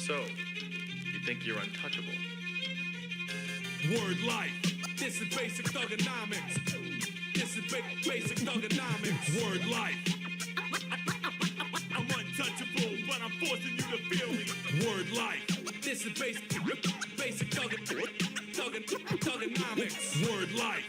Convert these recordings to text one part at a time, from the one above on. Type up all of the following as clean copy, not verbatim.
So, you think you're untouchable? Word life. This is basic thugonomics. This is basic thugonomics. Word life. I'm untouchable, but I'm forcing you to feel me. Word life. This is basic thugonomics. Word life.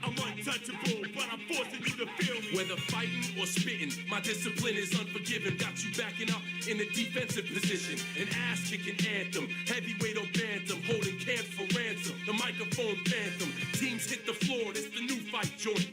I'm untouchable, but I'm forcing you to feel me. Whether fighting or spitting, my discipline is unforgiving. Got you backing up in a defensive position. An ass-kicking anthem, heavyweight or bantam, holding camps for ransom. The microphone phantom, teams hit the floor, it's the new fight joint.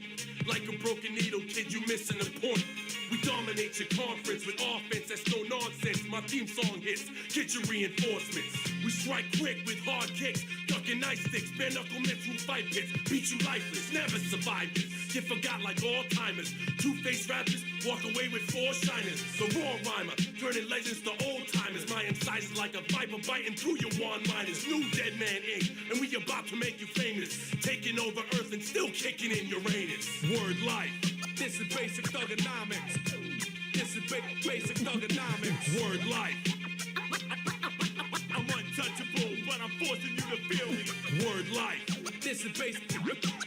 Like a broken needle, kid, you missing the point. We dominate your conference with offense that's no nonsense. My theme song hits, get your reinforcements. We strike quick with hard kicks, ducking ice sticks, bare knuckle men through fight pits. Beat you lifeless, never survive this. Get forgot like all timers. Two-faced rappers walk away with four shiners. The raw rhymer, turning legends to old timers. My incisors like a viper biting through your one-liners. New Dead Man Inc., and we about to make you famous. Taking over Earth and still kicking in Uranus. Word life. This is basic thugonomics. This is basic thugonomics. Word life. I'm untouchable, but I'm forcing you to feel me. Word life. This is basic thugonomics.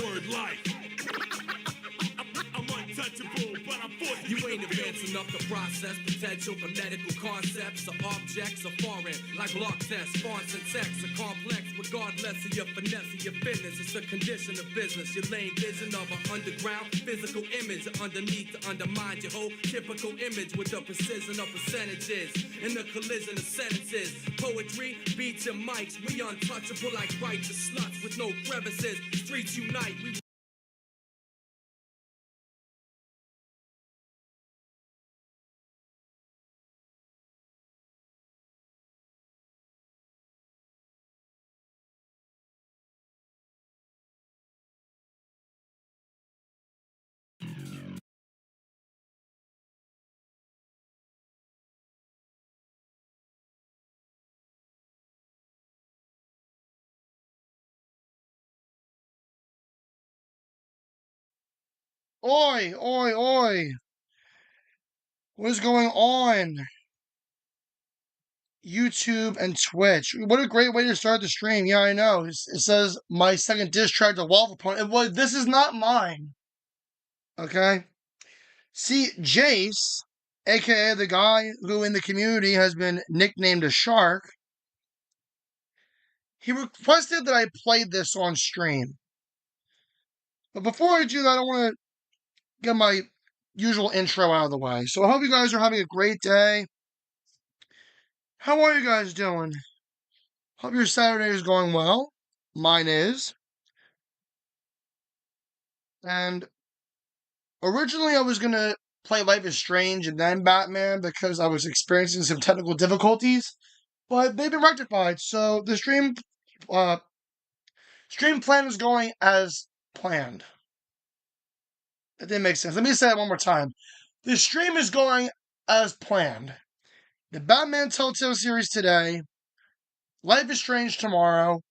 Word life. I'm untouchable, but I'm forcing you to feel me. You ain't advanced enough to process potential for medical concepts or objects or foreign, like block tests, fonts and text are complex, regardless of your finesse or your fitness. It's a condition of business. Your lame vision of an underground physical image underneath to undermine your whole typical image with the precision of percentages in the collision of sentences. Poetry, beats and mics, we untouchable like righteous sluts with no crevices. Streets unite, we Oi, oi, oi. What is going on? YouTube and Twitch. What a great way to start the stream. Yeah, I know. It says my second diss track to Waffle Pone. This is not mine. Okay? See, Jace, aka the guy who in the community has been nicknamed a shark, he requested that I played this on stream. But before I do that, I want to get my usual intro out of the way. So I hope you guys are having a great day. How are you guys doing? Hope your Saturday is going well. Mine is. And originally I was going to play Life is Strange and then Batman because I was experiencing some technical difficulties, but they've been rectified. So the stream plan is going as planned. That didn't make sense. Let me say that one more time. The stream is going as planned. The Batman Telltale series today. Life is Strange tomorrow.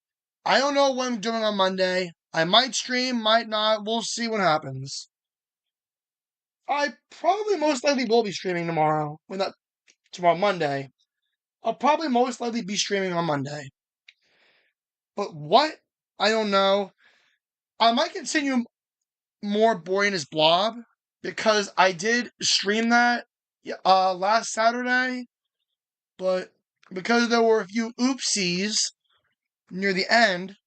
I don't know what I'm doing on Monday. I might stream, might not. We'll see what happens. I probably most likely will be streaming tomorrow. Tomorrow, Monday. I'll probably most likely be streaming on Monday. But what? I don't know. I might continue more Boy and His Blob because I did stream that last Saturday. But because there were a few oopsies near the end,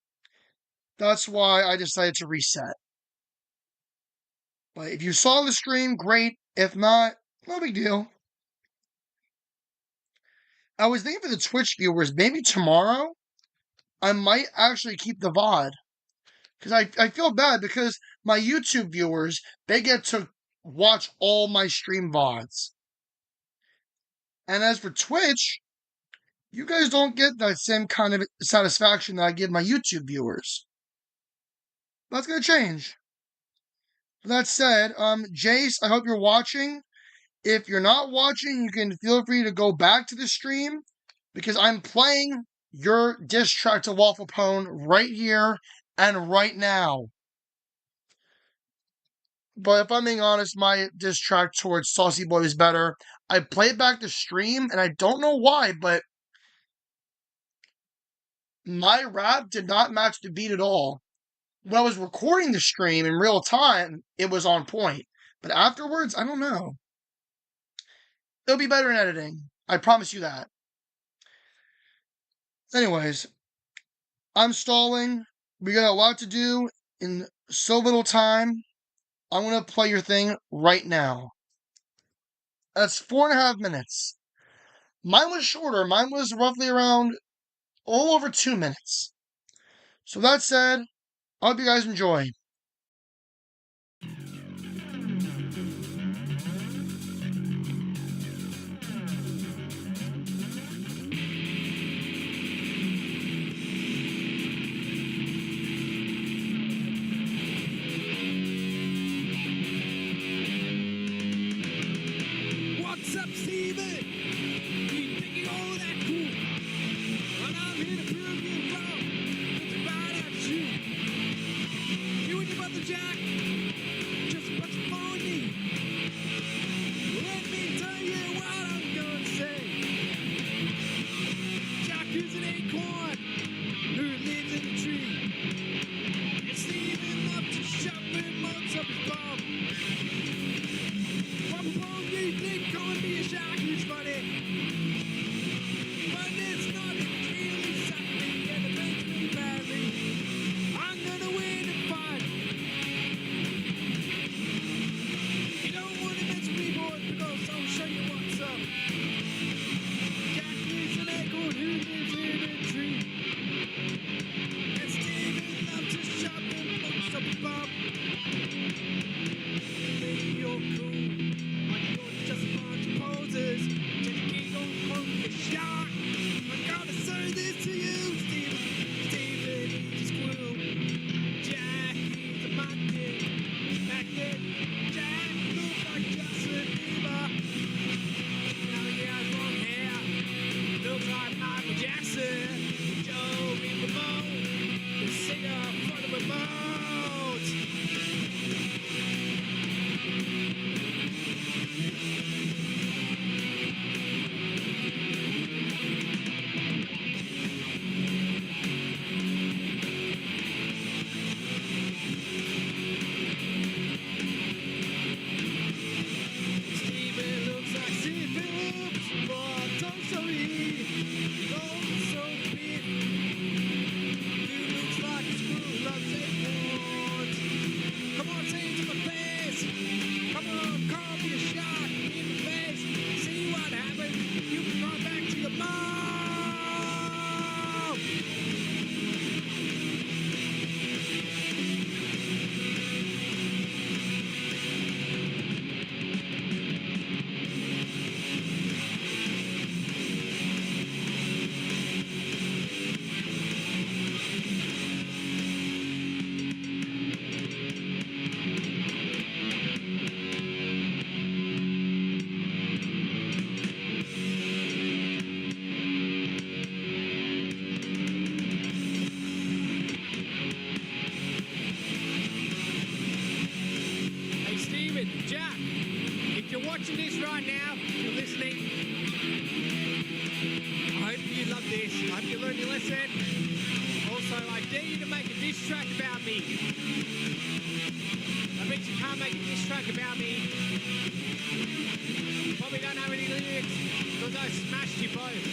that's why I decided to reset. But if you saw the stream, great. If not, no big deal. I was thinking for the Twitch viewers, maybe tomorrow I might actually keep the VOD. Because I feel bad because my YouTube viewers, they get to watch all my stream VODs. And as for Twitch, you guys don't get that same kind of satisfaction that I give my YouTube viewers. That's going to change. That said, Jace, I hope you're watching. If you're not watching, you can feel free to go back to the stream because I'm playing your diss track to Waffle Pone right here and right now. But if I'm being honest, my diss track towards Saucy Boy is better. I played back the stream, and I don't know why, but my rap did not match the beat at all. When I was recording the stream in real time, it was on point. But afterwards, I don't know. It'll be better in editing. I promise you that. Anyways, I'm stalling. We got a lot to do in so little time. I'm going to play your thing right now. That's 4.5 minutes. Mine was shorter. Mine was roughly around all over 2 minutes. So that said, I hope you guys enjoy. What's up, Steven? You think you're all that cool? Well, I'm here to prove you wrong. It's right at you. You and your brother Jack, just a bunch of phony. Let me tell you what I'm gonna say. Jack is an acorn who lives in a tree. And Steven loves to shove him on his bum. What you think calling me a shark is funny? But it's not, it really sucked me and it makes me badly. I'm gonna win and fight. You don't want to mess with me, boys, because I'll show you what's up. Jack is an acorn who lives in a tree. And Steven loves to shove him amongst the bum. Maybe you're cool. Just a bunch of poses. Just keep on calling the shark. I gotta say this to you, Steven. Steven is a squirrel. Jack is a monkey. Back then, Jack looked like Justin Bieber. Now he has long hair. Looks like Michael Jackson. Joe Remote. The singer for the remote. Steven looks like Sid Phillips, but also he's also big. He looks like a squirrel loves acorns. Come on, say it to my face. Come on, call me a shark in the face. See what happens. You can run back to your mom. Hey, Steven, Jack, if you're watching this right now, if you're listening, I hope you love this. I hope you learned your lesson. Also, I dare you to make a diss track about me. I bet you can't make a diss track about me. You probably don't have any lyrics because I smashed you both.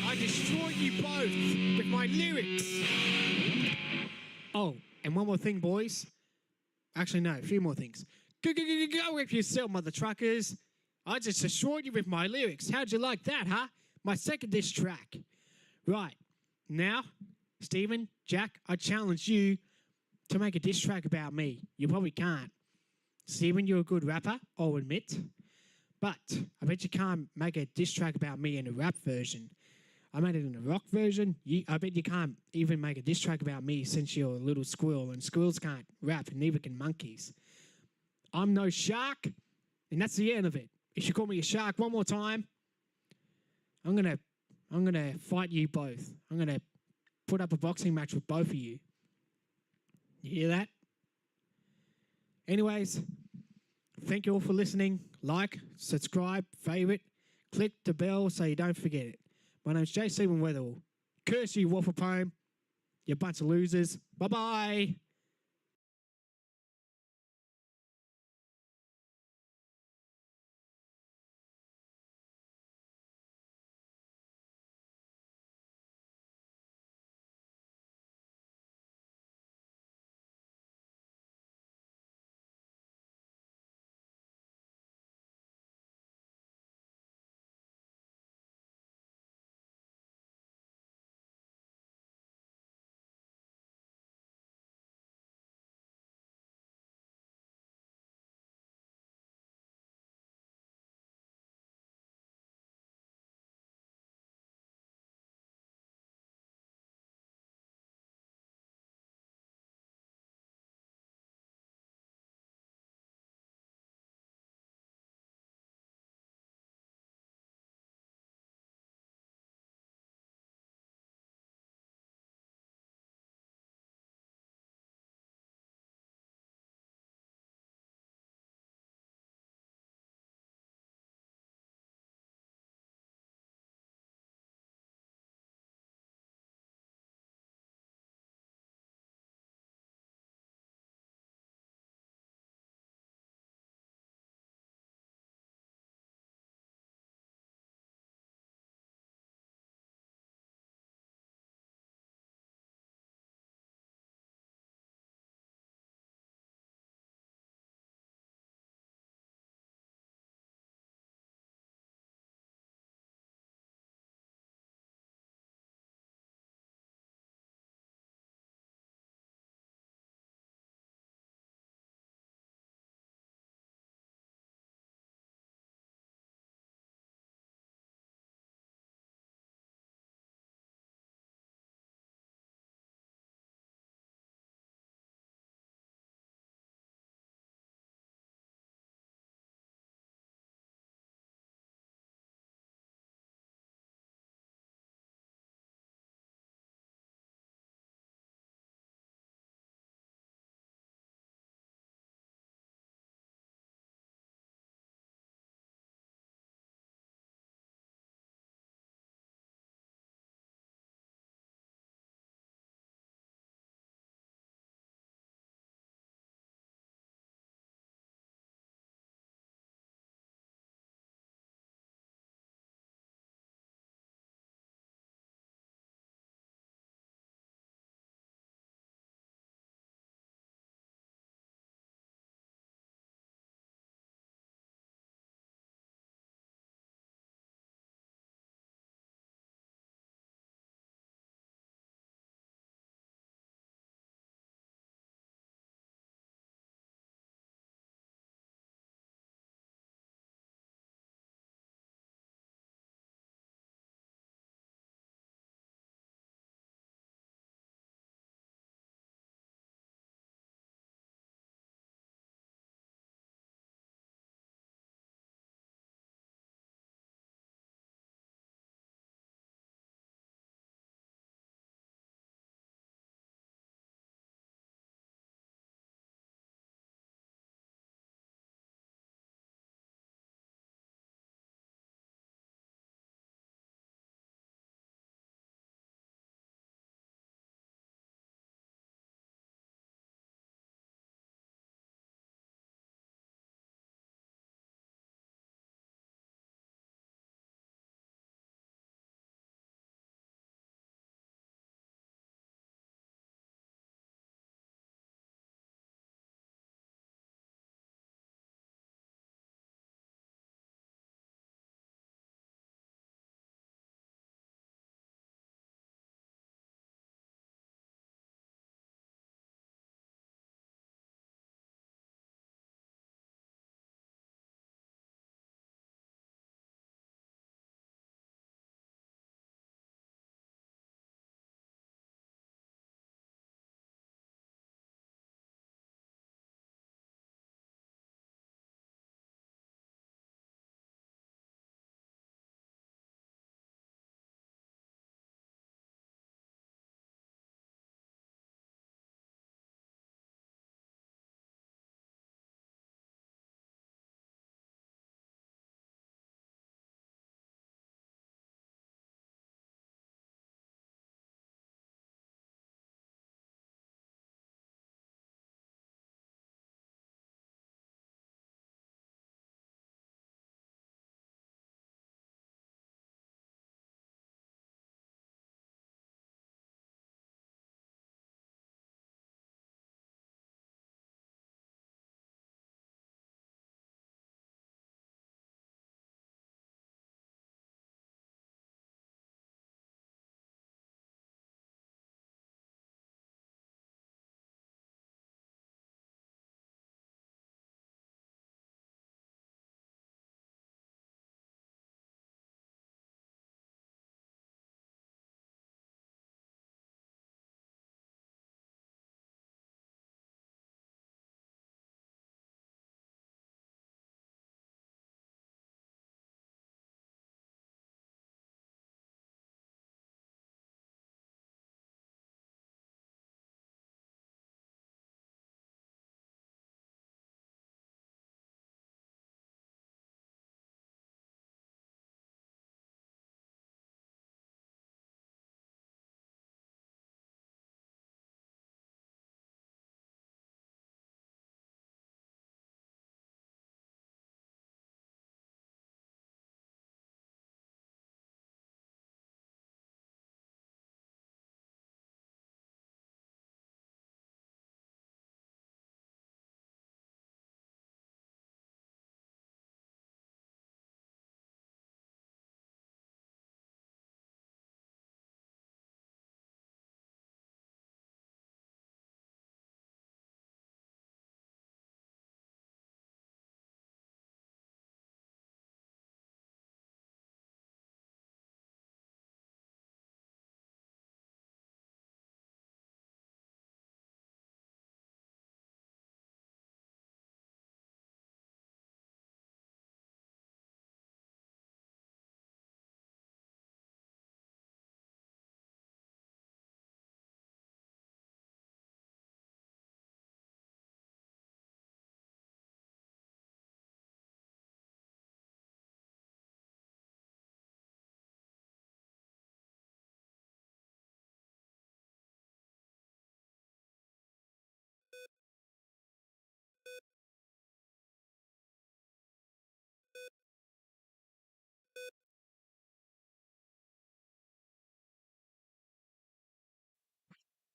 I destroyed you both with my lyrics. Oh, and one more thing, boys. Actually, no, a few more things. Go with yourself, mother truckers. I just destroyed you with my lyrics. How'd you like that, huh? My second diss track. Right. Now, Steven, Jack, I challenge you to make a diss track about me. You probably can't. Steven, you're a good rapper, I'll admit. But I bet you can't make a diss track about me in a rap version. I made it in a rock version. I bet you can't even make a diss track about me since you're a little squirrel, and squirrels can't rap, and neither can monkeys. I'm no shark, and that's the end of it. If you call me a shark one more time, I'm gonna fight you both. I'm gonna put up a boxing match with both of you. You hear that? Anyways, thank you all for listening. Like, subscribe, favourite, click the bell so you don't forget it. My name's J. Stephen Weatherall. Curse you, Waffle Poem. You bunch of losers. Bye-bye.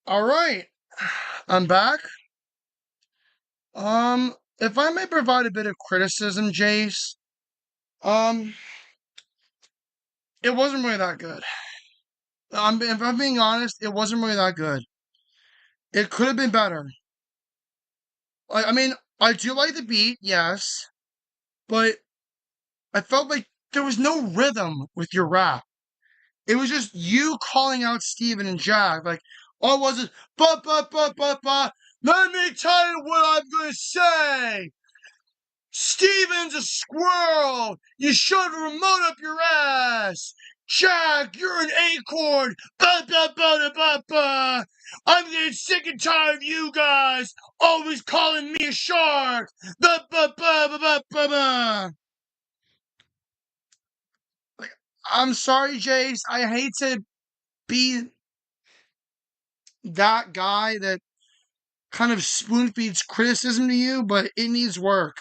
All right, I'm back. If I may provide a bit of criticism, Jace, um, it wasn't really that good. If I'm being honest, it wasn't really that good. It could have been better. I mean, I do like the beat, yes, but I felt like there was no rhythm with your rap. It was just you calling out Steven and Jack, like, all it was is, ba, let me tell you what I'm gonna say! Steven's a squirrel! You shove a remote up your ass! Jack, you're an acorn! Ba. I'm getting sick and tired of you guys always calling me a shark! Ba. Like, I'm sorry, Jace. I hate to be that guy that kind of spoon feeds criticism to you, but it needs work.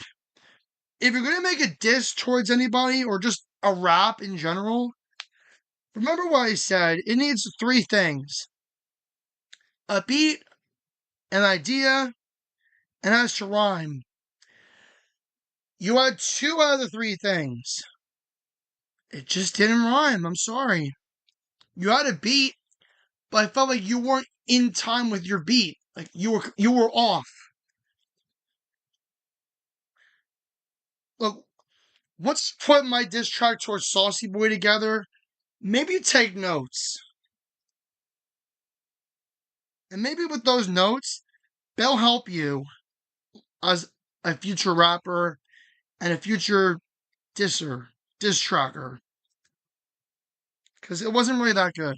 If you're going to make a diss towards anybody or just a rap in general, remember what I said. It needs three things: a beat, an idea, and has to rhyme. You had two out of the three things. It just didn't rhyme. I'm sorry. You had a beat, but I felt like you weren't in time with your beat. Like you were off. Look, once put my diss track towards Saucy Boy together, maybe take notes. And maybe with those notes, they'll help you as a future rapper and a future diss tracker. Because it wasn't really that good.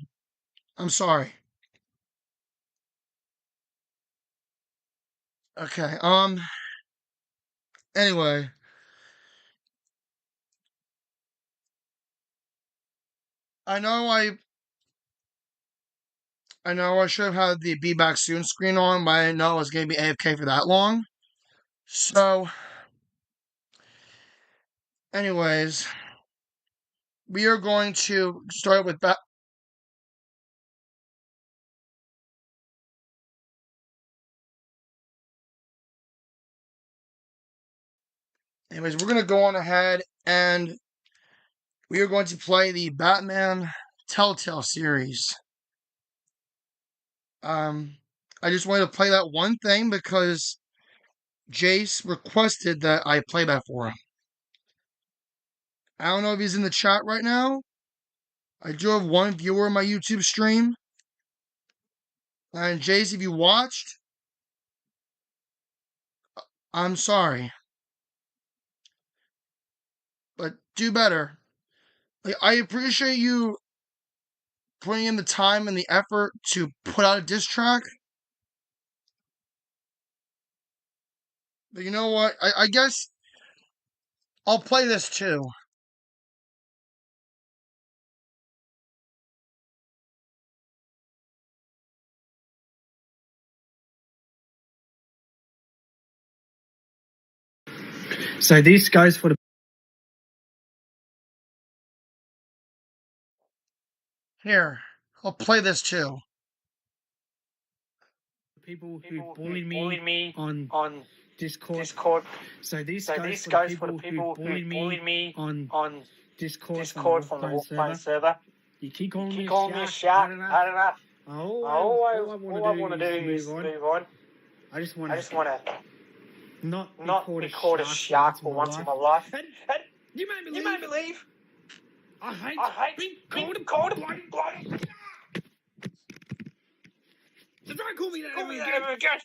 I'm sorry. Okay, anyway. I know I should have had the Be Back Soon screen on, but I didn't know I was going to be AFK for that long. So, anyways, we are going to start with Anyways, we're going to go on ahead and we are going to play the Batman Telltale series. I just wanted to play that one thing because Jace requested that I play that for him. I don't know if he's in the chat right now. I do have one viewer on my YouTube stream. And Jace, if you watched, I'm sorry. But do better. Like, I appreciate you putting in the time and the effort to put out a diss track. But you know what? I guess I'll play this too. So this goes for the Here, I'll play this too. people who bullied me on Discord. So this goes for the people who bullied me on Discord from the Wolfbone server. You keep calling me a shark. I don't know. All I want to do is move on. I just want to not be called a shark for once in my life. And you made me leave. I hate being called a bloody. So don't call me that ever again.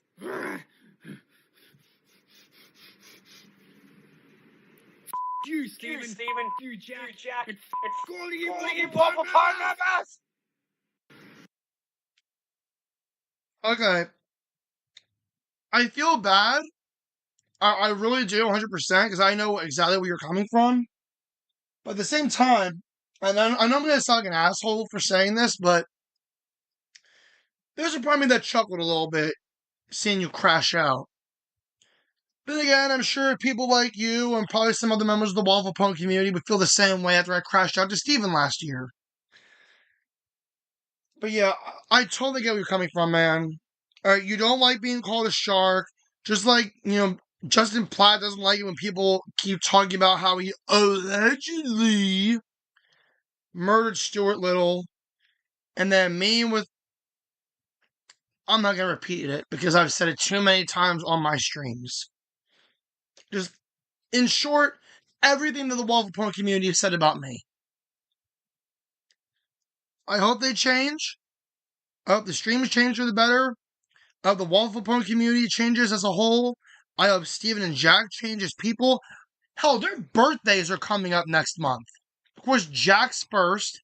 You, Steven. You, Jack. It's calling you waffle pie lovers. Okay. I feel bad. I really do, 100%, because I know exactly where you're coming from. But at the same time, and I know I'm going to sound like an asshole for saying this, but there's a part of me that chuckled a little bit seeing you crash out. But again, I'm sure people like you and probably some other members of the Waffle Punk community would feel the same way after I crashed out to Steven last year. But yeah, I totally get where you're coming from, man. Alright, you don't like being called a shark. Just like, Justin Platt doesn't like it when people keep talking about how he allegedly murdered Stuart Little. And then me with... I'm not going to repeat it because I've said it too many times on my streams. Just, in short, everything that the Waffle Porn community has said about me. I hope they change. I hope the streams change for the better. I hope the Waffle Porn community changes as a whole. I hope Steven and Jack change as people. Hell, their birthdays are coming up next month. Of course, Jack's first,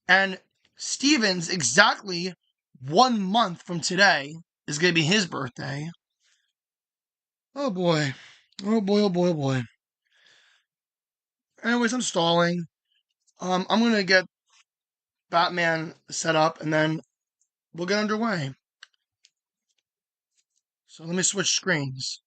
and Steven's exactly 1 month from today is going to be his birthday. Oh boy. Oh boy, oh boy, oh boy. Anyways, I'm stalling. I'm going to get Batman set up, and then we'll get underway. So let me switch screens.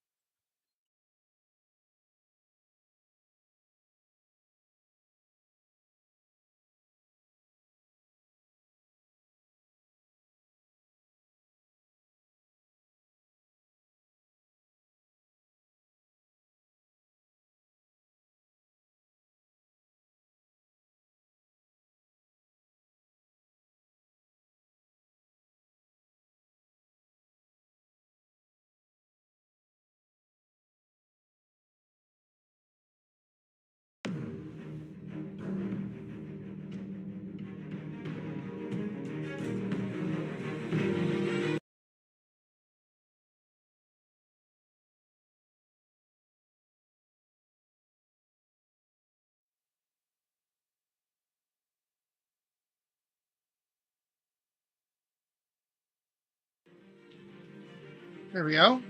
There we go.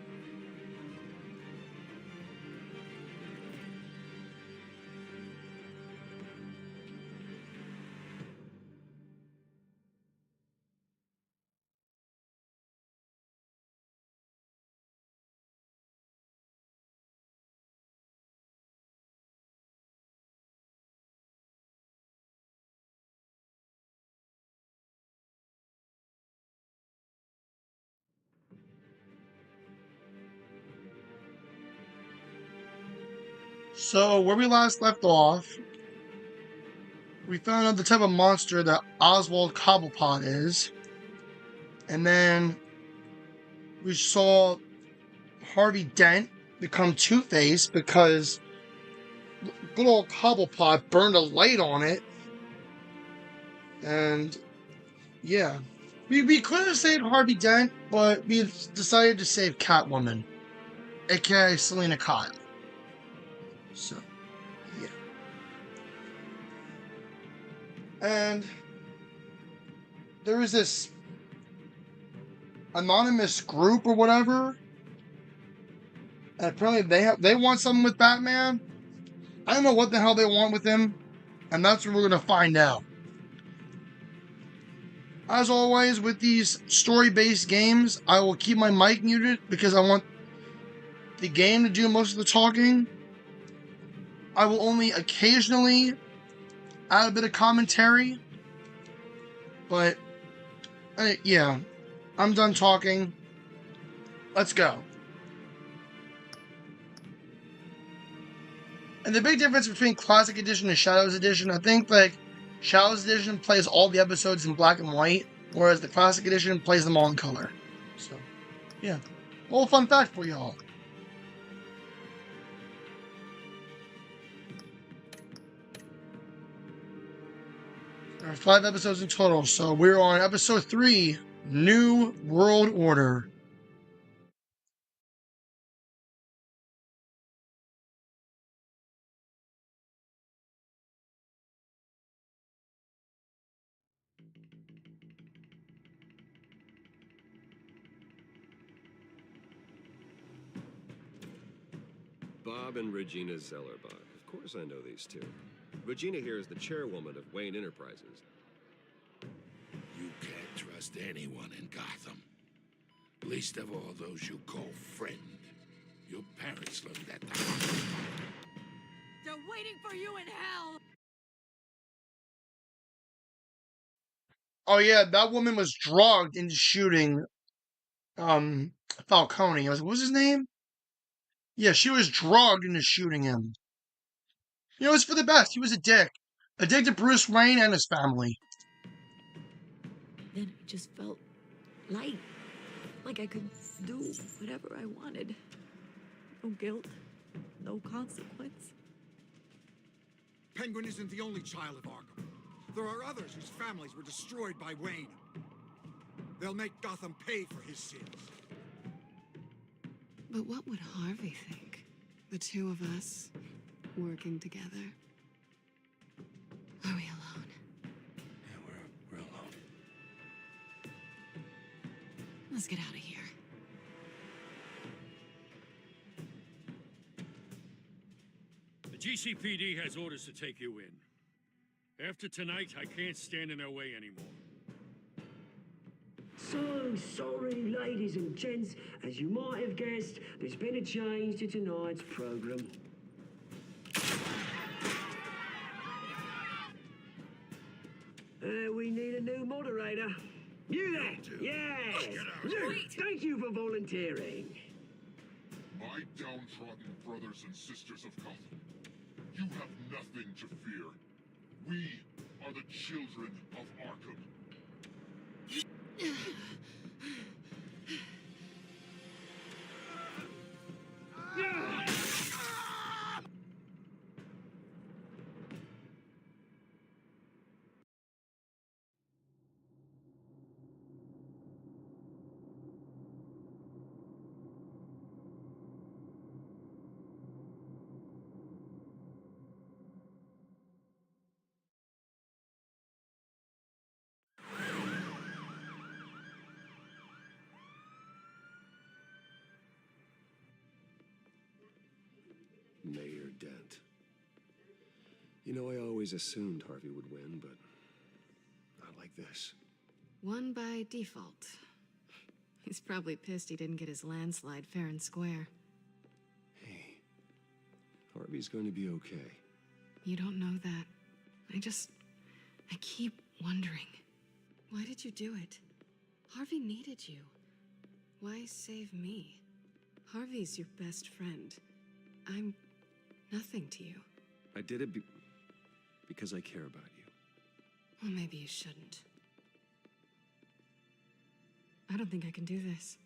So, where we last left off, we found out the type of monster that Oswald Cobblepot is. And then we saw Harvey Dent become Two-Face because good old Cobblepot burned a light on it. And, yeah. We could have saved Harvey Dent, but we decided to save Catwoman, aka Selena Kyle. So, yeah. And there was this anonymous group or whatever, and apparently they want something with Batman. I don't know what the hell they want with him, and that's what we're gonna find out. As always, with these story-based games, I will keep my mic muted because I want the game to do most of the talking. I will only occasionally add a bit of commentary, but yeah, I'm done talking. Let's go. And the big difference between Classic Edition and Shadows Edition, I think, Shadows Edition plays all the episodes in black and white, whereas the Classic Edition plays them all in color. So, yeah. A little fun fact for y'all. There are 5 episodes in total, so we're on episode 3, New World Order. Bob and Regina Zellerbach. Of course I know these two. Regina here is the chairwoman of Wayne Enterprises. You can't trust anyone in Gotham. Least of all those you call friend. Your parents learned that. They're waiting for you in hell! Oh yeah, that woman was drugged into shooting Falcone. What was his name? Yeah, she was drugged into shooting him. You know, it's for the best. He was a dick. A dick to Bruce Wayne and his family. Then I just felt light, like I could do whatever I wanted. No guilt, no consequence. Penguin isn't the only child of Arkham. There are others whose families were destroyed by Wayne. They'll make Gotham pay for his sins. But what would Harvey think? The two of us working together. Are we alone? Yeah, we're alone. Let's get out of here. The GCPD has orders to take you in. After tonight, I can't stand in their way anymore. So sorry, ladies and gents. As you might have guessed, there's been a change to tonight's program. We need a new moderator. You there? Yes. Thank you for volunteering. My downtrodden brothers and sisters of Gotham, you have nothing to fear. We are the children of Arkham. Mayor Dent. You know, I always assumed Harvey would win, but not like this. Won by default. He's probably pissed he didn't get his landslide fair and square. Hey, Harvey's going to be okay. You don't know that. I keep wondering. Why did you do it? Harvey needed you. Why save me? Harvey's your best friend. I'm nothing to you. I did it because I care about you. Well, maybe you shouldn't. I don't think I can do this.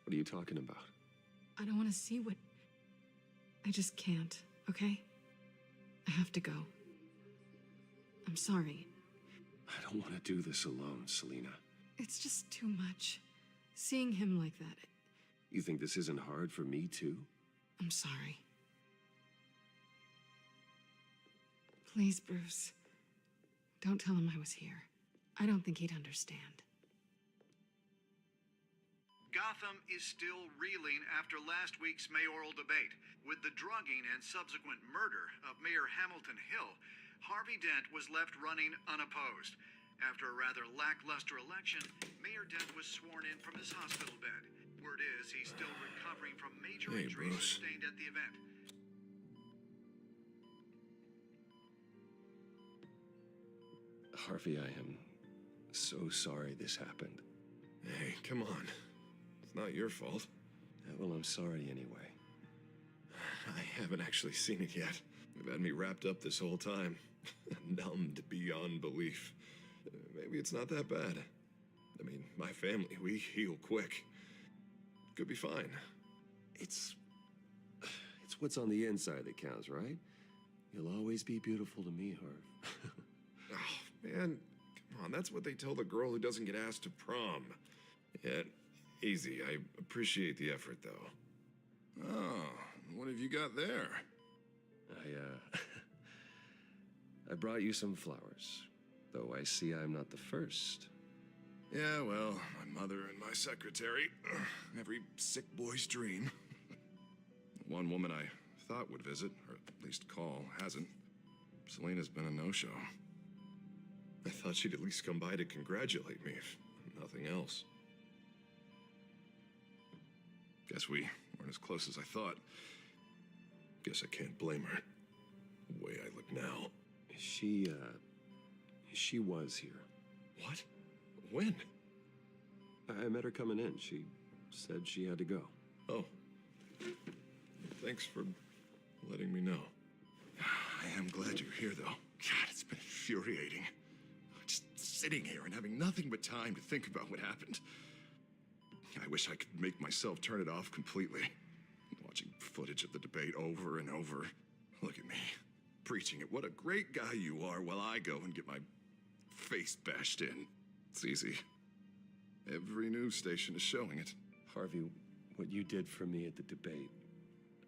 What are you talking about? I don't want to see what... I just can't, okay? I have to go. I'm sorry. I don't want to do this alone, Selina. It's just too much. Seeing him like that, You think this isn't hard for me, too? I'm sorry. Please, Bruce. Don't tell him I was here. I don't think he'd understand. Gotham is still reeling after last week's mayoral debate. With the drugging and subsequent murder of Mayor Hamilton Hill, Harvey Dent was left running unopposed. After a rather lackluster election, Mayor Dent was sworn in from his hospital bed. Word is he's still recovering from major injuries sustained at the event. Harvey, I am so sorry this happened. Hey, come on. It's not your fault. Yeah, well, I'm sorry anyway. I haven't actually seen it yet. They've had me wrapped up this whole time. Numbed beyond belief. Maybe it's not that bad. I mean, my family, we heal quick. Could be fine. It's what's on the inside that counts, right? You'll always be beautiful to me, Harv. Oh, man. Come on, that's what they tell the girl who doesn't get asked to prom. Yeah, easy. I appreciate the effort, though. Oh, what have you got there? I brought you some flowers. Though I see I'm not the first. Yeah, well, my mother and my secretary. Every sick boy's dream. One woman I thought would visit, or at least call, hasn't. Selina's been a no-show. I thought she'd at least come by to congratulate me, if nothing else. Guess we weren't as close as I thought. Guess I can't blame her. The way I look now. She was here. What? When? I met her coming in. She said she had to go. Oh. Thanks for letting me know. I am glad you're here, though. God, it's been infuriating. Just sitting here and having nothing but time to think about what happened. I wish I could make myself turn it off completely. Watching footage of the debate over and over. Look at me, preaching it. What a great guy you are while I go and get my face bashed in. It's easy. Every news station is showing it. Harvey, what you did for me at the debate,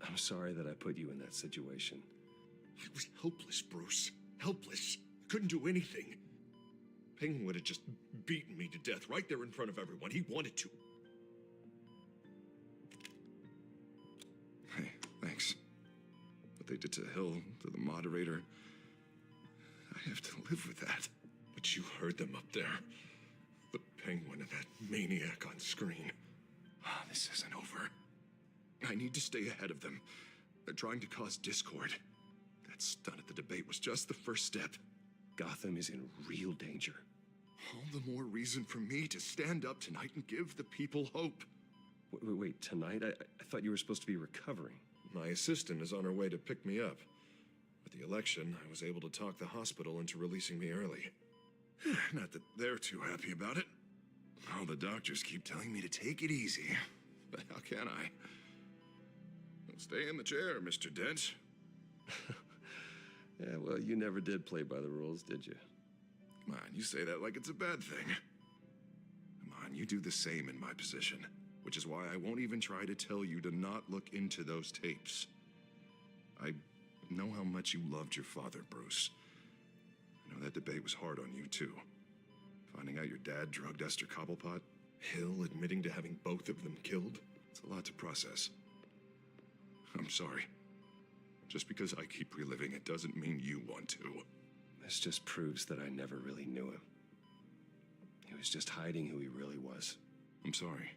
I'm sorry that I put you in that situation. I was helpless, Bruce. Helpless. Couldn't do anything. Penguin would have just beaten me to death right there in front of everyone. He wanted to. Hey, thanks. What they did to Hill, to the moderator, I have to live with that. But you heard them up there. The Penguin and that maniac on screen. This isn't over. I need to stay ahead of them. They're trying to cause discord. That stunt at the debate was just the first step. Gotham is in real danger. All the more reason for me to stand up tonight and give the people hope. Wait, tonight? I thought you were supposed to be recovering. My assistant is on her way to pick me up. With the election, I was able to talk the hospital into releasing me early. Not that they're too happy about it. All the doctors keep telling me to take it easy. But how can I? Well, stay in the chair, Mr. Dent. Yeah, well, you never did play by the rules, did you? Come on, you say that like it's a bad thing. Come on, you do the same in my position. Which is why I won't even try to tell you to not look into those tapes. I know how much you loved your father, Bruce. I know that debate was hard on you, too. Finding out your dad drugged Esther Cobblepot, Hill admitting to having both of them killed, it's a lot to process. I'm sorry. Just because I keep reliving it doesn't mean you want to. This just proves that I never really knew him. He was just hiding who he really was. I'm sorry.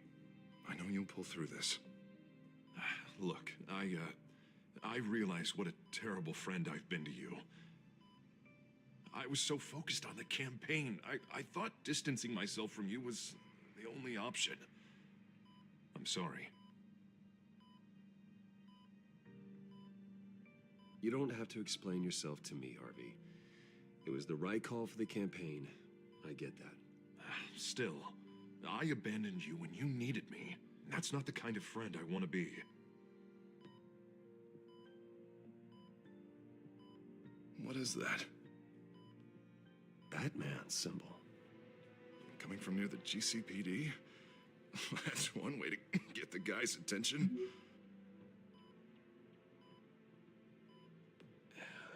I know you'll pull through this. Look, I realize what a terrible friend I've been to you. I was so focused on the campaign. I thought distancing myself from you was the only option. I'm sorry. You don't have to explain yourself to me, Harvey. It was the right call for the campaign. I get that. Still, I abandoned you when you needed me. That's not the kind of friend I want to be. What is that? Batman symbol. Coming from near the GCPD? That's one way to get the guy's attention.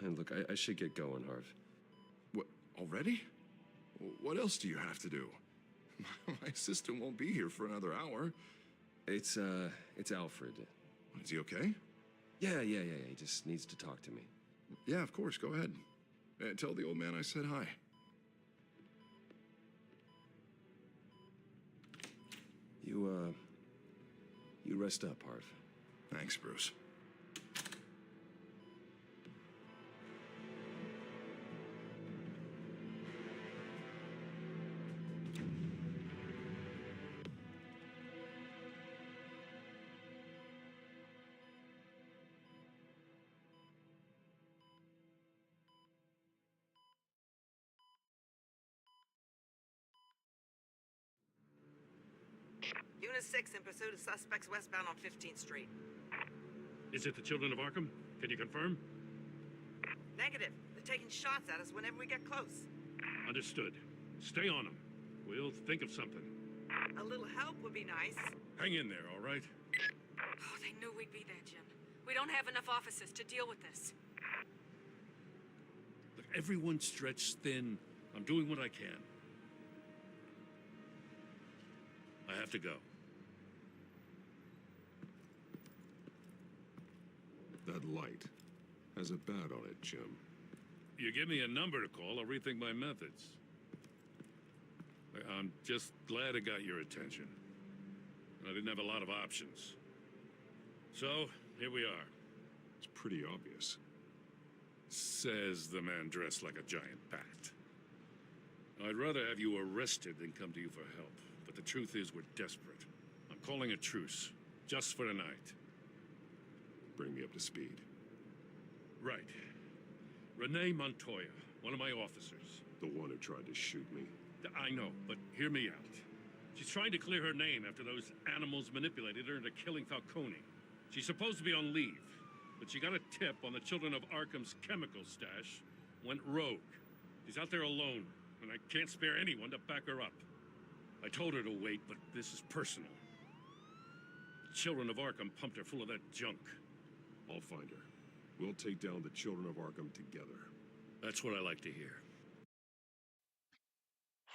And look, I should get going, Harv. What, already? What else do you have to do? My assistant won't be here for another hour. It's Alfred. Is he okay? Yeah. He just needs to talk to me. Yeah, of course. Go ahead. Tell the old man I said hi. You rest up, Harv. Thanks, Bruce. Unit 6 in pursuit of suspects westbound on 15th Street. Is it the Children of Arkham? Can you confirm? Negative. They're taking shots at us whenever we get close. Understood. Stay on them. We'll think of something. A little help would be nice. Hang in there, all right? Oh, they knew we'd be there, Jim. We don't have enough officers to deal with this. Look, everyone's stretched thin. I'm doing what I can. I have to go. That light has a bat on it, Jim. You give me a number to call, I'll rethink my methods. I'm just glad it got your attention. I didn't have a lot of options. So, here we are. It's pretty obvious. Says the man dressed like a giant bat. I'd rather have you arrested than come to you for help. But the truth is, we're desperate. I'm calling a truce. Just for tonight. Bring me up to speed. Right. Renee Montoya, one of my officers. The one who tried to shoot me. I know, but hear me out. She's trying to clear her name after those animals manipulated her into killing Falcone. She's supposed to be on leave, but she got a tip on the Children of Arkham's chemical stash, went rogue. She's out there alone, and I can't spare anyone to back her up. I told her to wait, but this is personal. Children of Arkham pumped her full of that junk. I'll find her. We'll take down the Children of Arkham together. That's what I like to hear.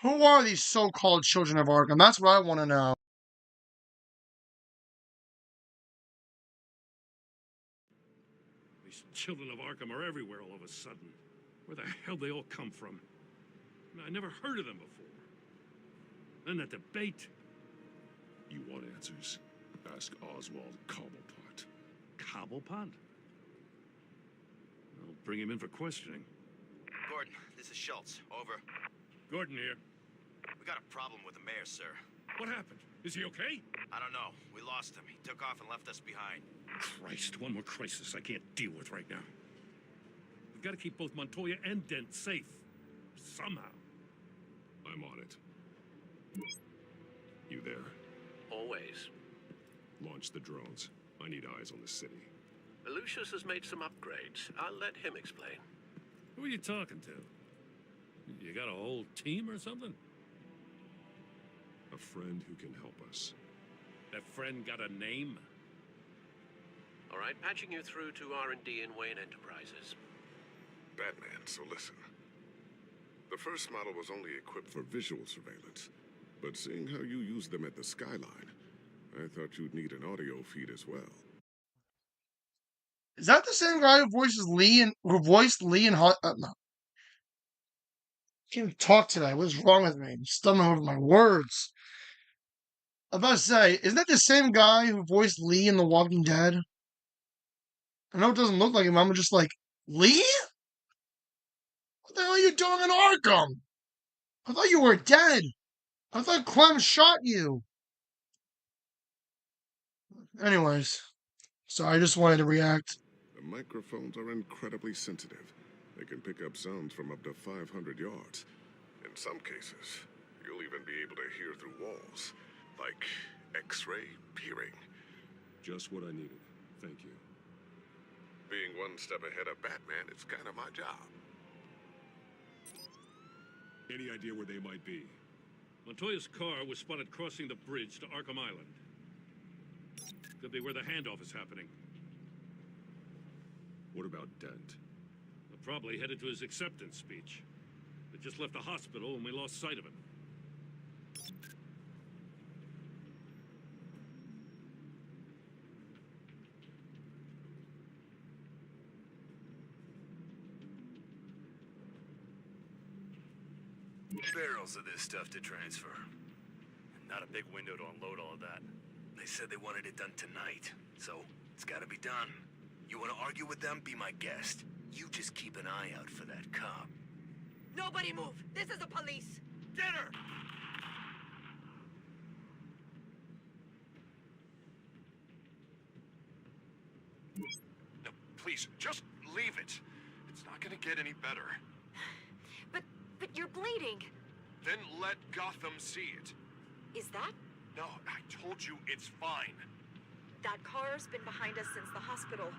Who are these so-called children of Arkham? That's what I want to know. These Children of Arkham are everywhere all of a sudden. Where the hell they all come from? I never heard of them before. Then that debate. You want answers? Ask Oswald Cobblepot. Cobblepot? I'll bring him in for questioning. Gordon, this is Schultz. Over. Gordon here. We got a problem with the mayor, sir. What happened? Is he okay? I don't know. We lost him. He took off and left us behind. Christ, one more crisis I can't deal with right now. We've got to keep both Montoya and Dent safe. Somehow. I'm on it. You there? Always. Launch the drones. I need eyes on the city. Lucius has made some upgrades. I'll let him explain. Who are you talking to? You got a whole team or something? A friend who can help us. That friend got a name? All right, patching you through to R&D in Wayne Enterprises. Batman, so listen. The first model was only equipped for visual surveillance, but seeing how you use them at the Skyline, I thought you'd need an audio feed as well. Is that the same guy who voiced Lee in Hot? No. I can't talk today. What's wrong with me? I'm stumbling over my words. I'm about to say, isn't that the same guy who voiced Lee in The Walking Dead? I know it doesn't look like him. I'm just like, Lee? What the hell are you doing in Arkham? I thought you were dead. I thought Clem shot you. Anyways, sorry, I just wanted to react. The microphones are incredibly sensitive. They can pick up sounds from up to 500 yards. In some cases, you'll even be able to hear through walls, like X-ray peering. Just what I needed. Thank you. Being one step ahead of Batman is kind of my job. Any idea where they might be? Montoya's car was spotted crossing the bridge to Arkham Island. Could be where the handoff is happening. What about Dent? Probably headed to his acceptance speech. They just left the hospital and we lost sight of him. Barrels of this stuff to transfer. Not a big window to unload all of that. They said they wanted it done tonight, so it's gotta be done. You wanna argue with them? Be my guest. You just keep an eye out for that cop. Nobody move! This is the police! Get her! No, please, just leave it. It's not gonna get any better. But you're bleeding. Then let Gotham see it. Is that? No, I told you it's fine. That car's been behind us since the hospital.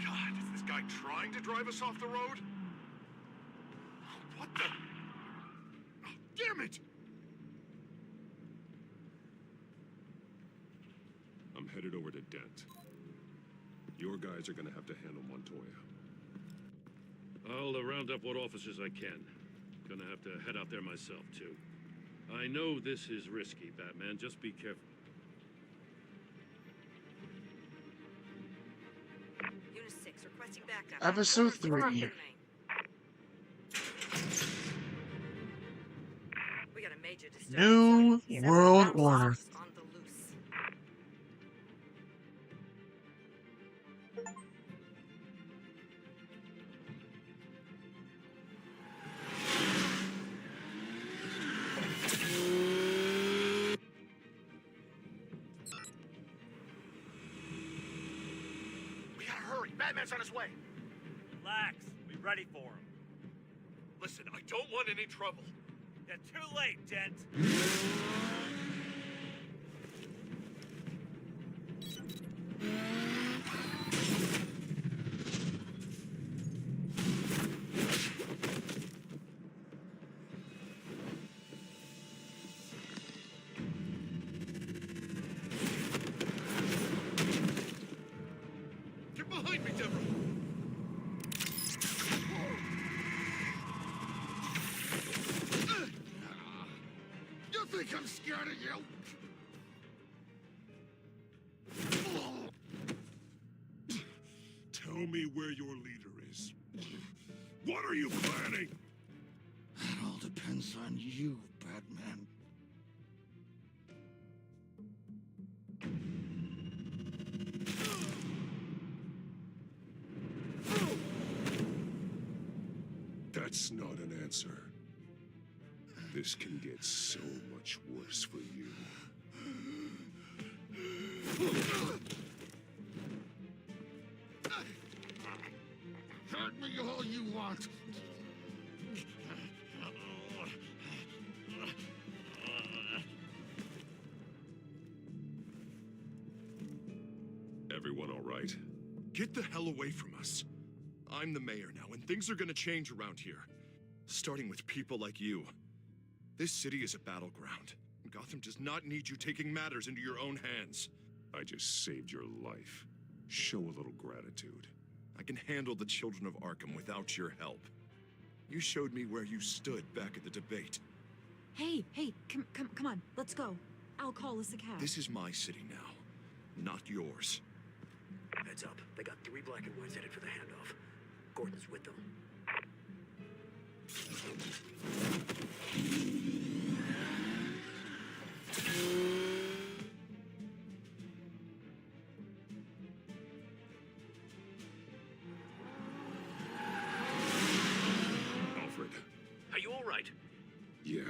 God, is this guy trying to drive us off the road? What the? Oh, damn it! I'm headed over to Dent. Your guys are gonna have to handle Montoya. I'll round up what officers I can. Gonna have to head out there myself, too. I know this is risky, Batman. Just be careful. Unit 6 requesting backup. Episode 3. We got a major disturbance. New Several World armed Order. robbers on the loose. Batman's on his way. Relax. We ready for him. Listen, I don't want any trouble. You're too late, gent. Get behind me, Deborah. You think I'm scared of you? Tell me where your leader is. What are you planning? That all depends on you, Batman. That's not an answer. This can get so much worse for you. Hurt me all you want. Everyone all right? Get the hell away from us. I'm the mayor now, and things are gonna change around here. Starting with people like you. This city is a battleground. Gotham does not need you taking matters into your own hands. I just saved your life. Show a little gratitude. I can handle the children of Arkham without your help. You showed me where you stood back at the debate. Hey, come on, let's go. I'll call us a cab. This is my city now, not yours. Heads up. They got 3 black and whites headed for the handoff. Gordon's with them. Alfred. Are you all right? Yeah,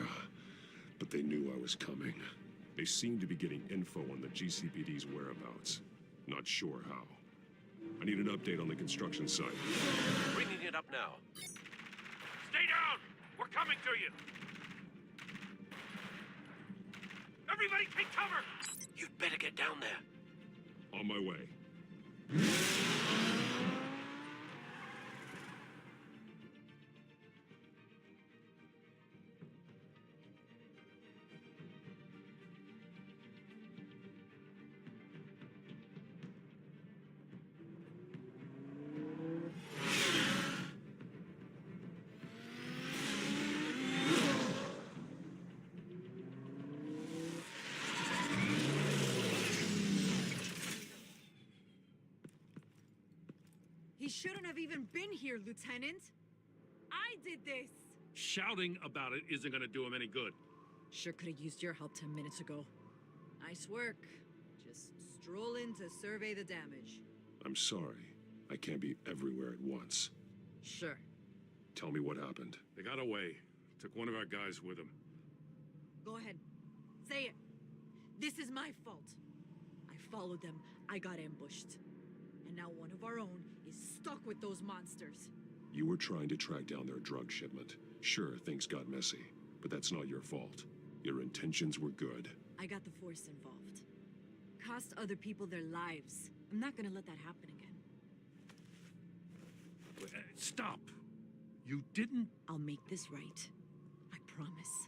but they knew I was coming. They seem to be getting info on the GCPD's whereabouts. Not sure how. I need an update on the construction site. Bringing it up now. Stay down! We're coming to you! Everybody take cover! You'd better get down there. On my way. He shouldn't have even been here, Lieutenant. I did this. Shouting about it isn't gonna do him any good. Sure could have used your help 10 minutes ago. Nice work. Just stroll in to survey the damage. I'm sorry. I can't be everywhere at once. Sure. Tell me what happened. They got away. Took one of our guys with them. Go ahead. Say it. This is my fault. I followed them. I got ambushed. And now one of our own is stuck with those monsters. You were trying to track down their drug shipment. Sure, things got messy, but that's not your fault. Your intentions were good. I got the Force involved. Cost other people their lives. I'm not gonna let that happen again. Stop! You didn't... I'll make this right. I promise.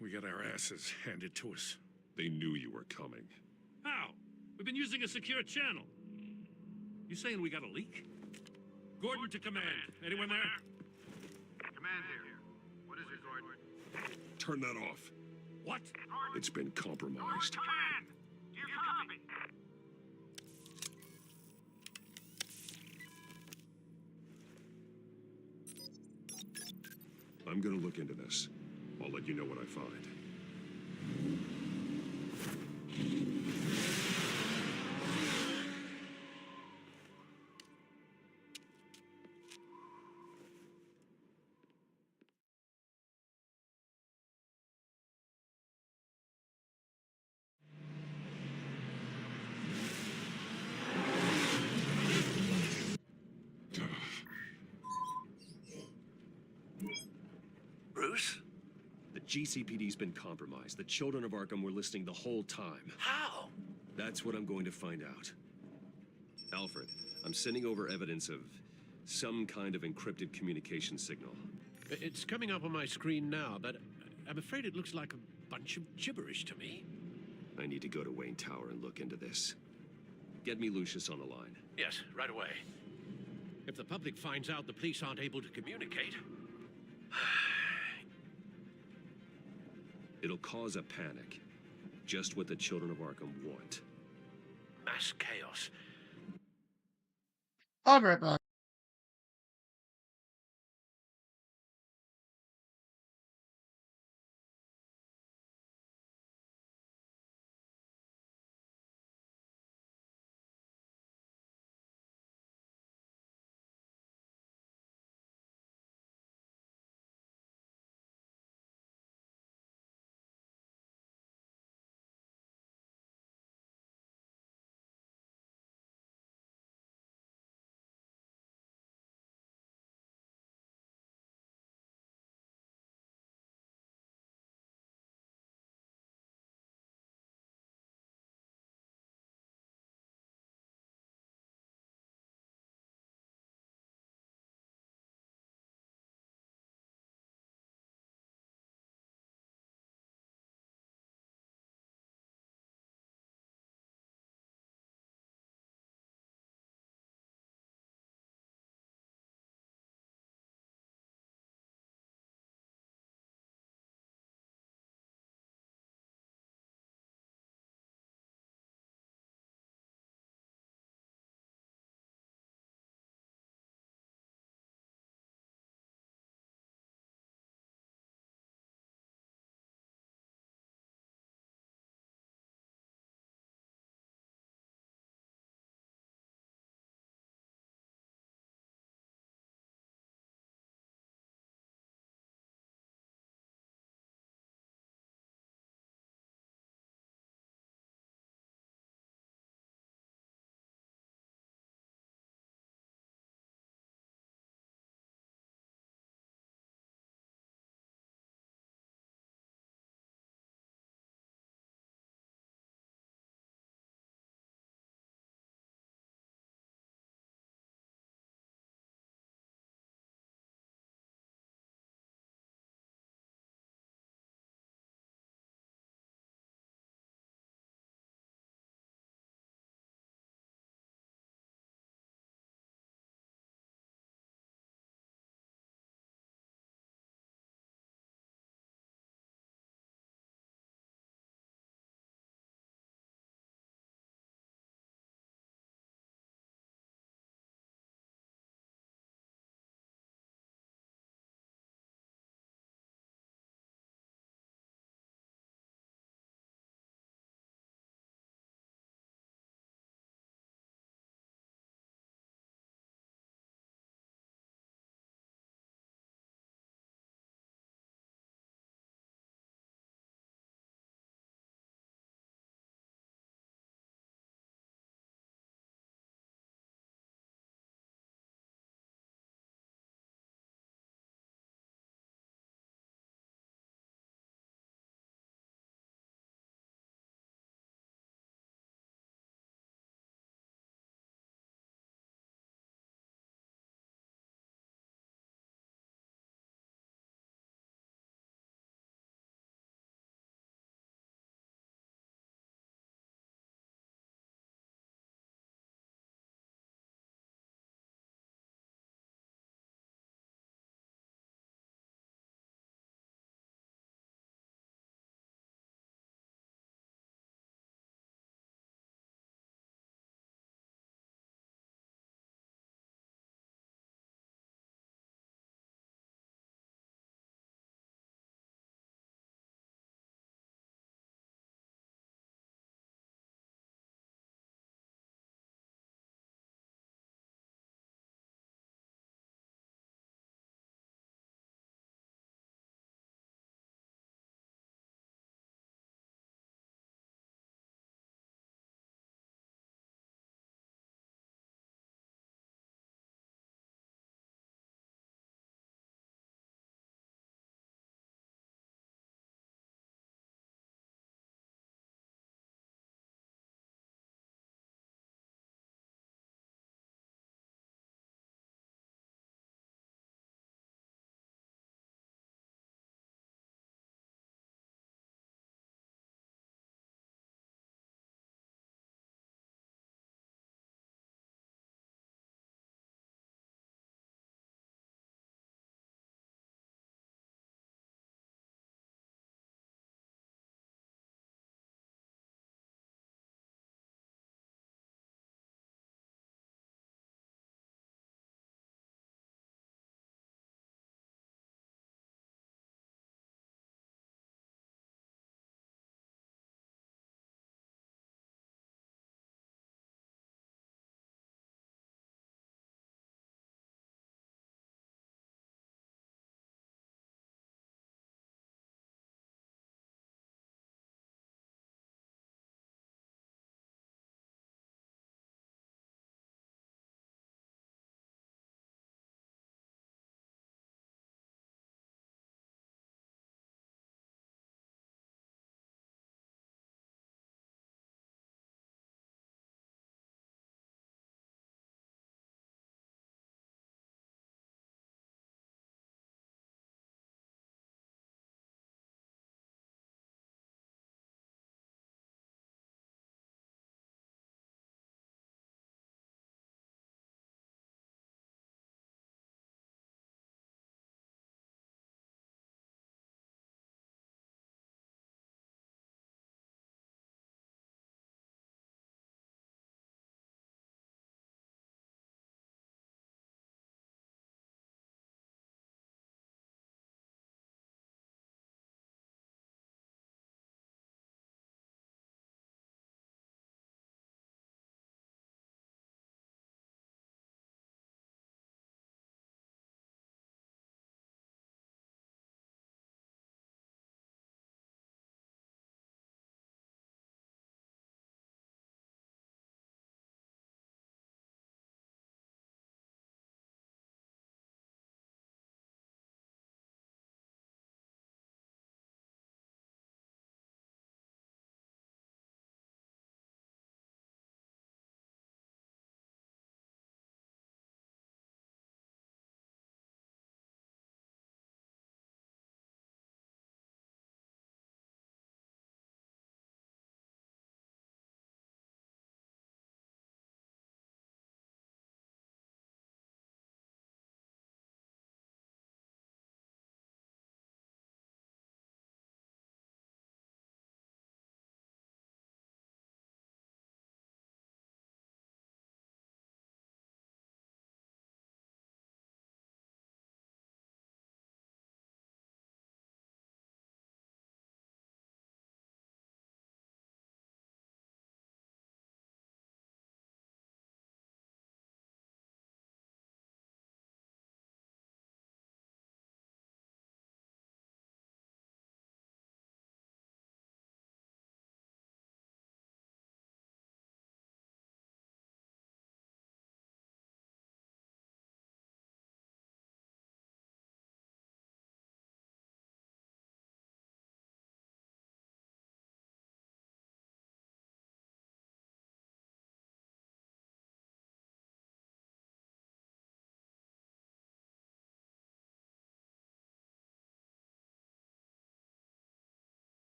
We got our asses handed to us. They knew you were coming. How? We've been using a secure channel. You saying we got a leak? Gordon to command. Anyone there? Command here. What is it, Gordon? Turn that off. What? It's been compromised. Command! Do you copy? I'm gonna look into this. I'll let you know what I find. news? The GCPD's been compromised. The children of Arkham were listening the whole time. How? That's what I'm going to find out. Alfred, I'm sending over evidence of some kind of encrypted communication signal. It's coming up on my screen now, but I'm afraid it looks like a bunch of gibberish to me. I need to go to Wayne Tower and look into this. Get me Lucius on the line. Yes, right away. If the public finds out the police aren't able to communicate, It'll cause a panic. Just what the children of Arkham want. mass chaos. I'll be right back.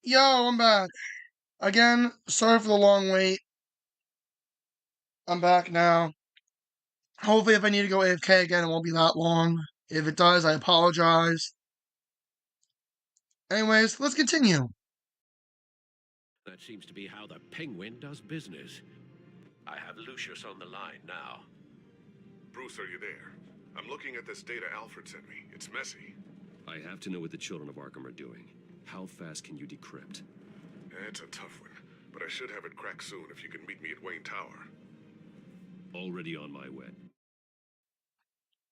Yo, I'm back. Again, sorry for the long wait. I'm back now. Hopefully, if I need to go AFK again, it won't be that long. If it does, I apologize. Anyways, let's continue. That seems to be how the Penguin does business. I have Lucius on the line now. Bruce, are you there? I'm looking at this data Alfred sent me. It's messy. I have to know what the children of Arkham are doing. How fast can you decrypt? It's a tough one, but I should have it cracked soon if you can meet me at Wayne Tower. Already on my way.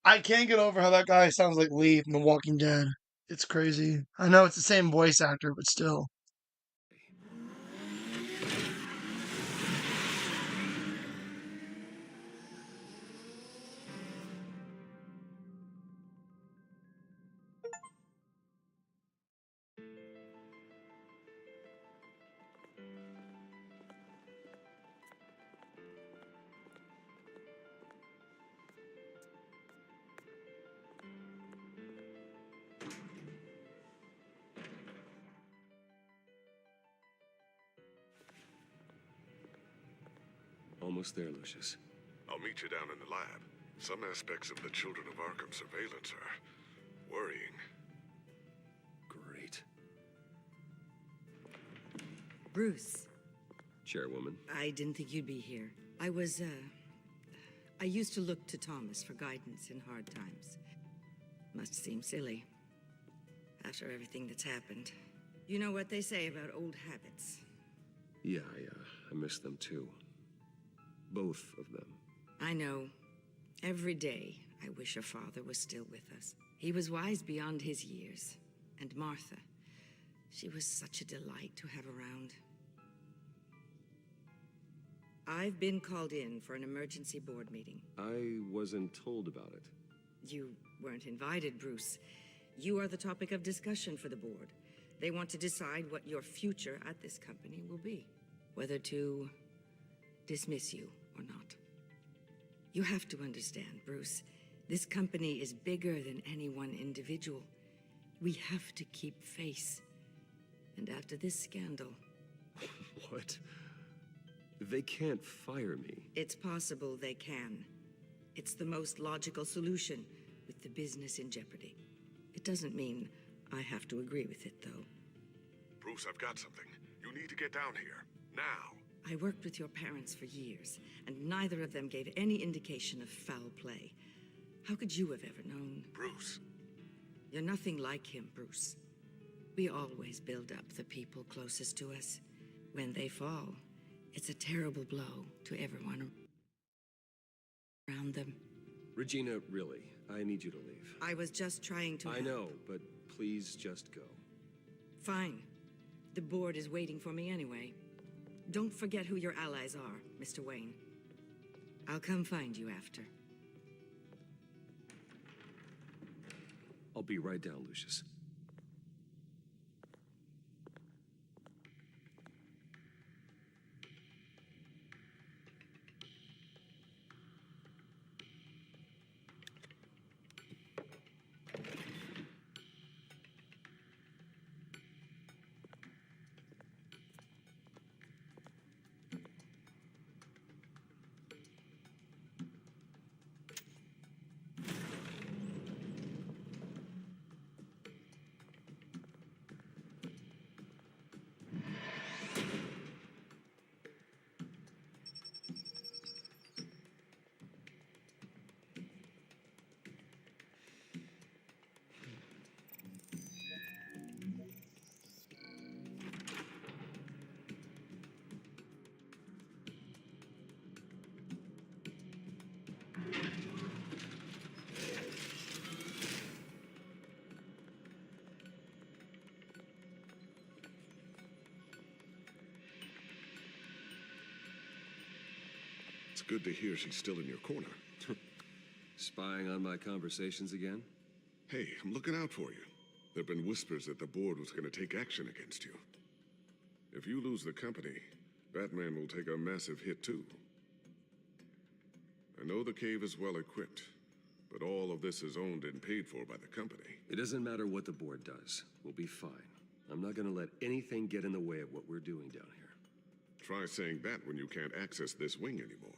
I can't get over how that guy sounds like Lee from The Walking Dead. It's crazy. I know it's the same voice actor, but still. Almost there, Lucius. I'll meet you down in the lab. Some aspects of the Children of Arkham surveillance are worrying. Great. Bruce. Chairwoman. I didn't think you'd be here. I used to look to Thomas for guidance in hard times. Must seem silly. After everything that's happened. You know what they say about old habits. Yeah, I miss them too. Both of them. I know. Every day, I wish your father was still with us. He was wise beyond his years. And Martha, she was such a delight to have around. I've been called in for an emergency board meeting. I wasn't told about it. You weren't invited, Bruce. You are the topic of discussion for the board. They want to decide what your future at this company will be. Whether to dismiss you or not. You have to understand, Bruce. This company is bigger than any one individual. We have to keep face. And after this scandal... What? They can't fire me. It's possible they can. It's the most logical solution with the business in jeopardy. It doesn't mean I have to agree with it, though. Bruce, I've got something. You need to get down here. Now. I worked with your parents for years, and neither of them gave any indication of foul play. How could you have ever known? Bruce. You're nothing like him, Bruce. We always build up the people closest to us. When they fall, it's a terrible blow to everyone around them. Regina, really, I need you to leave. I was just trying to I help. know, but please just go. Fine. The board is waiting for me anyway. Don't forget who your allies are, Mr. Wayne. I'll come find you after. I'll be right down, Lucius. It's good to hear she's still in your corner. Spying on my conversations again? Hey, I'm looking out for you. There have been whispers that the board was going to take action against you. If you lose the company, Batman will take a massive hit too. I know the cave is well equipped, but all of this is owned and paid for by the company. It doesn't matter what the board does. We'll be fine. I'm not gonna let anything get in the way of what we're doing down here. Try saying that when you can't access this wing anymore.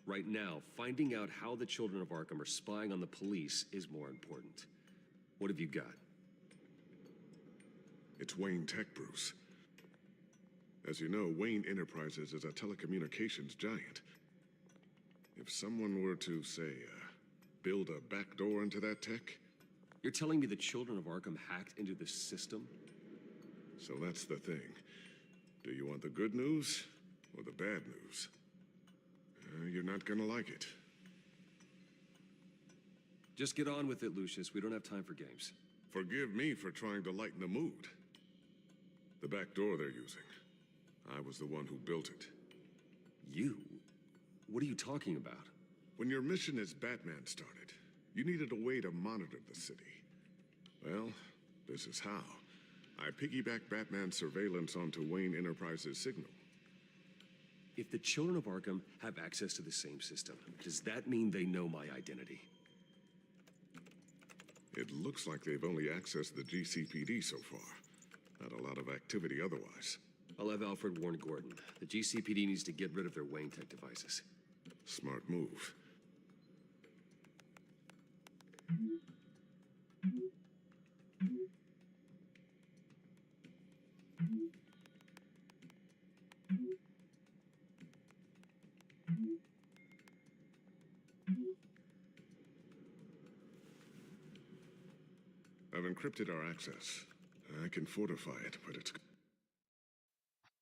Right now, finding out how the Children of Arkham are spying on the police is more important. What have you got? It's Wayne Tech, Bruce. As you know, Wayne Enterprises is a telecommunications giant. If someone were to, say, build a backdoor into that tech... You're telling me the Children of Arkham hacked into this system? So that's the thing. Do you want the good news or the bad news? You're not gonna like it. Just get on with it, Lucius. We don't have time for games. Forgive me for trying to lighten the mood. The back door they're using. I was the one who built it. You? What are you talking about? When your mission as Batman started, you needed a way to monitor the city. Well, this is how. I piggybacked Batman's surveillance onto Wayne Enterprises' signal. If the Children of Arkham have access to the same system, does that mean they know my identity? It looks like they've only accessed the GCPD so far. Not a lot of activity otherwise. I'll have Alfred warn Gordon. The GCPD needs to get rid of their Wayne Tech devices. Smart move. I've encrypted our access. I can fortify it, but it's...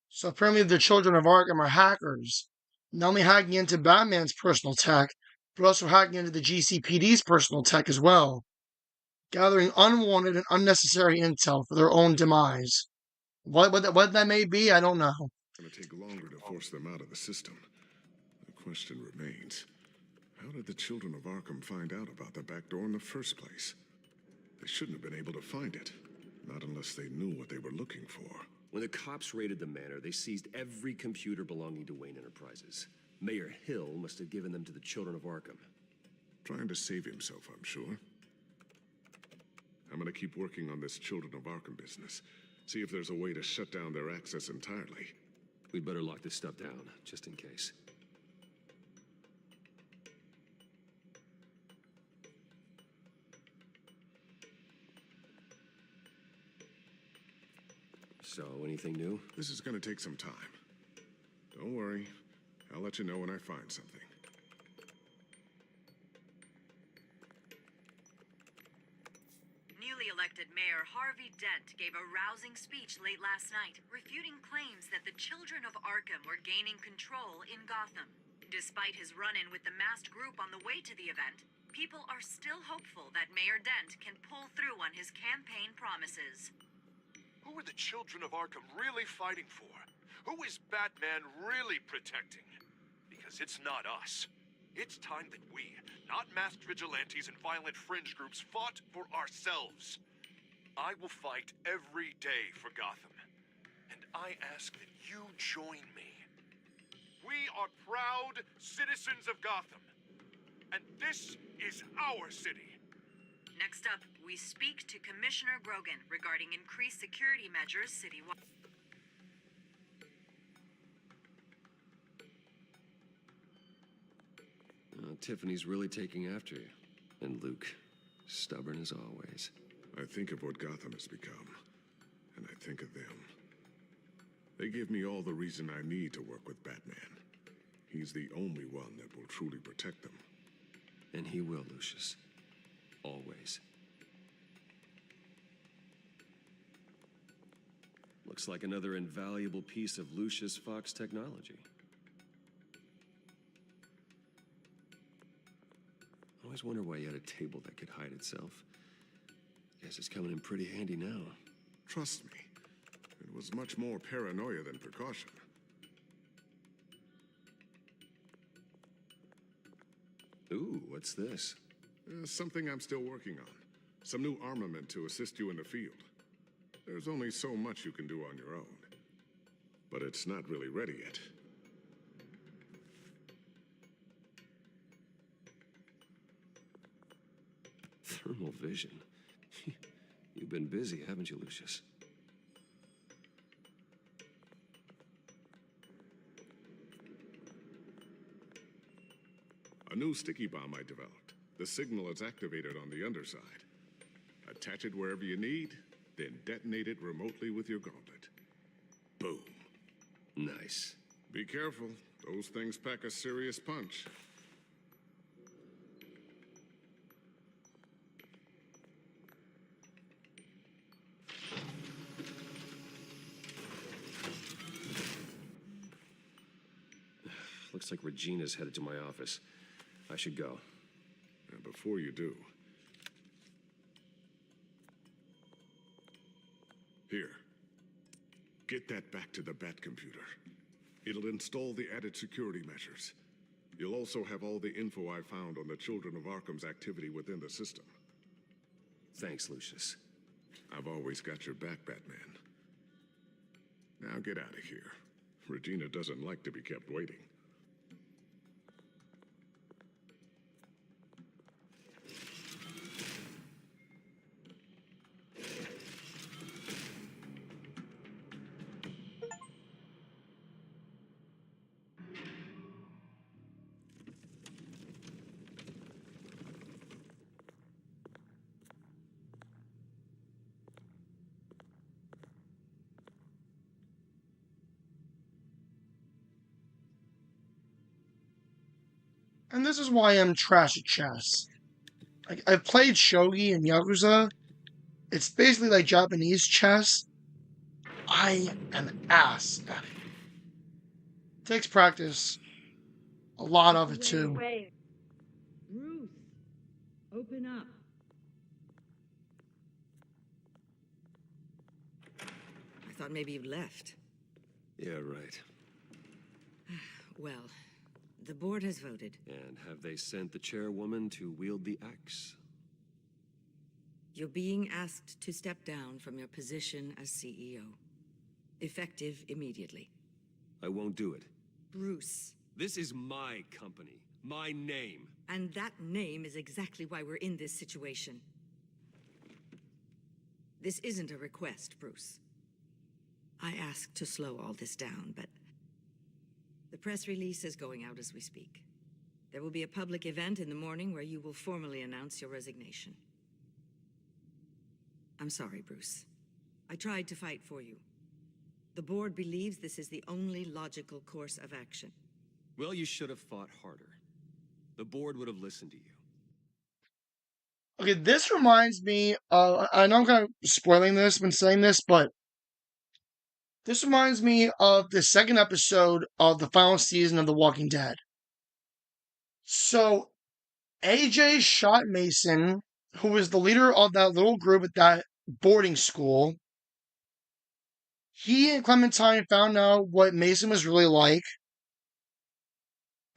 So apparently the Children of Arkham are hackers. Not only hacking into Batman's personal tech, but also hacking into the GCPD's personal tech as well. Gathering unwanted and unnecessary intel for their own demise. What that may be, I don't know. It's going to take longer to force them out of the system. The question remains, how did the Children of Arkham find out about the back door in the first place? They shouldn't have been able to find it. Not unless they knew what they were looking for. When the cops raided the manor, they seized every computer belonging to Wayne Enterprises. Mayor Hill must have given them to the Children of Arkham. Trying to save himself, I'm sure. I'm gonna keep working on this Children of Arkham business. See if there's a way to shut down their access entirely. We'd better lock this stuff down, just in case. So, anything new? This is gonna take some time. Don't worry. I'll let you know when I find something. Newly elected Mayor Harvey Dent gave a rousing speech late last night, refuting claims that the Children of Arkham were gaining control in Gotham. Despite his run-in with the masked group on the way to the event, people are still hopeful that Mayor Dent can pull through on his campaign promises. Who are the Children of Arkham really fighting for? Who is Batman really protecting? Because it's not us. It's time that we, not masked vigilantes and violent fringe groups, fought for ourselves. I will fight every day for Gotham. And I ask that you join me. We are proud citizens of Gotham. And this is our city. Next up, we speak to Commissioner Grogan regarding increased security measures citywide. Tiffany's really taking after you. And Luke, stubborn as always. I think of what Gotham has become, and I think of them. They give me all the reason I need to work with Batman. He's the only one that will truly protect them. And he will, Lucius. Always. Looks like another invaluable piece of Lucius Fox technology. I always wonder why you had a table that could hide itself. Guess it's coming in pretty handy now. Trust me, it was much more paranoia than precaution. Ooh, what's this? Something I'm still working on. Some new armament to assist you in the field. There's only so much you can do on your own. But it's not really ready yet. Thermal vision. You've been busy, haven't you, Lucius? A new sticky bomb I developed. The signal is activated on the underside. Attach it wherever you need, then detonate it remotely with your gauntlet. Boom. Nice. Be careful. Those things pack a serious punch. Looks like Regina's headed to my office. I should go. And before you do... Here. Get that back to the Bat computer. It'll install the added security measures. You'll also have all the info I found on the Children of Arkham's activity within the system. Thanks, Lucius. I've always got your back, Batman. Now get out of here. Regina doesn't like to be kept waiting. And this is why I'm trash at chess. I've played shogi and Yakuza. It's basically like Japanese chess. I am ass at it. Takes practice. A lot of it, too. Wait. Ruth, open up. I thought maybe you left. Yeah, right. Well, the board has voted. And have they sent the chairwoman to wield the axe? You're being asked to step down from your position as CEO. Effective immediately. I won't do it. Bruce. This is my company. My name. And that name is exactly why we're in this situation. This isn't a request, Bruce. I asked to slow all this down, but the press release is going out as we speak. There will be a public event in the morning where you will formally announce your resignation. I'm sorry, Bruce. I tried to fight for you. The board believes this is the only logical course of action. Well, you should have fought harder. The board would have listened to you. Okay, this reminds me of... I know I'm kind of spoiling this when saying this, but this reminds me of the second episode of the final season of The Walking Dead. So, AJ shot Mason, who was the leader of that little group at that boarding school. He and Clementine found out what Mason was really like.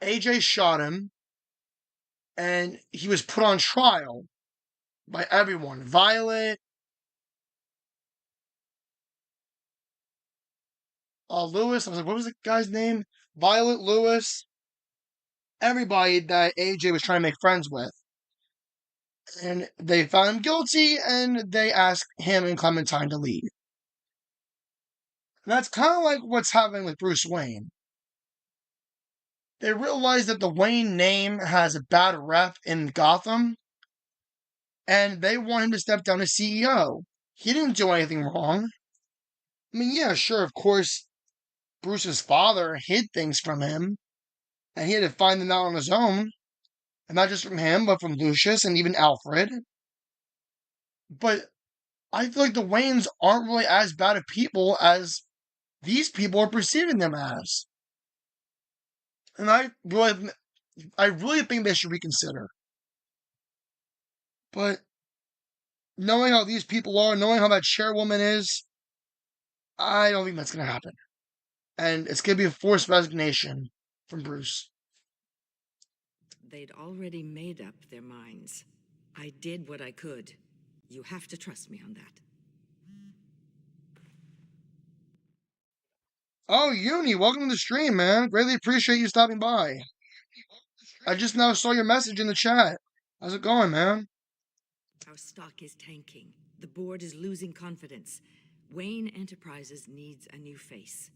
AJ shot him, and he was put on trial by everyone. Violet, Lewis, I was like, what was the guy's name? Violet, Lewis, everybody that AJ was trying to make friends with. And they found him guilty, and they asked him and Clementine to leave. And that's kind of like what's happening with Bruce Wayne. They realize that the Wayne name has a bad rep in Gotham, and they want him to step down as CEO. He didn't do anything wrong. I mean, yeah, sure, of course, Bruce's father hid things from him, and he had to find them out on his own. And not just from him, but from Lucius and even Alfred. But I feel like the Waynes aren't really as bad of people as these people are perceiving them as. And I really think they should reconsider. But knowing how these people are, knowing how that chairwoman is, I don't think that's going to happen. And it's going to be a forced resignation from Bruce. They'd already made up their minds. I did what I could. You have to trust me on that. Oh, Uni, welcome to the stream, man. Greatly appreciate you stopping by. I just now saw your message in the chat. How's it going, man? Our stock is tanking. The board is losing confidence. Wayne Enterprises needs a new face.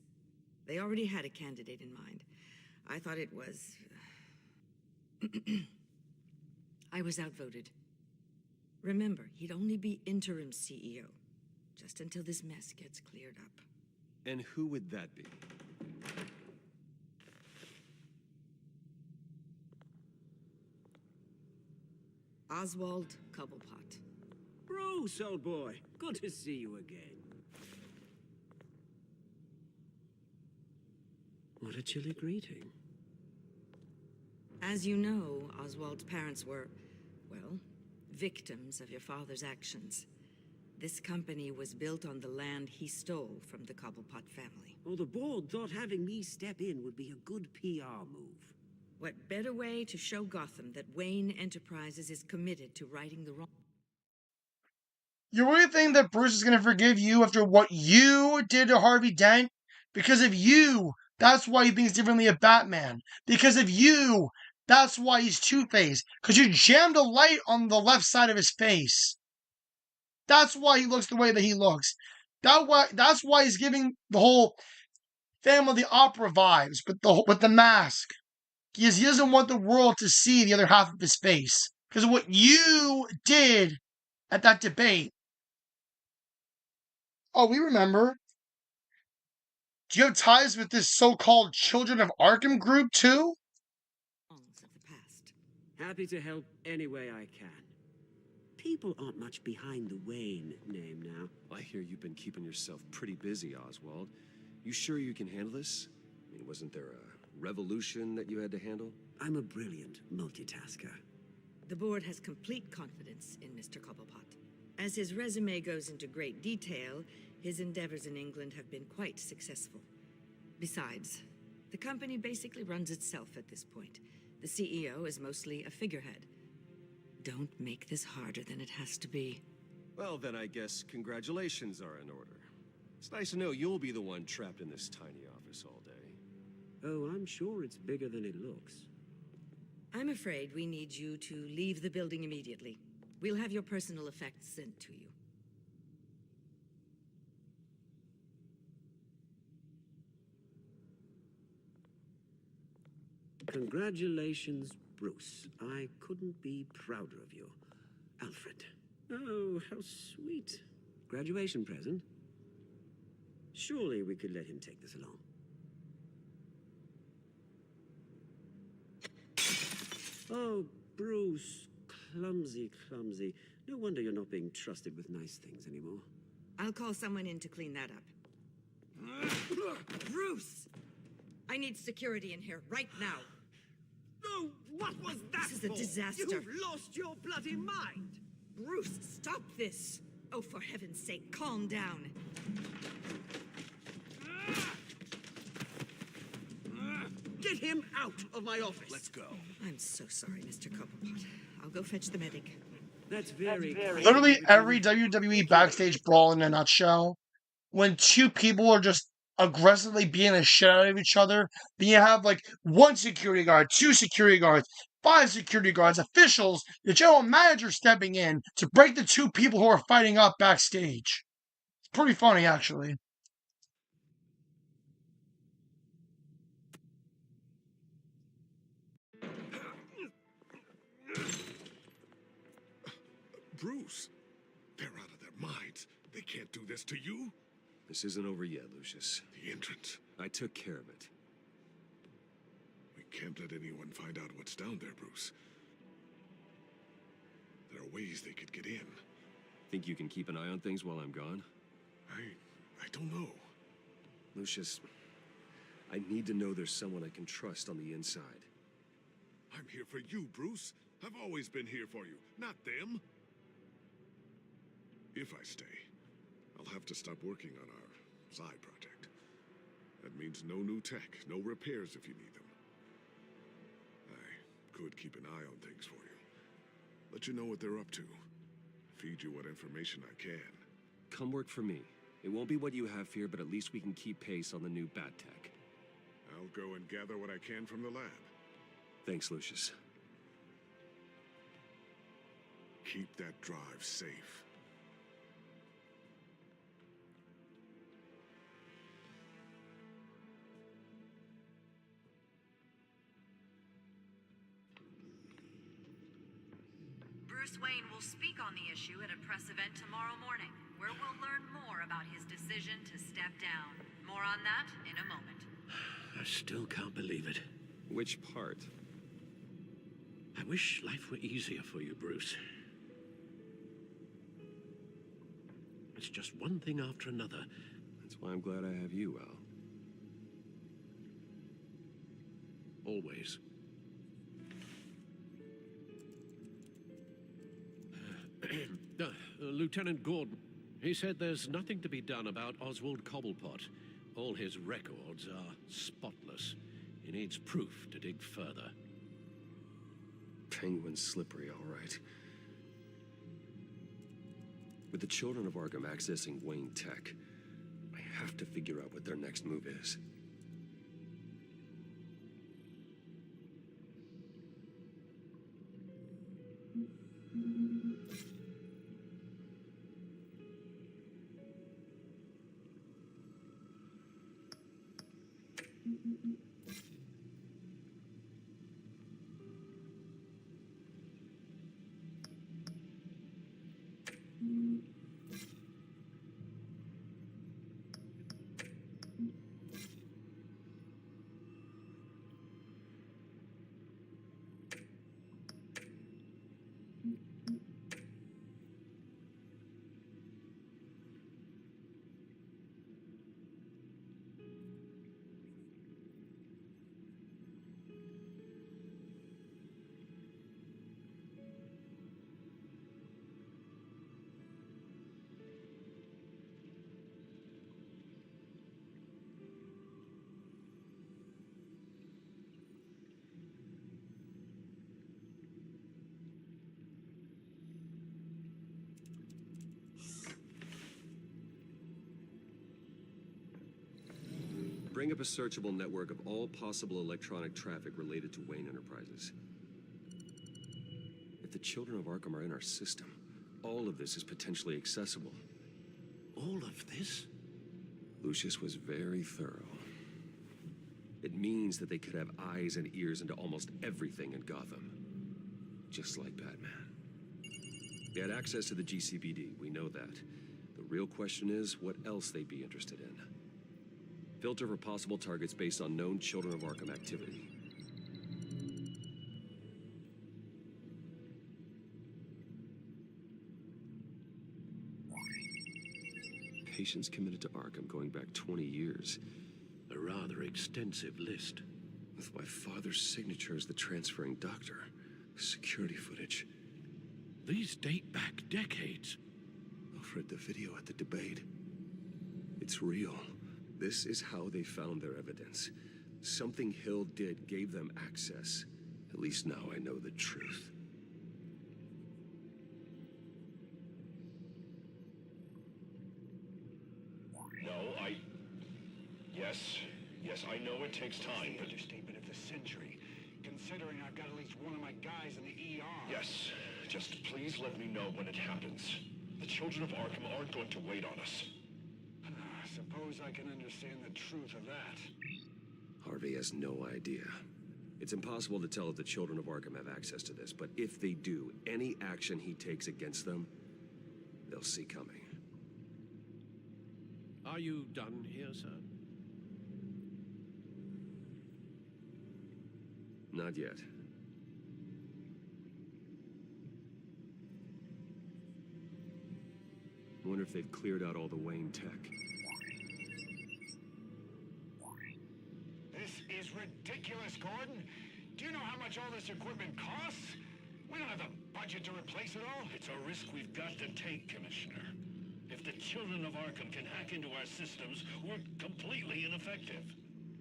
They already had a candidate in mind. I thought it was I was outvoted. Remember, he'd only be interim CEO, just until this mess gets cleared up. And who would that be? Oswald Cobblepot. Bruce, old boy. Good to see you again. What a chilly greeting. As you know, Oswald's parents were, well, victims of your father's actions. This company was built on the land he stole from the Cobblepot family. Oh, the board thought having me step in would be a good PR move. What better way to show Gotham that Wayne Enterprises is committed to righting the wrong? You really think that Bruce is going to forgive you after what you did to Harvey Dent? Because of you, that's why he thinks differently of Batman. Because of you, that's why he's Two-Face. Because you jammed a light on the left side of his face. That's why he looks the way that he looks. That's why he's giving the whole Phantom of the Opera vibes with the mask. Because he doesn't want the world to see the other half of his face. Because of what you did at that debate. Oh, we remember. Do you have ties with this so-called Children of Arkham group, too? Happy to help any way I can. People aren't much behind the Wayne name now. I hear you've been keeping yourself pretty busy, Oswald. You sure you can handle this? I mean, wasn't there a revolution that you had to handle? I'm a brilliant multitasker. The board has complete confidence in Mr. Cobblepot. As his resume goes into great detail, his endeavors in England have been quite successful. Besides, the company basically runs itself at this point. The CEO is mostly a figurehead. Don't make this harder than it has to be. Well, then I guess congratulations are in order. It's nice to know you'll be the one trapped in this tiny office all day. Oh, I'm sure it's bigger than it looks. I'm afraid we need you to leave the building immediately. We'll have your personal effects sent to you. Congratulations, Bruce. I couldn't be prouder of you. Alfred. Oh, how sweet. Graduation present? Surely we could let him take this along. Oh, Bruce. Clumsy, clumsy. No wonder you're not being trusted with nice things anymore. I'll call someone in to clean that up. Bruce! I need security in here right now. No, what was that? This is a disaster. You've lost your bloody mind. Bruce, stop this. Oh, for heaven's sake, calm down. Get him out of my office. Let's go. I'm so sorry, Mr. Cobblepot. I'll go fetch the medic. That's very... Literally every WWE backstage brawl in a nutshell. When two people are just aggressively beating the shit out of each other, then you have like one security guard, two security guards, 5 security guards, officials, the general manager stepping in to break the two people who are fighting up backstage. It's pretty funny, actually. Bruce, they're out of their minds. They can't do this to you. This isn't over yet, Lucius. The entrance. I took care of it. We can't let anyone find out what's down there, Bruce. There are ways they could get in. Think you can keep an eye on things while I'm gone? I don't know. Lucius, I need to know there's someone I can trust on the inside. I'm here for you, Bruce. I've always been here for you, not them. If I stay, I'll have to stop working on our side project. That means no new tech, no repairs if you need them. I could keep an eye on things for you. Let you know what they're up to. Feed you what information I can. Come work for me. It won't be what you have here, but at least we can keep pace on the new bat tech. I'll go and gather what I can from the lab. Thanks, Lucius. Keep that drive safe. Bruce Wayne will speak on the issue at a press event tomorrow morning, where we'll learn more about his decision to step down. More on that in a moment. I still can't believe it. Which part? I wish life were easier for you, Bruce. It's just one thing after another. That's why I'm glad I have you, Al. Always. Lieutenant Gordon, he said there's nothing to be done about Oswald Cobblepot. All his records are spotless. He needs proof to dig further. Penguin's slippery, all right. With the children of Arkham accessing Wayne Tech, I have to figure out what their next move is. Bring up a searchable network of all possible electronic traffic related to Wayne Enterprises. If the children of Arkham are in our system, all of this is potentially accessible. All of this? Lucius was very thorough. It means that they could have eyes and ears into almost everything in Gotham. Just like Batman. They had access to the GCPD, we know that. The real question is what else they'd be interested in. Filter for possible targets based on known Children of Arkham activity. Patients committed to Arkham going back 20 years. A rather extensive list. With my father's signature as the transferring doctor. Security footage. These date back decades. Alfred, the video at the debate. It's real. This is how they found their evidence. Something Hill did gave them access. At least now I know the truth. Yes, I know it takes time, but... Understatement of the century, considering I've got at least one of my guys in the ER. Yes, just please let me know when it happens. The children of Arkham aren't going to wait on us. Suppose I can understand the truth of that. Harvey has no idea. It's impossible to tell if the children of Arkham have access to this, but if they do, any action he takes against them, they'll see coming. Are you done here, sir? Not yet. Wonder if they've cleared out all the Wayne tech. This is ridiculous, Gordon. Do you know how much all this equipment costs? We don't have the budget to replace it all. It's a risk we've got to take, Commissioner. If the children of Arkham can hack into our systems, we're completely ineffective.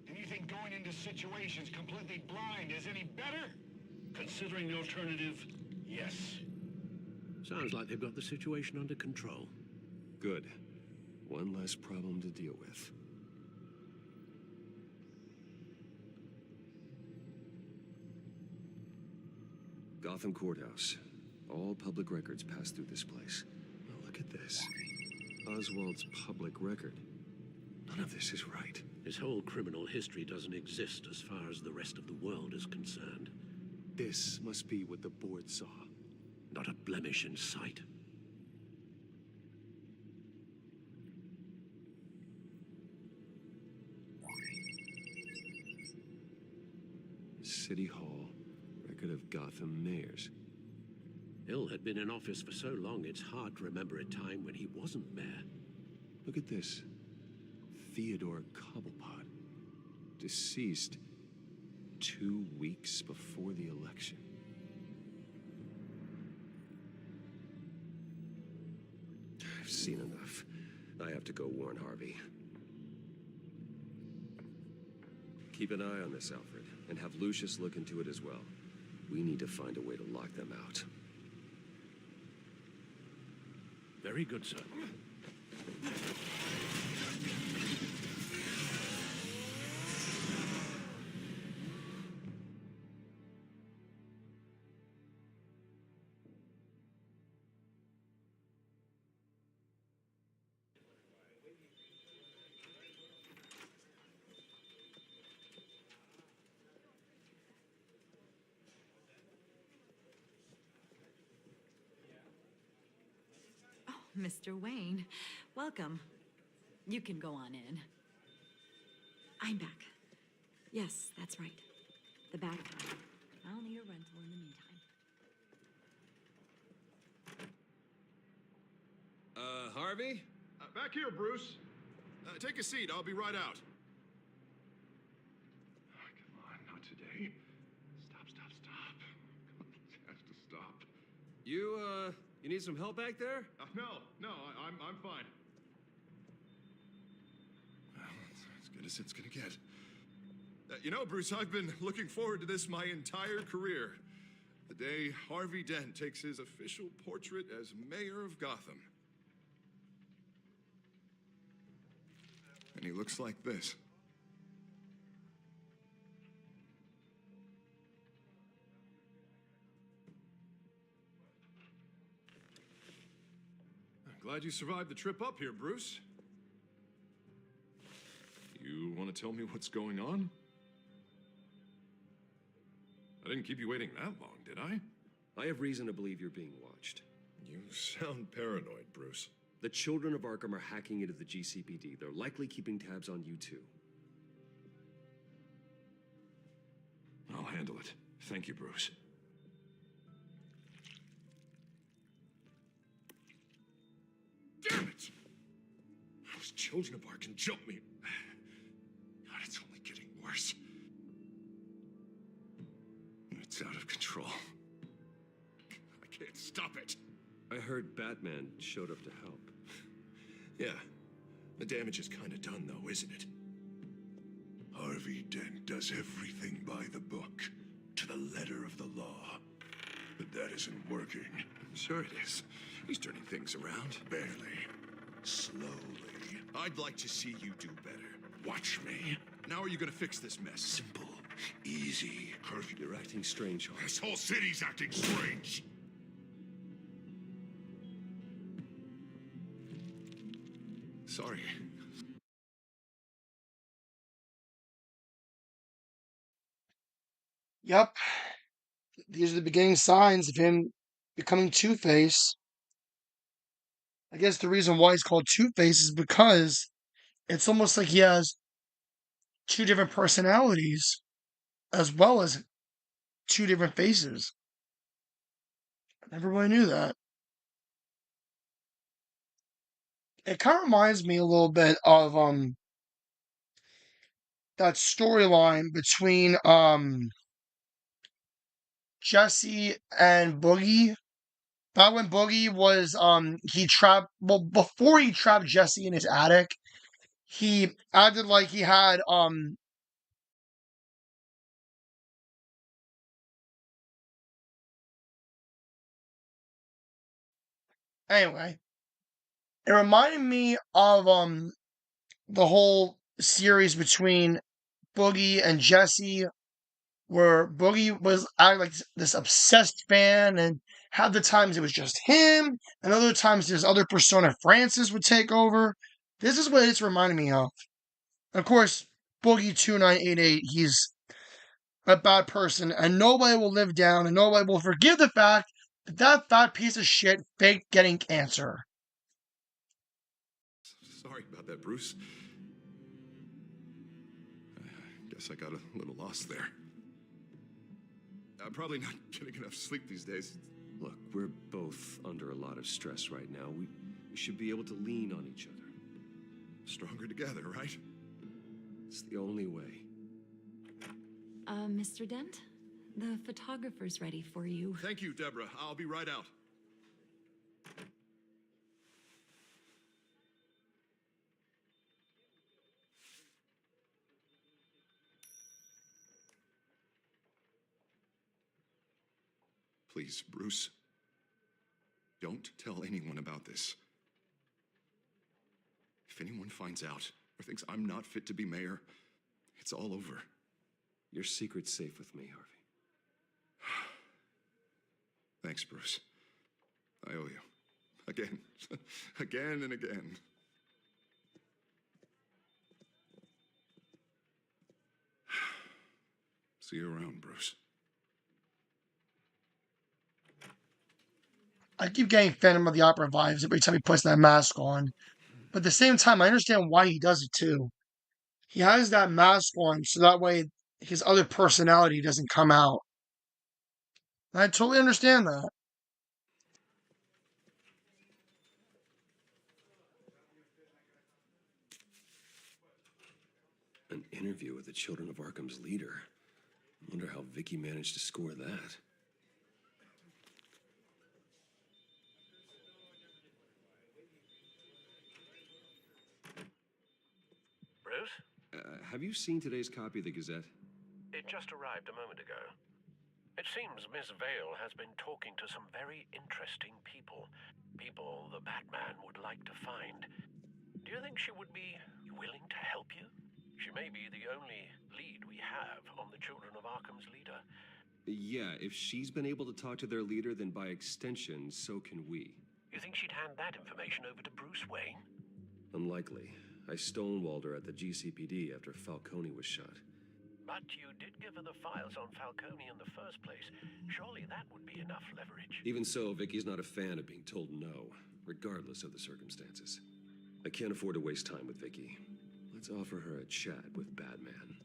And you think going into situations completely blind is any better? Considering the alternative, yes. Sounds like they've got the situation under control. Good. One less problem to deal with. Gotham Courthouse. All public records pass through this place. Oh, look at this. Oswald's public record. None of this is right. His whole criminal history doesn't exist as far as the rest of the world is concerned. This must be what the board saw. not a blemish in sight. City Hall, record of Gotham mayors. Hill had been in office for so long, it's hard to remember a time when he wasn't mayor. Look at this. Theodore Cobblepot, deceased 2 weeks before the election. I've seen enough. I have to go warn Harvey. Keep an eye on this, Alfred, and have Lucius look into it as well. We need to find a way to lock them out. Very good, sir. Mr. Wayne, welcome. You can go on in. I'm back. Yes, that's right. The back. I'll need a rental in the meantime. Harvey? Back here, Bruce. Take a seat. I'll be right out. Come on, not today. Stop. It has to stop. You need some help back there? No, I'm fine. Well, it's as good as it's gonna get. You know, Bruce, I've been looking forward to this my entire career. The day Harvey Dent takes his official portrait as mayor of Gotham. And he looks like this. Glad you survived the trip up here, Bruce. You want to tell me what's going on? I didn't keep you waiting that long, did I? I have reason to believe you're being watched. You sound paranoid, Bruce. The children of Arkham are hacking into the GCPD. They're likely keeping tabs on you too. I'll handle it. Thank you, Bruce. Damn it! Those children of Arkham jumped me. God, it's only getting worse. It's out of control. I can't stop it. I heard Batman showed up to help. Yeah. The damage is kind of done, though, isn't it? Harvey Dent does everything by the book, to the letter of the law. But that isn't working. Sure it is. He's turning things around. Barely. Slowly. I'd like to see you do better. Watch me. Now are you gonna fix this mess? Simple. Easy. Harvey, you're acting strange, Harvey. This whole city's acting strange. Sorry. Yep. These are the beginning signs of him becoming Two-Face. I guess the reason why he's called Two-Face is because it's almost like he has two different personalities as well as two different faces. Everybody knew that. It kind of reminds me a little bit of that storyline between Jesse and Boogie. Back when Boogie was before he trapped Jesse in his attic, he acted like he had anyway. It reminded me of the whole series between Boogie and Jesse, where Boogie was acting like this obsessed fan, and half the times it was just him, and other times this other persona, Francis, would take over. This is what it's reminding me of. Of course, Boogie 2988, he's a bad person, and nobody will live down, and nobody will forgive the fact That fat piece of shit faked getting cancer. Sorry about that, Bruce. I guess I got a little lost there. I'm probably not getting enough sleep these days. Look, we're both under a lot of stress right now. We should be able to lean on each other. Stronger together, right? It's the only way. Mr. Dent? The photographer's ready for you. Thank you, Deborah. I'll be right out. Please, Bruce. Don't tell anyone about this. If anyone finds out or thinks I'm not fit to be mayor, it's all over. Your secret's safe with me, Harvey. Thanks, Bruce. I owe you. Again. Again and again. See you around, Bruce. I keep getting Phantom of the Opera vibes every time he puts that mask on. But at the same time, I understand why he does it too. He has that mask on so that way his other personality doesn't come out. I totally understand that. An interview with the Children of Arkham's leader. Wonder how Vicky managed to score that. Bruce? Have you seen today's copy of the Gazette? It just arrived a moment ago. It seems Miss Vale has been talking to some very interesting people. People the Batman would like to find. Do you think she would be willing to help you? She may be the only lead we have on the Children of Arkham's leader. Yeah, if she's been able to talk to their leader, then by extension, so can we. You think she'd hand that information over to Bruce Wayne? Unlikely. I stonewalled her at the GCPD after Falcone was shot. But you did give her the files on Falcone in the first place. Surely that would be enough leverage. Even so, Vicky's not a fan of being told no, regardless of the circumstances. I can't afford to waste time with Vicky. Let's offer her a chat with Batman.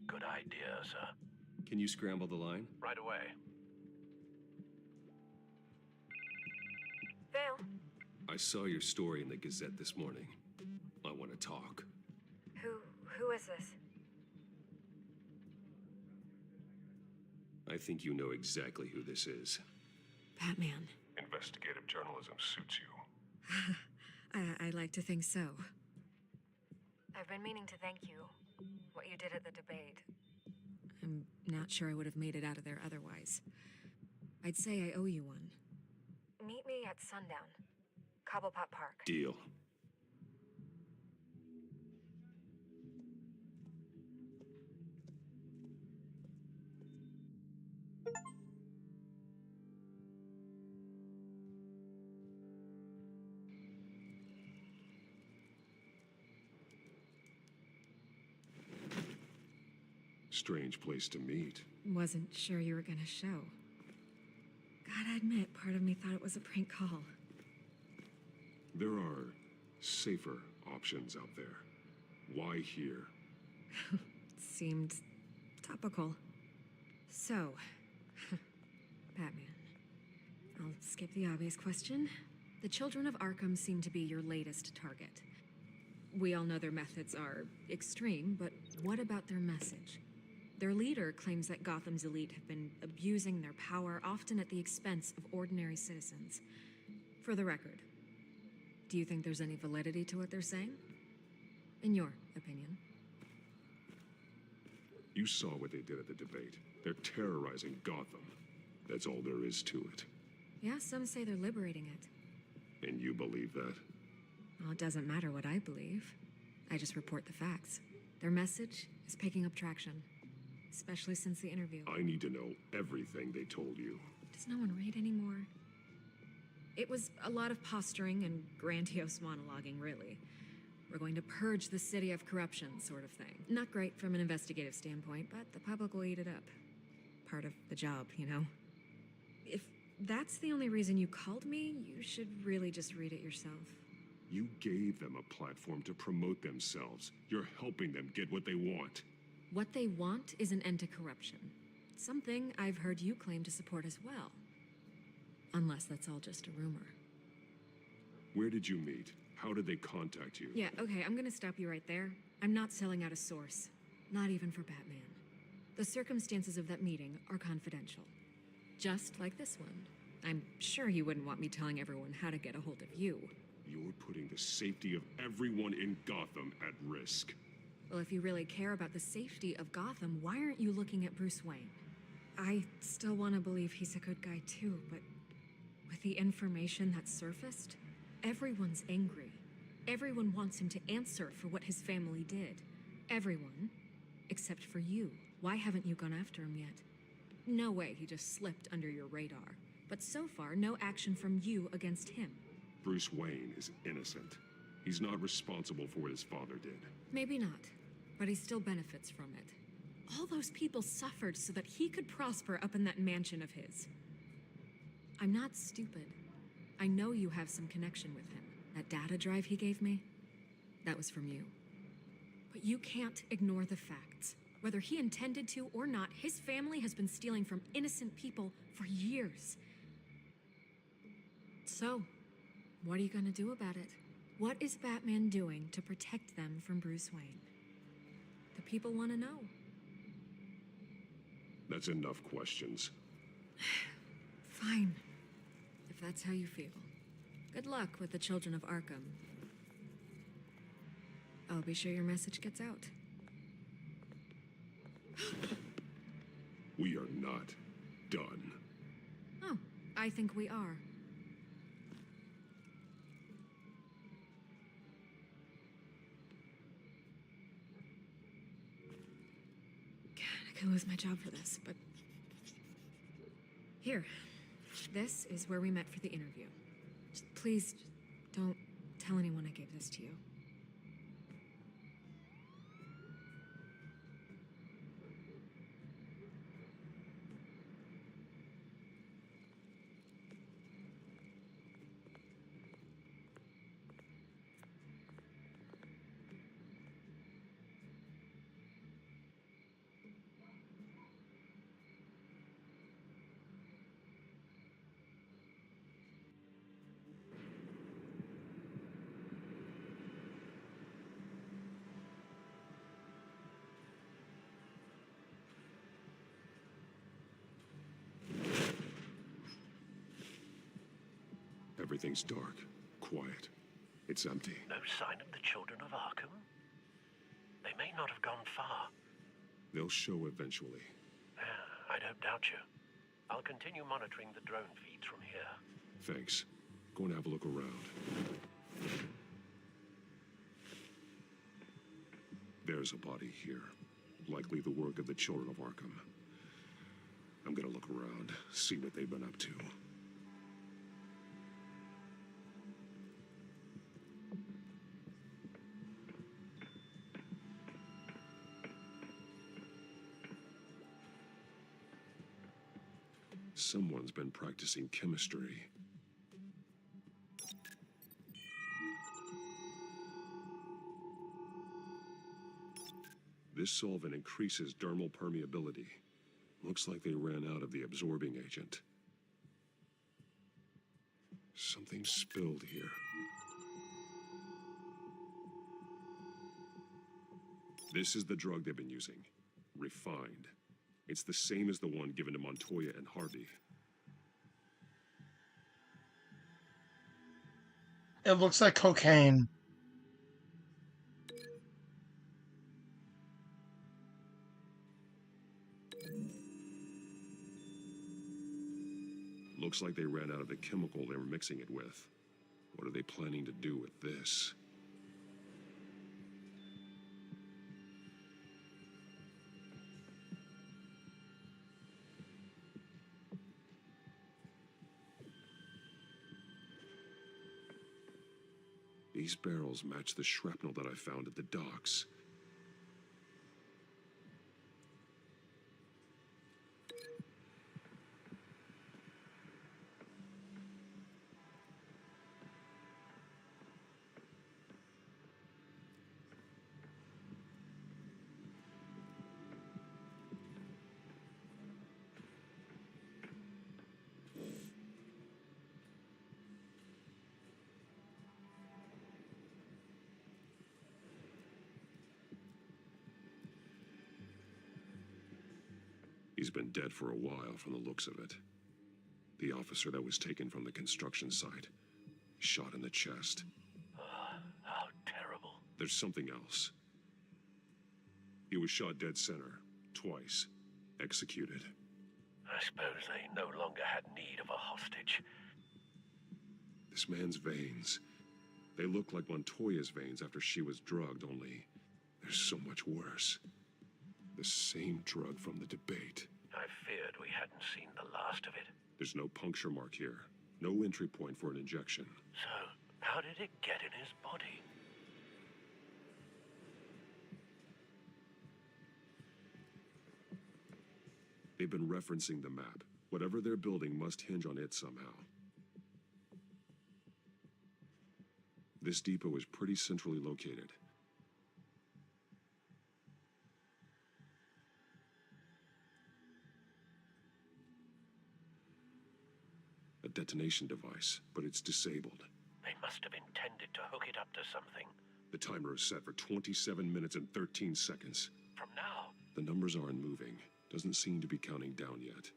Good idea, sir. Can you scramble the line? Right away. Vale, I saw your story in the Gazette this morning. I want to talk. who is this? I think you know exactly who this is. Batman. Investigative journalism suits you. I like to think so. I've been meaning to thank you. What you did at the debate. I'm not sure I would have made it out of there otherwise. I'd say I owe you one. Meet me at sundown. Cobblepot Park. Deal. Strange place to meet. Wasn't sure you were gonna show. Gotta admit, part of me thought it was a prank call. There are safer options out there. Why here? Seemed topical. So, Batman. I'll skip the obvious question. The Children of Arkham seem to be your latest target. We all know their methods are extreme, but what about their message? Their leader claims that Gotham's elite have been abusing their power, often at the expense of ordinary citizens. For the record, do you think there's any validity to what they're saying? In your opinion? You saw what they did at the debate. They're terrorizing Gotham. That's all there is to it. Yeah, some say they're liberating it. And you believe that? Well, it doesn't matter what I believe. I just report the facts. Their message is picking up traction, especially since the interview. I need to know everything they told you. Does no one read anymore? It was a lot of posturing and grandiose monologuing, really. We're going to purge the city of corruption, sort of thing. Not great from an investigative standpoint, but the public will eat it up. Part of the job, you know? If that's the only reason you called me, you should really just read it yourself. You gave them a platform to promote themselves. You're helping them get what they want. What they want is an end to corruption. Something I've heard you claim to support as well. Unless that's all just a rumor. Where did you meet? How did they contact you? Yeah, okay, I'm gonna stop you right there. I'm not selling out a source. Not even for Batman. The circumstances of that meeting are confidential. Just like this one. I'm sure you wouldn't want me telling everyone how to get a hold of you. You're putting the safety of everyone in Gotham at risk. Well, if you really care about the safety of Gotham, why aren't you looking at Bruce Wayne? I still want to believe he's a good guy too, but with the information that's surfaced, everyone's angry. Everyone wants him to answer for what his family did. Everyone, except for you. Why haven't you gone after him yet? No way he just slipped under your radar. But so far, no action from you against him. Bruce Wayne is innocent. He's not responsible for what his father did. Maybe not, but he still benefits from it. All those people suffered so that he could prosper up in that mansion of his. I'm not stupid. I know you have some connection with him. That data drive he gave me, that was from you. But you can't ignore the facts. Whether he intended to or not, his family has been stealing from innocent people for years. So, what are you gonna do about it? What is Batman doing to protect them from Bruce Wayne? The people want to know. That's enough questions. Fine, if that's how you feel. Good luck with the Children of Arkham. I'll be sure your message gets out. We are not done. Oh, I think we are. God, I could lose my job for this, but... Here. This is where we met for the interview. Please, don't tell anyone I gave this to you. Everything's dark, quiet. It's empty. No sign of the Children of Arkham? They may not have gone far. They'll show eventually. I don't doubt you. I'll continue monitoring the drone feeds from here. Thanks. Go and have a look around. There's a body here. Likely the work of the Children of Arkham. I'm gonna look around, see what they've been up to. Someone's been practicing chemistry. This solvent increases dermal permeability. Looks like they ran out of the absorbing agent. Something spilled here. This is the drug they've been using. Refined. It's the same as the one given to Montoya and Harvey. It looks like cocaine. Looks like they ran out of the chemical they were mixing it with. What are they planning to do with this? These barrels match the shrapnel that I found at the docks. He's been dead for a while from the looks of it. The officer that was taken from the construction site, shot in the chest. How terrible. There's something else. He was shot dead center, twice, executed. I suppose they no longer had need of a hostage. This man's veins, they look like Montoya's veins after she was drugged, only they're so much worse. The same drug from the debate. I feared we hadn't seen the last of it. There's no puncture mark here. No entry point for an injection. So, how did it get in his body? They've been referencing the map. Whatever they're building must hinge on it somehow. This depot is pretty centrally located. A detonation device, but it's disabled. They must have intended to hook it up to something. The timer is set for 27 minutes and 13 seconds. From now? The numbers aren't moving. Doesn't seem to be counting down yet.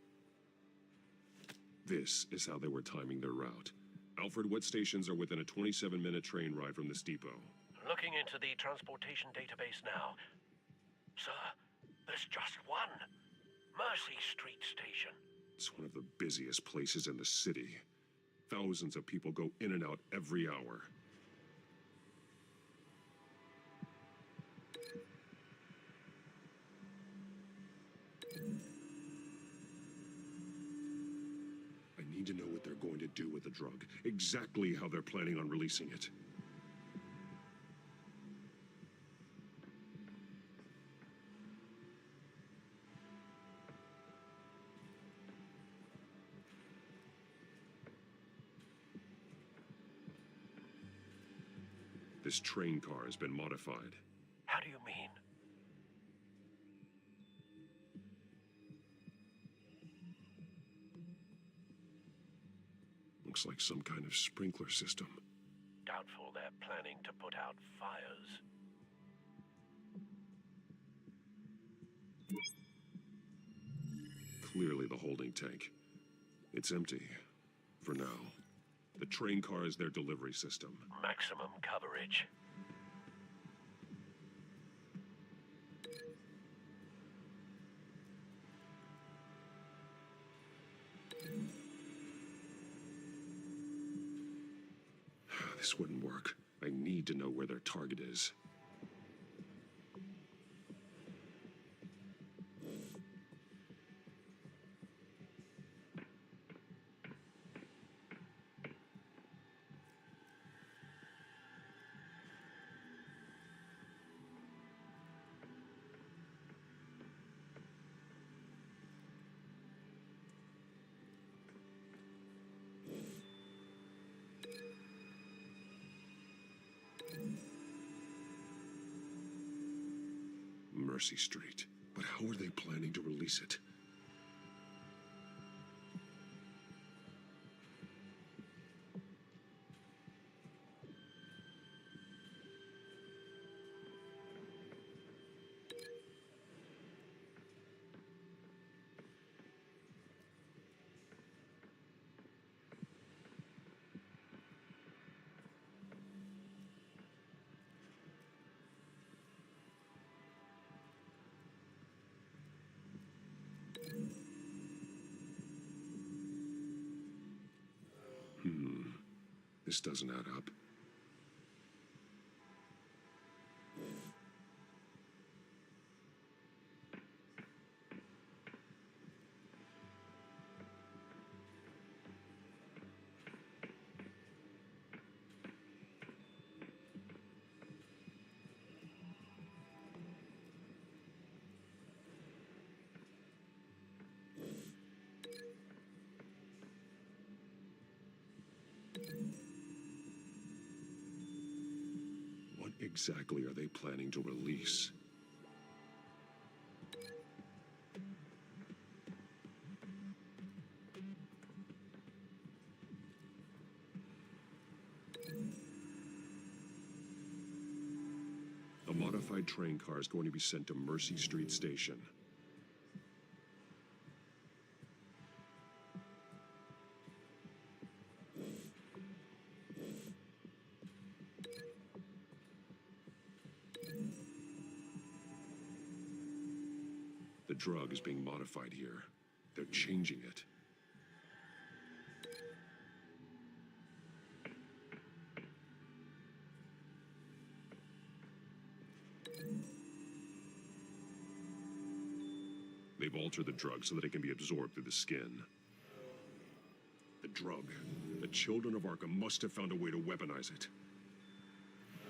This is how they were timing their route. Alfred, what stations are within a 27-minute train ride from this depot? Looking into the transportation database now. Sir, there's just one. Mercy Street Station. It's one of the busiest places in the city. Thousands of people go in and out every hour. I need to know what they're going to do with the drug. Exactly how they're planning on releasing it. This train car has been modified. How do you mean? Looks like some kind of sprinkler system. Doubtful they're planning to put out fires. Clearly the holding tank. It's empty. For now. The train car is their delivery system. Maximum coverage. This wouldn't work. I need to know where their target is. Mercy Street. But how are they planning to release it? This doesn't add up. What exactly are they planning to release? A modified train car is going to be sent to Mercy Street Station. drug is being modified here. They're changing it. They've altered the drug so that it can be absorbed through the skin. The drug. The children of Arkham must have found a way to weaponize it.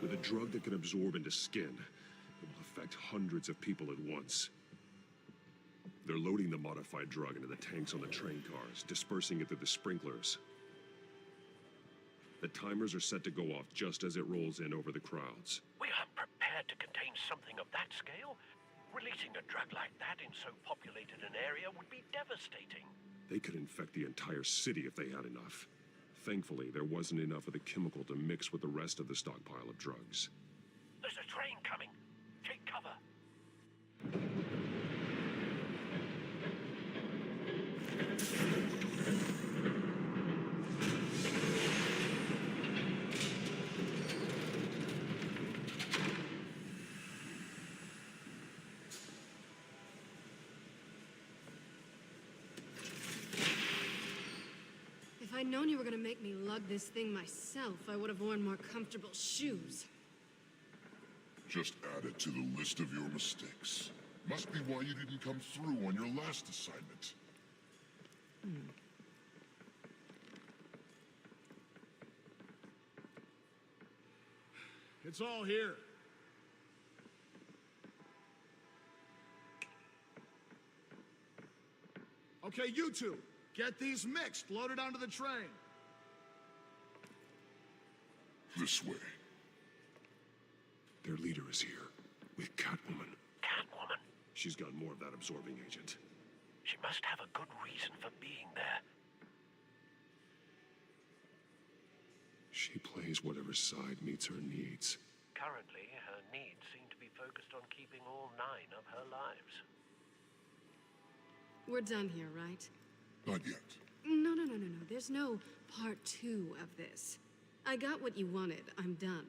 With a drug that can absorb into skin, it will affect hundreds of people at once. They're loading the modified drug into the tanks on the train cars, dispersing it through the sprinklers. The timers are set to go off just as it rolls in over the crowds. We aren't prepared to contain something of that scale. Releasing a drug like that in so populated an area would be devastating. They could infect the entire city if they had enough. Thankfully, there wasn't enough of the chemical to mix with the rest of the stockpile of drugs. There's a train coming. Take cover. If I'd known you were gonna make me lug this thing myself, I would have worn more comfortable shoes. Just add it to the list of your mistakes. Must be why you didn't come through on your last assignment. It's all here. Okay, you two, get these mixed, loaded onto the train. This way. Their leader is here, with Catwoman. Catwoman? She's got more of that absorbing agent. She must have a good reason for being there. She plays whatever side meets her needs. Currently, her needs seem to be focused on keeping all 9 of her lives. We're done here, right? Not yet. No. There's no part 2 of this. I got what you wanted. I'm done.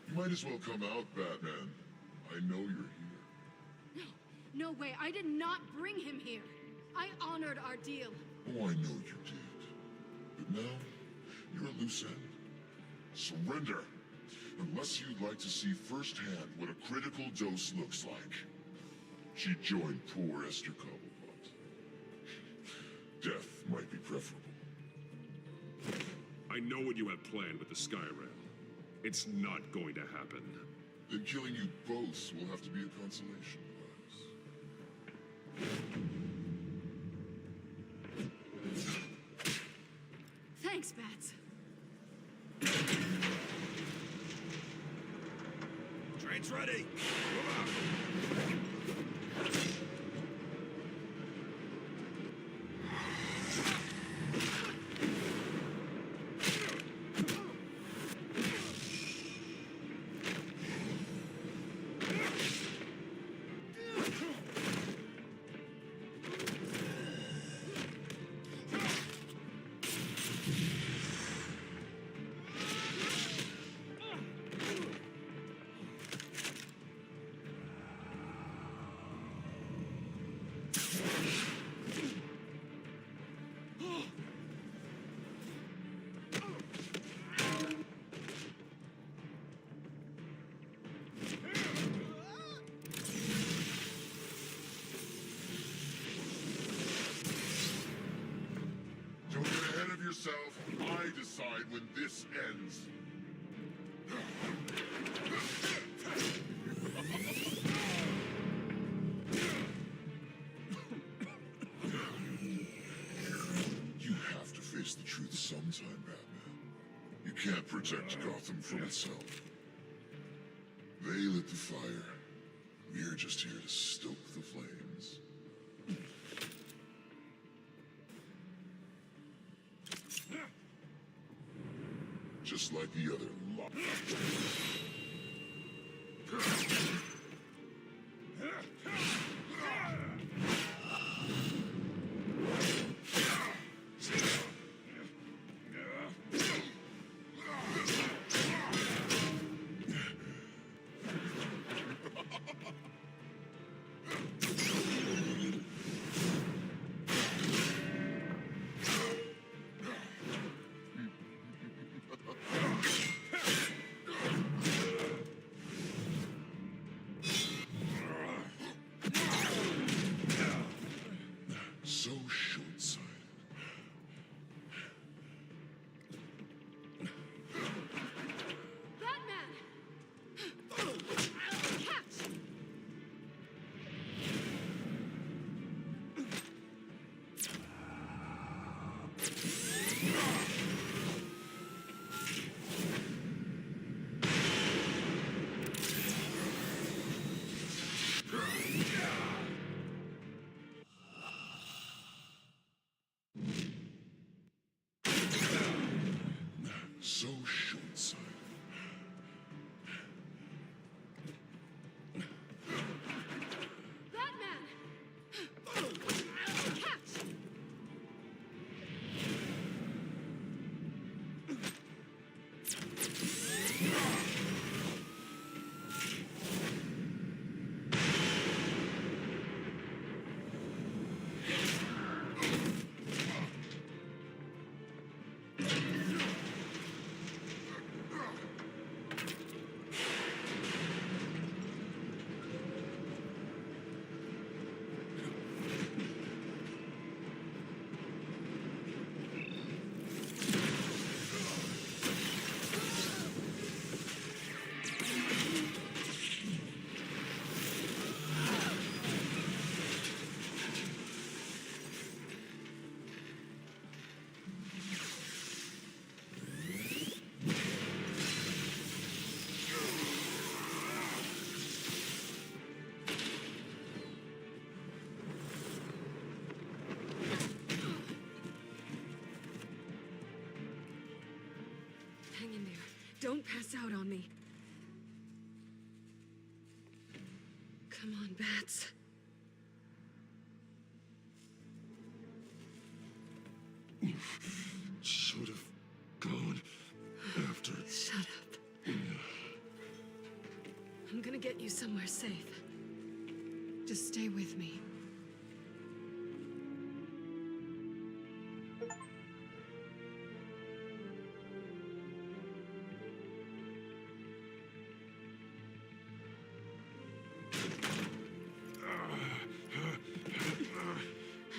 You might as well come out, Batman. I know you're here. No way. I did not bring him here. I honored our deal. Oh, I know you did. But now, you're a loose end. Surrender. Unless you'd like to see firsthand what a critical dose looks like. She joined poor Esther Cobblepot. Death might be preferable. I know what you had planned with the Skyrail. It's not going to happen. Then killing you both will have to be a consolation prize. Thanks, Bats. Train's ready. Move out. Don't get ahead of yourself. I decide when this ends. You have to face the truth sometime, Batman. You can't protect Gotham from itself. They lit the fire. We're just here to stoke the flames. Just like the other lot. So shoot, son. Batman! Catch! Hang in there. Don't pass out on me. Come on, Bats. Should have gone after. Shut up. I'm gonna get you somewhere safe. Just stay with me.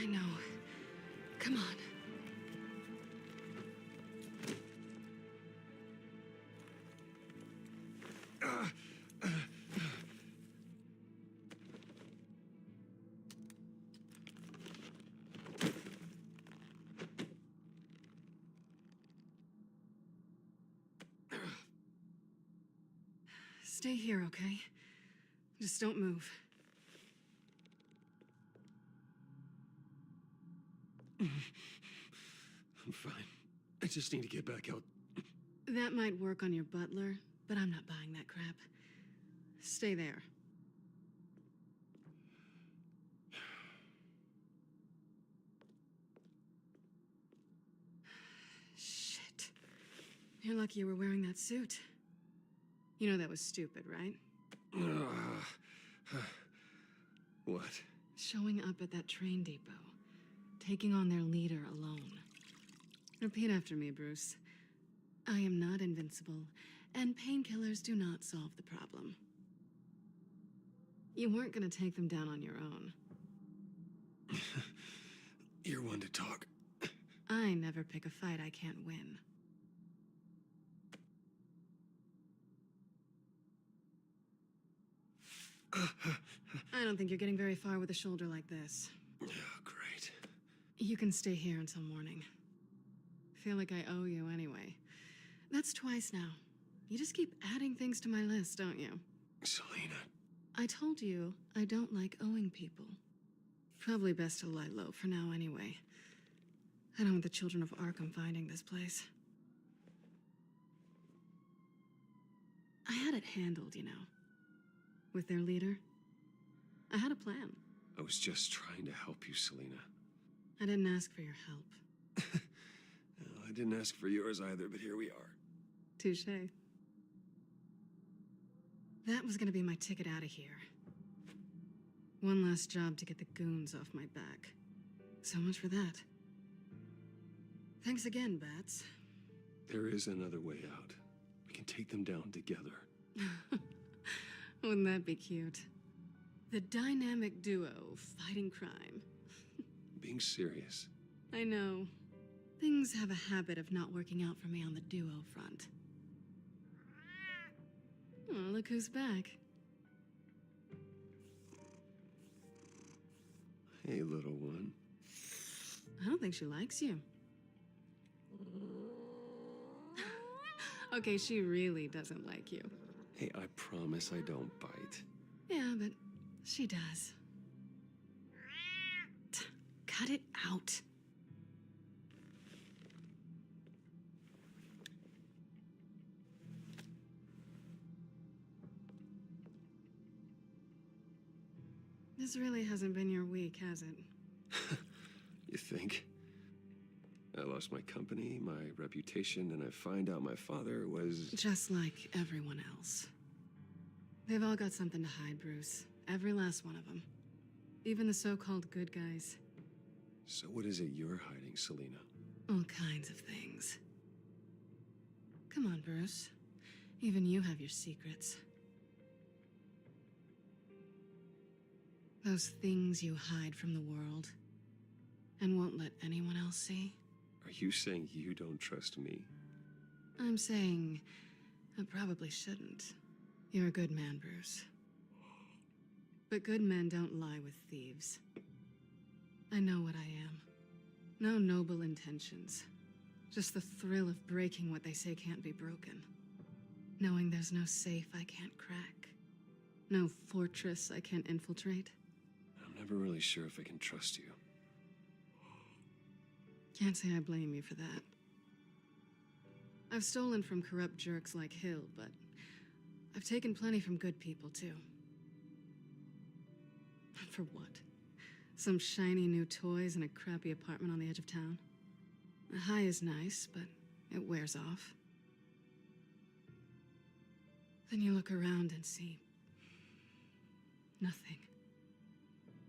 I know. Come on. Stay here, okay? Just don't move. I'm fine. I just need to get back out. That might work on your butler, but I'm not buying that crap. Stay there. Shit. You're lucky you were wearing that suit. You know that was stupid, right? What? Showing up at that train depot. Taking on their leader alone. Repeat after me, Bruce. I am not invincible, and painkillers do not solve the problem. You weren't gonna take them down on your own. You're one to talk. I never pick a fight I can't win. I don't think you're getting very far with a shoulder like this. Oh, great. You can stay here until morning. Feel like I owe you anyway. That's twice now. You just keep adding things to my list, don't you? Selina. I told you I don't like owing people. Probably best to lie low for now anyway. I don't want the children of Arkham finding this place. I had it handled, you know. With their leader. I had a plan. I was just trying to help you, Selina. I didn't ask for your help. Well, I didn't ask for yours either, but here we are. Touché. That was gonna be my ticket out of here. One last job to get the goons off my back. So much for that. Thanks again, Bats. There is another way out. We can take them down together. Wouldn't that be cute? The dynamic duo fighting crime. Being serious. I know. Things have a habit of not working out for me on the duo front. Oh, look who's back. Hey, little one. I don't think she likes you. Okay, she really doesn't like you. Hey, I promise I don't bite. Yeah, but she does. Cut it out. This really hasn't been your week, has it? You think? I lost my company, my reputation, and I find out my father was... Just like everyone else. They've all got something to hide, Bruce. Every last one of them. Even the so-called good guys. So what is it you're hiding, Selina? All kinds of things. Come on, Bruce. Even you have your secrets. Those things you hide from the world and won't let anyone else see. Are you saying you don't trust me? I'm saying I probably shouldn't. You're a good man, Bruce. But good men don't lie with thieves. I know what I am. No noble intentions. Just the thrill of breaking what they say can't be broken. Knowing there's no safe I can't crack. No fortress I can't infiltrate. I'm never really sure if I can trust you. Can't say I blame you for that. I've stolen from corrupt jerks like Hill, but I've taken plenty from good people, too. And for what? Some shiny new toys and a crappy apartment on the edge of town? The high is nice, but it wears off. Then you look around and see nothing.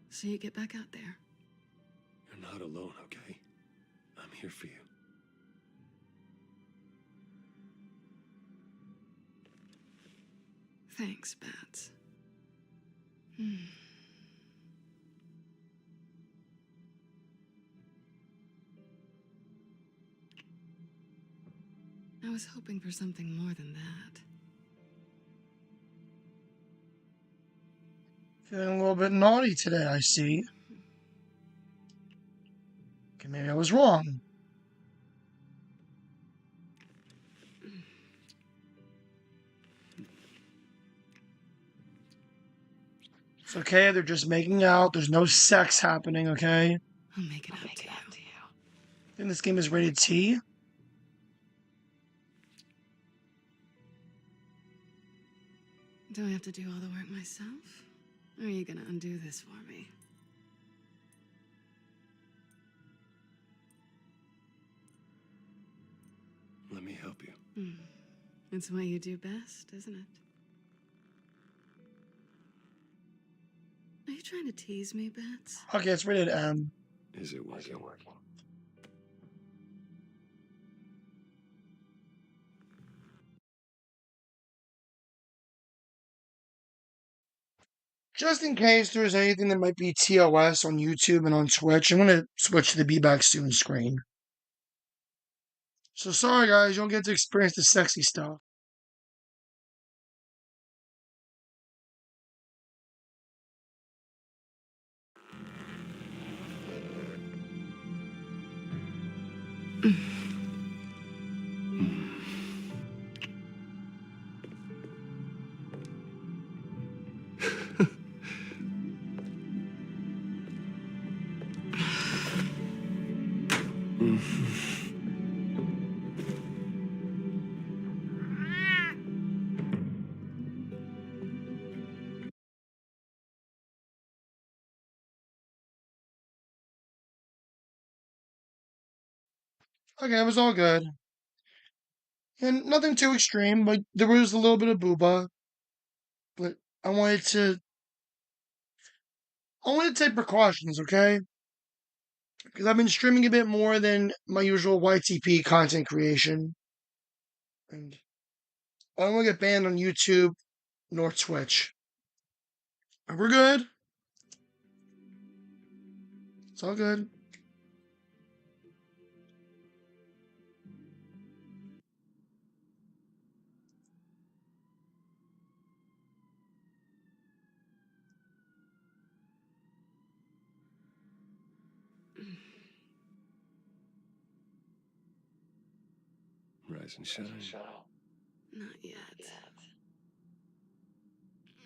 So you get back out there. You're not alone, okay? I'm here for you. Thanks, Bats. I was hoping for something more than that. Feeling a little bit naughty today, I see. Okay, maybe I was wrong. It's okay, they're just making out. There's no sex happening, okay? I'll make it up to you. I think this game is rated T. Do I have to do all the work myself? Or are you gonna undo this for me? Let me help you. It's what you do best, isn't it? Are you trying to tease me, Bats? Okay, it's rated M. Is it working? Just in case there's anything that might be TOS on YouTube and on Twitch, I'm going to switch to the Be Back Soon screen. So sorry guys, you don't get to experience the sexy stuff. Okay, it was all good. And nothing too extreme, but there was a little bit of booba. But I wanted to take precautions, okay? Because I've been streaming a bit more than my usual YTP content creation. And I don't want to get banned on YouTube nor Twitch. But we're good. It's all good. Rise and shine. Not yet.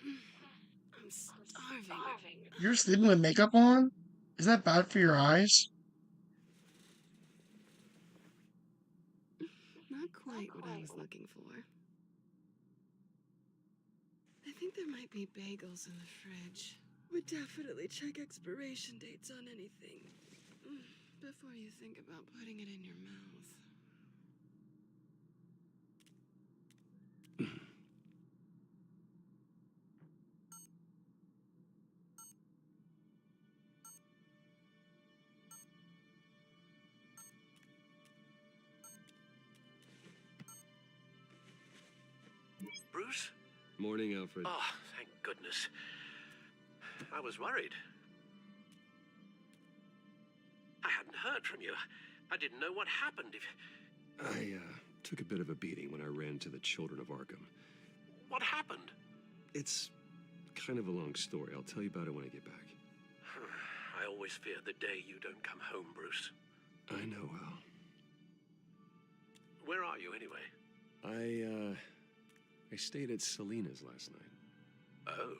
I'm starving. You're sleeping with makeup on? Is that bad for your eyes? Not quite what I was looking for. I think there might be bagels in the fridge. would definitely check expiration dates on anything before you think about putting it in your mouth. Bruce? Morning, Alfred. Oh, thank goodness. I was worried. I hadn't heard from you. I didn't know what happened. I took a bit of a beating when I ran to the Children of Arkham. What happened? It's kind of a long story. I'll tell you about it when I get back. I always fear the day you don't come home, Bruce. I know, Al. Where are you, anyway? I stayed at Selena's last night. Oh.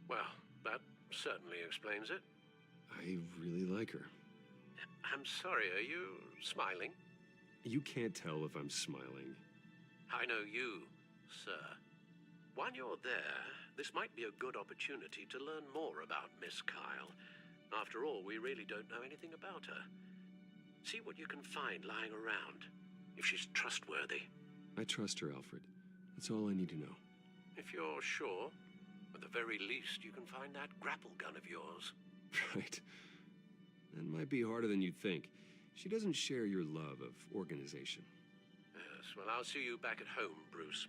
Well, that certainly explains it. I really like her. I'm sorry, are you smiling? You can't tell if I'm smiling. I know you, sir. While you're there, this might be a good opportunity to learn more about Miss Kyle. After all, we really don't know anything about her. See what you can find lying around, if she's trustworthy. I trust her, Alfred. That's all I need to know. If you're sure, at the very least, you can find that grapple gun of yours. Right. That might be harder than you'd think. She doesn't share your love of organization. Yes, well, I'll see you back at home, Bruce.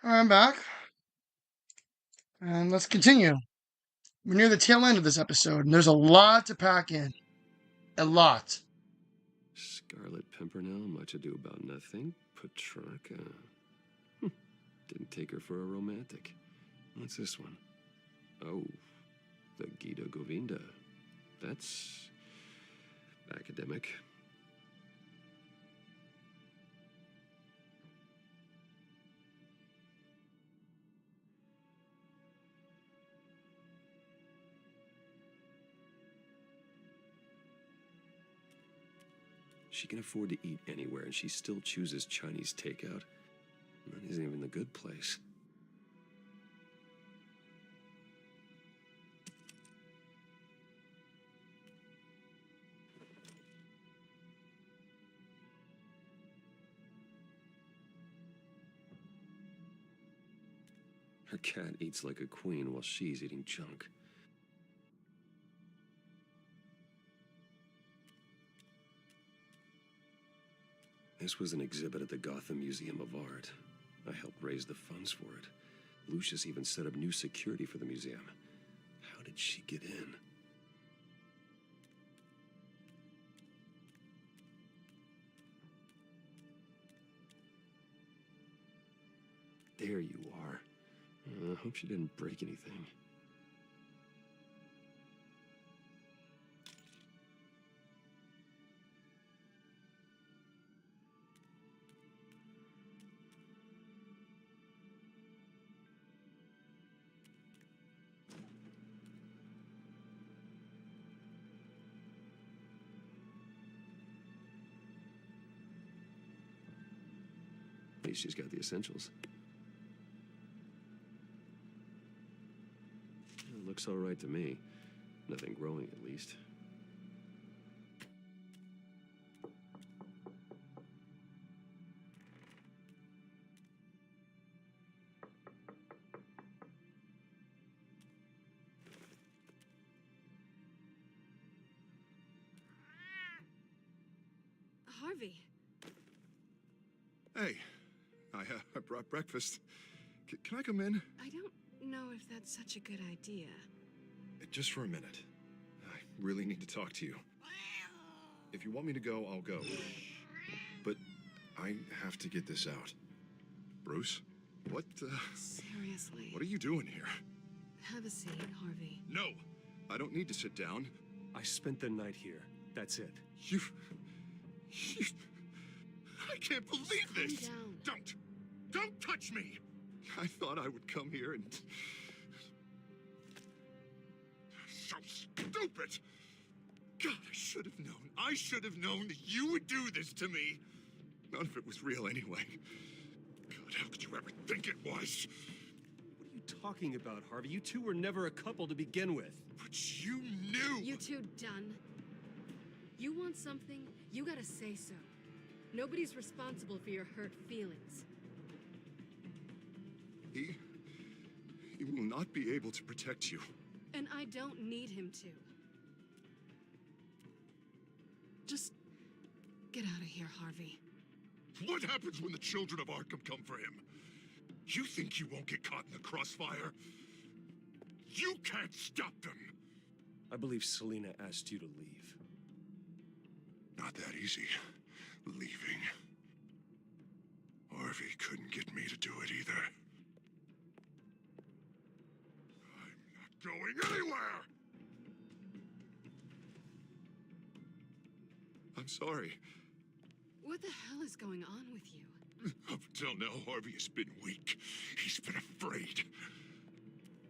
I'm back. And let's continue. We're near the tail end of this episode, and there's a lot to pack in. A lot. Scarlet Pimpernel, much ado about nothing. Petrarca. Didn't take her for a romantic. What's this one? Oh, the Gita Govinda. That's academic. She can afford to eat anywhere, and she still chooses Chinese takeout. That isn't even the good place. Her cat eats like a queen while she's eating junk. This was an exhibit at the Gotham Museum of Art. I helped raise the funds for it. Lucius even set up new security for the museum. How did she get in? There you are. I hope she didn't break anything. At least she's got the essentials. It looks all right to me. Nothing growing, at least. Harvey. Hey, I brought breakfast. Can I come in? I don't know if that's such a good idea. Just for a minute. I really need to talk to you. If you want me to go, I'll go. But I have to get this out. Bruce? What, Seriously. What are you doing here? Have a seat, Harvey. No! I don't need to sit down. I spent the night here. That's it. You... I can't believe this! Calm down. Don't touch me! I thought I would come here and... So stupid! God, I should have known. I should have known that you would do this to me. None of it was real anyway. God, how could you ever think it was? What are you talking about, Harvey? You two were never a couple to begin with. But you knew! You two done? You want something, you gotta say so. Nobody's responsible for your hurt feelings. He will not be able to protect you. And I don't need him to. Just get out of here, Harvey. What happens when the children of Arkham come for him? You think you won't get caught in the crossfire? You can't stop them! I believe Selina asked you to leave. Not that easy. Leaving. Harvey couldn't get me to do it either. I'm not going anywhere! I'm sorry. What the hell is going on with you? Up until now, Harvey has been weak. He's been afraid.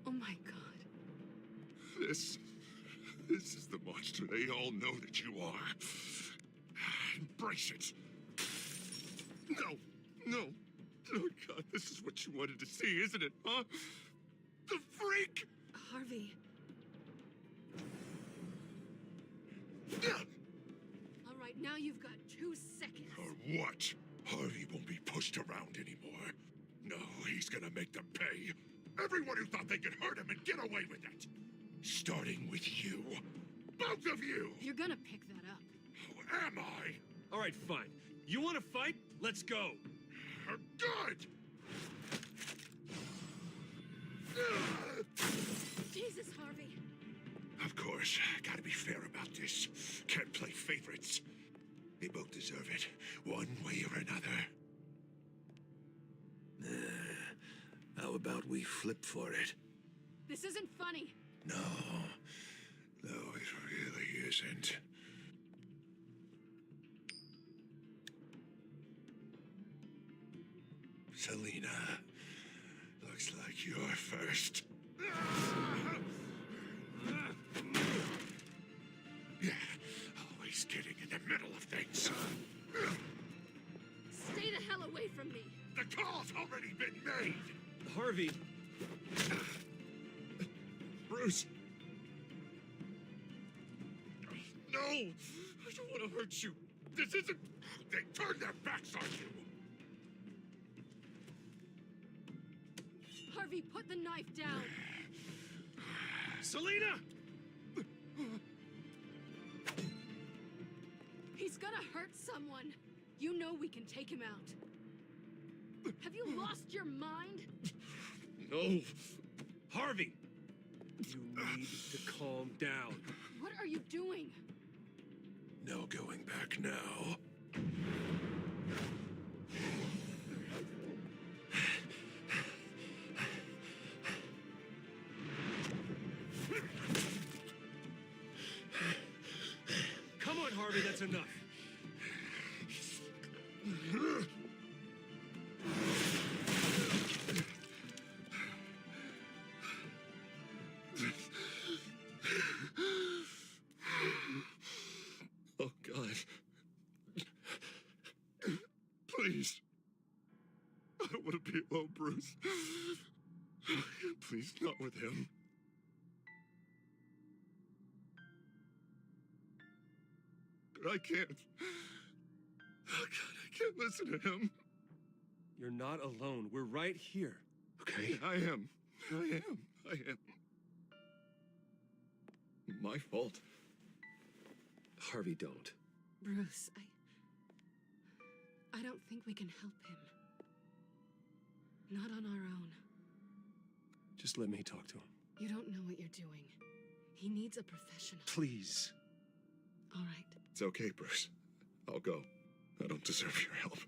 Oh my God. This is the monster they all know that you are. Embrace it. No. Oh God, this is what you wanted to see, isn't it, huh? The freak! Harvey. All right, now you've got 2 seconds. Or what? Harvey won't be pushed around anymore. No, he's gonna make them pay. Everyone who thought they could hurt him and get away with it. Starting with you. Both of you! You're gonna pick that up. Who am I? All right, fine. You want to fight? Let's go. Good! Jesus, Harvey. Of course, gotta be fair about this. Can't play favorites. They both deserve it, one way or another. How about we flip for it? This isn't funny. No, it really isn't. Selena, looks like you're first. Yeah, always getting in the middle of things. Stay the hell away from me. The call's already been made. Harvey. Bruce. No! I don't want to hurt you. This isn't... They turned their backs on you. Harvey, put the knife down. Selena! He's gonna hurt someone. You know we can take him out. Have you lost your mind? No. Harvey! You need to calm down. What are you doing? No going back now. Come on, Harvey, that's enough. Oh, God. Please. I don't want to be alone, Bruce. Please, not with him. But I can't. Oh, God, I can't listen to him. You're not alone. We're right here. Okay, I am. My fault. Harvey, don't. Bruce, I don't think we can help him. Not on our own. Just let me talk to him. You don't know what you're doing. He needs a professional. Please. All right. It's okay, Bruce. I'll go. I don't deserve your help.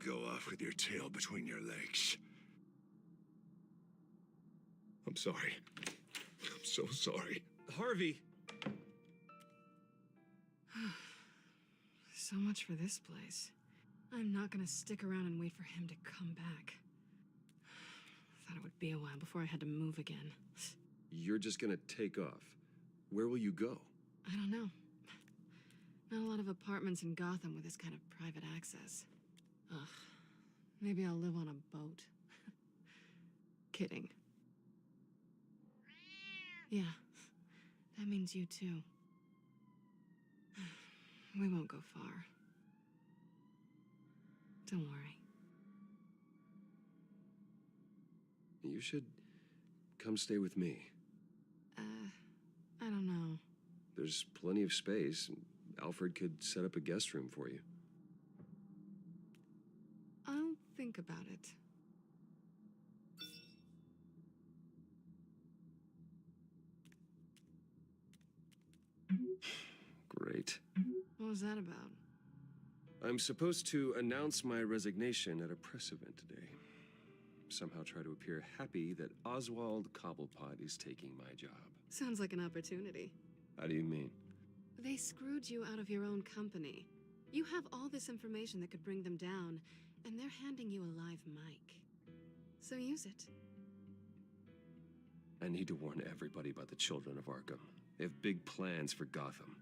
Go off with your tail between your legs. I'm sorry. I'm so sorry. Harvey! So much for this place. I'm not gonna stick around and wait for him to come back. Thought it would be a while before I had to move again. You're just gonna take off. Where will you go? I don't know. Not a lot of apartments in Gotham with this kind of private access. Ugh. Maybe I'll live on a boat. Kidding. Yeah. That means you too. We won't go far. Don't worry. You should come stay with me. I don't know. There's plenty of space. Alfred could set up a guest room for you. I'll think about it. Great. What was that about? I'm supposed to announce my resignation at a press event today. Somehow try to appear happy that Oswald Cobblepot is taking my job. Sounds like an opportunity. How do you mean? They screwed you out of your own company. You have all this information that could bring them down, and they're handing you a live mic. So use it. I need to warn everybody about the Children of Arkham. They have big plans for Gotham.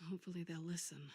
Hopefully they'll listen.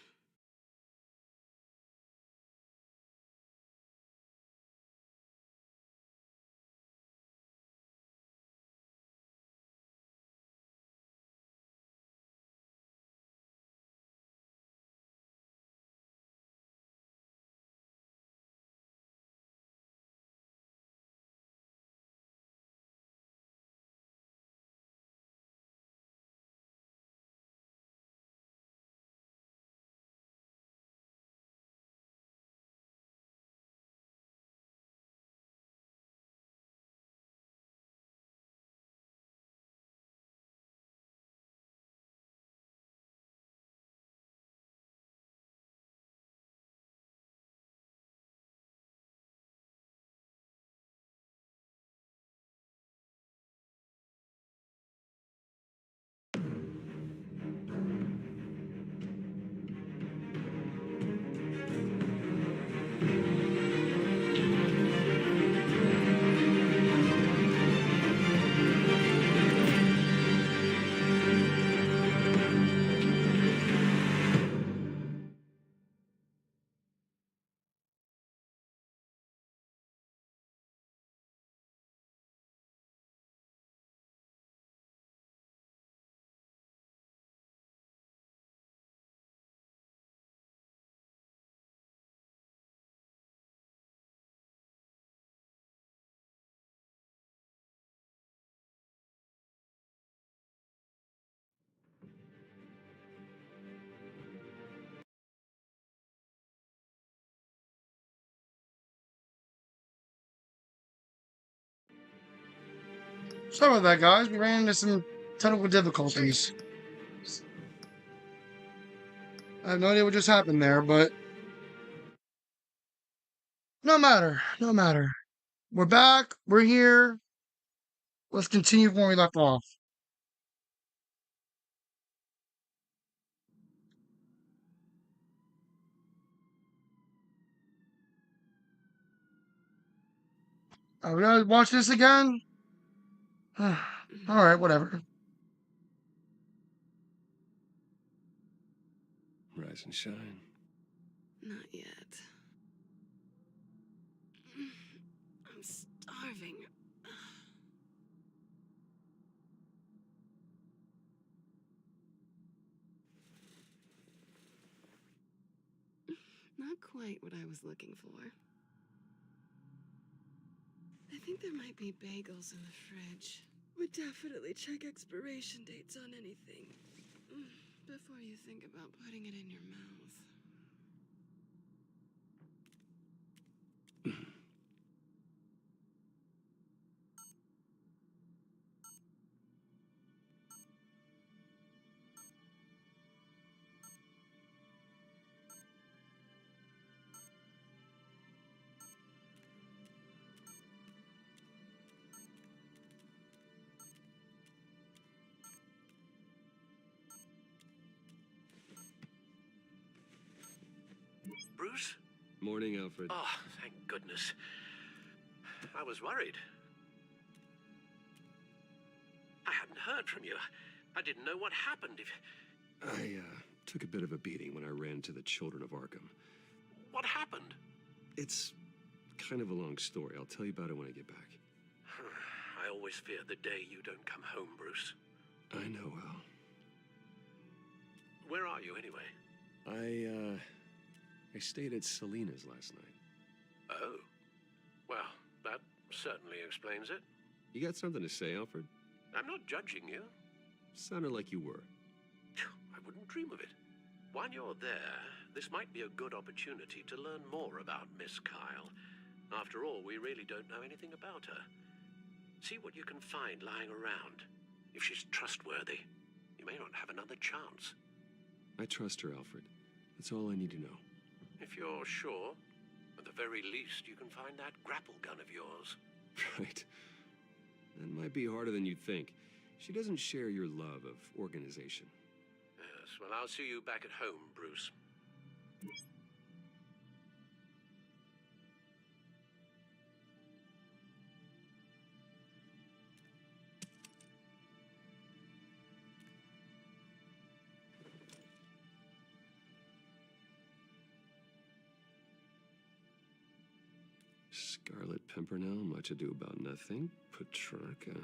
Sorry about that, guys. We ran into some technical difficulties. I have no idea what just happened there, but no matter. No matter. We're back. We're here. Let's continue from where we left off. Are we gonna watch this again? Alright, whatever. Rise and shine. Not yet. I'm starving. Not quite what I was looking for. I think there might be bagels in the fridge. Would definitely check expiration dates on anything before you think about putting it in your mouth. Bruce? Morning, Alfred. Oh, thank goodness. I was worried. I hadn't heard from you. I didn't know what happened. I took a bit of a beating when I ran to the Children of Arkham. What happened? It's kind of a long story. I'll tell you about it when I get back. I always fear the day you don't come home, Bruce. I know, Al. Where are you, anyway? I stayed at Selena's last night. Oh. Well, that certainly explains it. You got something to say, Alfred? I'm not judging you. Sounded like you were. I wouldn't dream of it. While you're there, this might be a good opportunity to learn more about Miss Kyle. After all, we really don't know anything about her. See what you can find lying around. If she's trustworthy, you may not have another chance. I trust her, Alfred. That's all I need to know. If you're sure, at the very least, you can find that grapple gun of yours. Right. That might be harder than you'd think. She doesn't share your love of organization. Yes, well, I'll see you back at home, Bruce. Scarlet Pimpernel, much ado about nothing. Petrarca.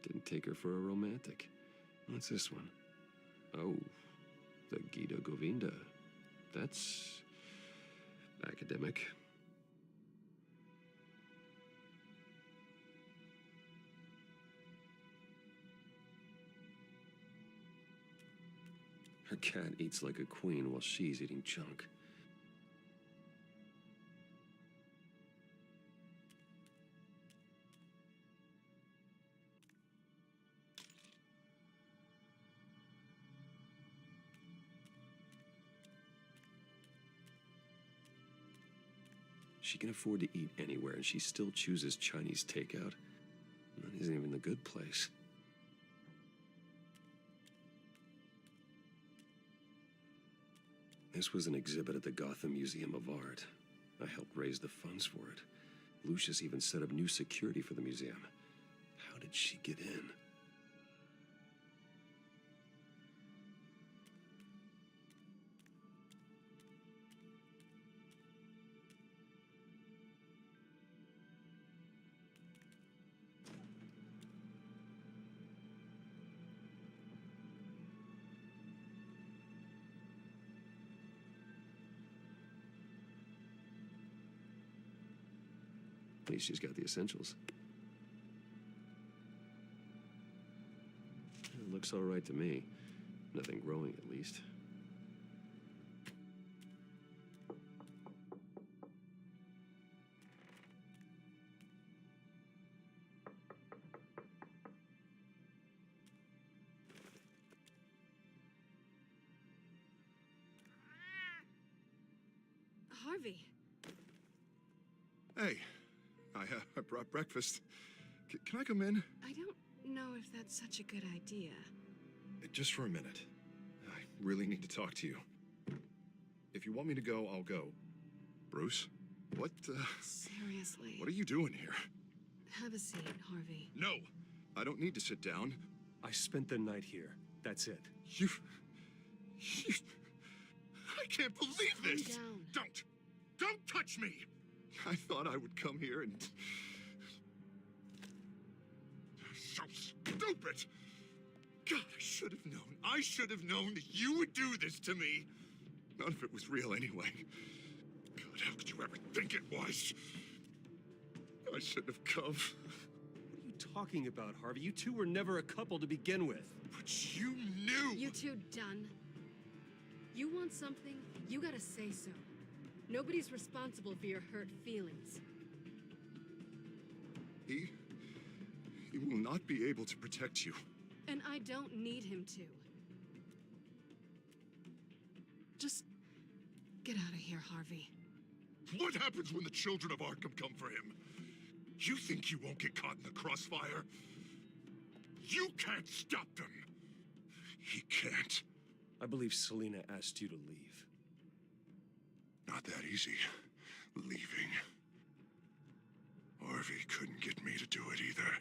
Didn't take her for a romantic. What's this one? Oh, the Gita Govinda. That's academic. Her cat eats like a queen while she's eating junk. She can afford to eat anywhere, and she still chooses Chinese takeout. That isn't even the good place. This was an exhibit at the Gotham Museum of Art. I helped raise the funds for it. Lucius even set up new security for the museum. How did she get in? At least she's got the essentials. It looks all right to me. Nothing growing, at least. Harvey. Hey, I brought breakfast. Can I come in? I don't know if that's such a good idea. Just for a minute. I really need to talk to you. If you want me to go, I'll go. Bruce? What, Seriously. What are you doing here? Have a seat, Harvey. No! I don't need to sit down. I spent the night here. That's it. You... I can't believe this! Calm down. Don't touch me! I thought I would come here and... So stupid! God, I should have known that you would do this to me! None of it was real anyway. God, how could you ever think it was? I shouldn't have come. What are you talking about, Harvey? You two were never a couple to begin with. But you knew! You two done? You want something, you gotta say so. Nobody's responsible for your hurt feelings. He will not be able to protect you. And I don't need him to. Just get out of here, Harvey. What happens when the children of Arkham come for him? You think you won't get caught in the crossfire? You can't stop them. He can't. I believe Selina asked you to leave. Not that easy. Leaving. Harvey couldn't get me to do it either.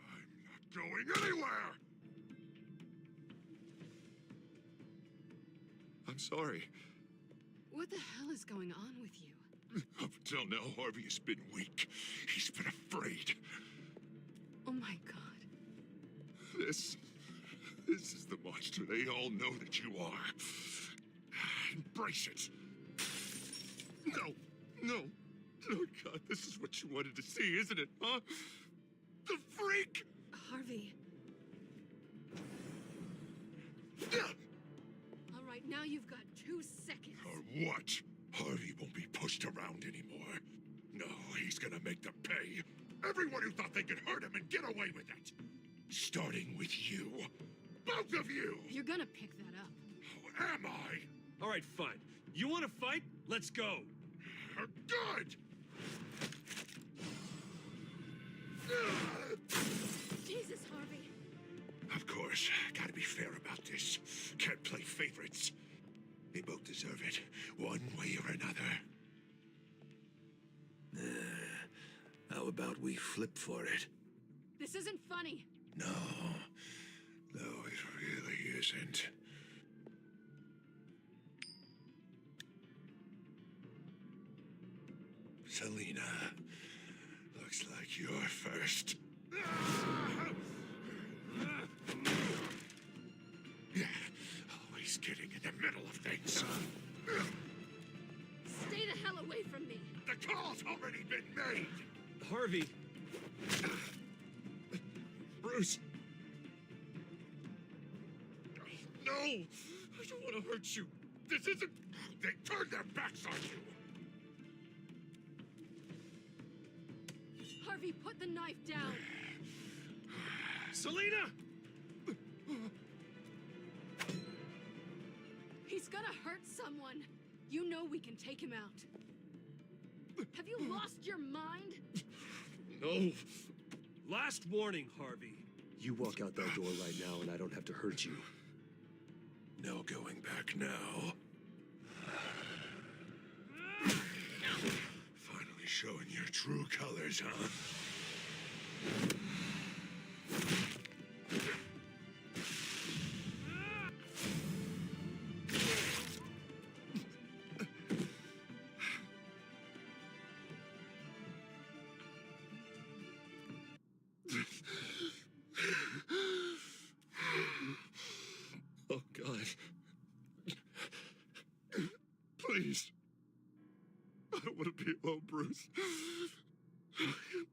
I'm not going anywhere! I'm sorry. What the hell is going on with you? Up until now, Harvey has been weak. He's been afraid. Oh my God. This is the monster they all know that you are. Embrace it. No. Oh God, this is what you wanted to see, isn't it, huh? The freak! Harvey. All right, now you've got 2 seconds. Or what? Harvey won't be pushed around anymore. No, he's gonna make them pay. Everyone who thought they could hurt him and get away with it. Starting with you. Both of you! You're gonna pick that up. How am I? All right, fine. You want to fight? Let's go. Good! Jesus, Harvey. Of course. Gotta be fair about this. Can't play favorites. They both deserve it, one way or another. How about we flip for it? This isn't funny. No, it really isn't. Selina, looks like you're first. Always getting in the middle of things. Stay the hell away from me! The call's already been made! Harvey! Bruce! No! I don't want to hurt you. This isn't... They turned their backs on you! Harvey, put the knife down! Selina! He's gonna hurt someone! You know we can take him out. Have you lost your mind? No. Last warning, Harvey. You walk out that door right now and I don't have to hurt you. No going back now. Finally showing your true colors, huh? Oh, God. Please. I don't want to be alone, Bruce.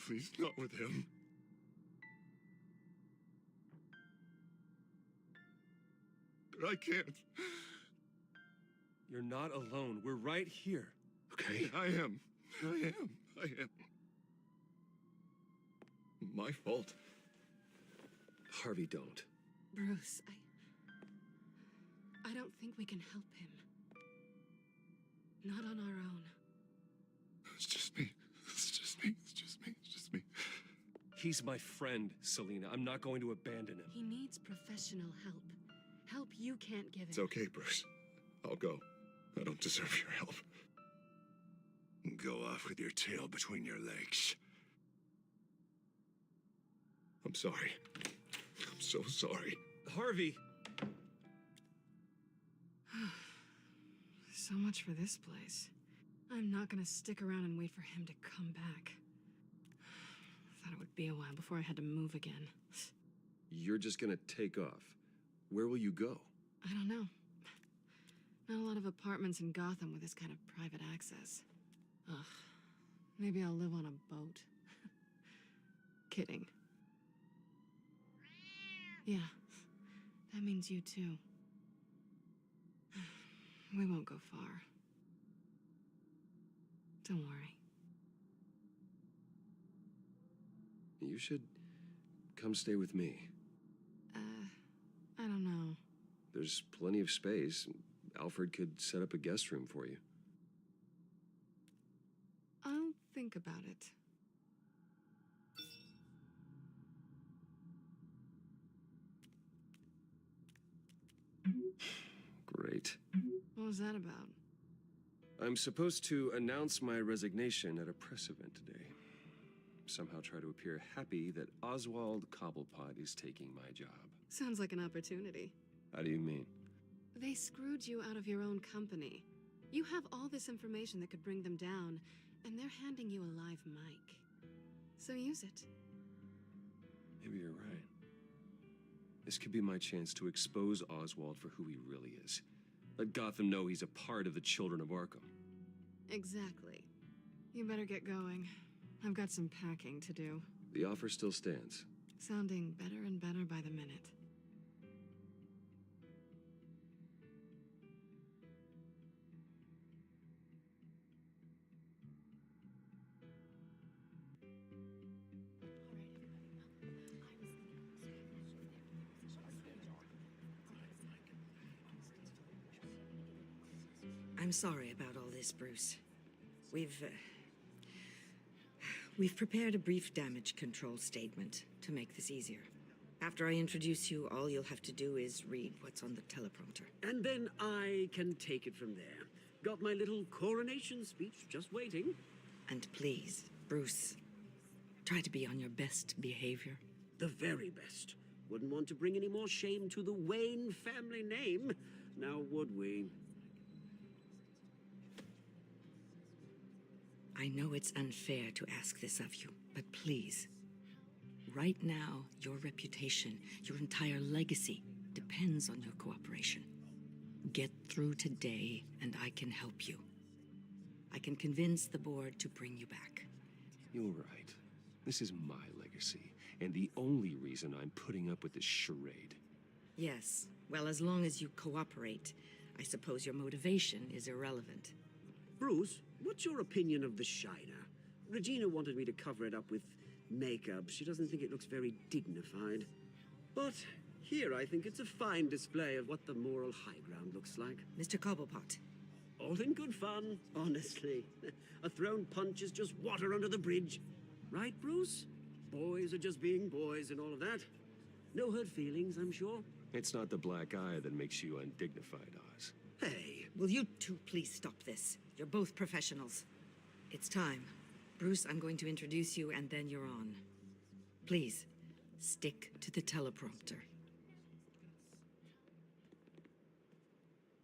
Please, not with him. I can't. You're not alone. We're right here. Okay, I am. My fault. Harvey, don't. Bruce, I don't think we can help him. Not on our own. It's just me. It's just me. He's my friend, Selina. I'm not going to abandon him. He needs professional help. Help you can't give him. It's okay, Bruce. I'll go. I don't deserve your help. Go off with your tail between your legs. I'm sorry. I'm so sorry. Harvey! So much for this place. I'm not gonna stick around and wait for him to come back. Thought it would be a while before I had to move again. You're just gonna take off. Where will you go? I don't know. Not a lot of apartments in Gotham with this kind of private access. Ugh. Maybe I'll live on a boat. Kidding. Yeah. That means you too. We won't go far. Don't worry. You should come stay with me. I don't know. There's plenty of space. Alfred could set up a guest room for you. I'll think about it. Great. What was that about? I'm supposed to announce my resignation at a press event today. Somehow try to appear happy that Oswald Cobblepot is taking my job. Sounds like an opportunity. How do you mean? They screwed you out of your own company. You have all this information that could bring them down, and they're handing you a live mic. So use it. Maybe you're right. This could be my chance to expose Oswald for who he really is. Let Gotham know he's a part of the Children of Arkham. Exactly. You better get going. I've got some packing to do. The offer still stands. Sounding better and better by the minute. I'm sorry about all this, Bruce. We've prepared a brief damage control statement to make this easier. After I introduce you, all you'll have to do is read what's on the teleprompter. And then I can take it from there. Got my little coronation speech just waiting. And please, Bruce, try to be on your best behavior. The very best. Wouldn't want to bring any more shame to the Wayne family name, now would we? I know it's unfair to ask this of you, but please. Right now, your reputation, your entire legacy, depends on your cooperation. Get through today, and I can help you. I can convince the board to bring you back. You're right. This is my legacy, and the only reason I'm putting up with this charade. Yes. Well, as long as you cooperate, I suppose your motivation is irrelevant. Bruce, what's your opinion of the Shiner? Regina wanted me to cover it up with makeup. She doesn't think it looks very dignified. But here I think it's a fine display of what the moral high ground looks like. Mr. Cobblepot. All in good fun, honestly. A thrown punch is just water under the bridge. Right, Bruce? Boys are just being boys and all of that. No hurt feelings, I'm sure. It's not the black eye that makes you undignified, Oz. Hey, will you two please stop this? You're both professionals. It's time. Bruce, I'm going to introduce you and then you're on. Please, stick to the teleprompter.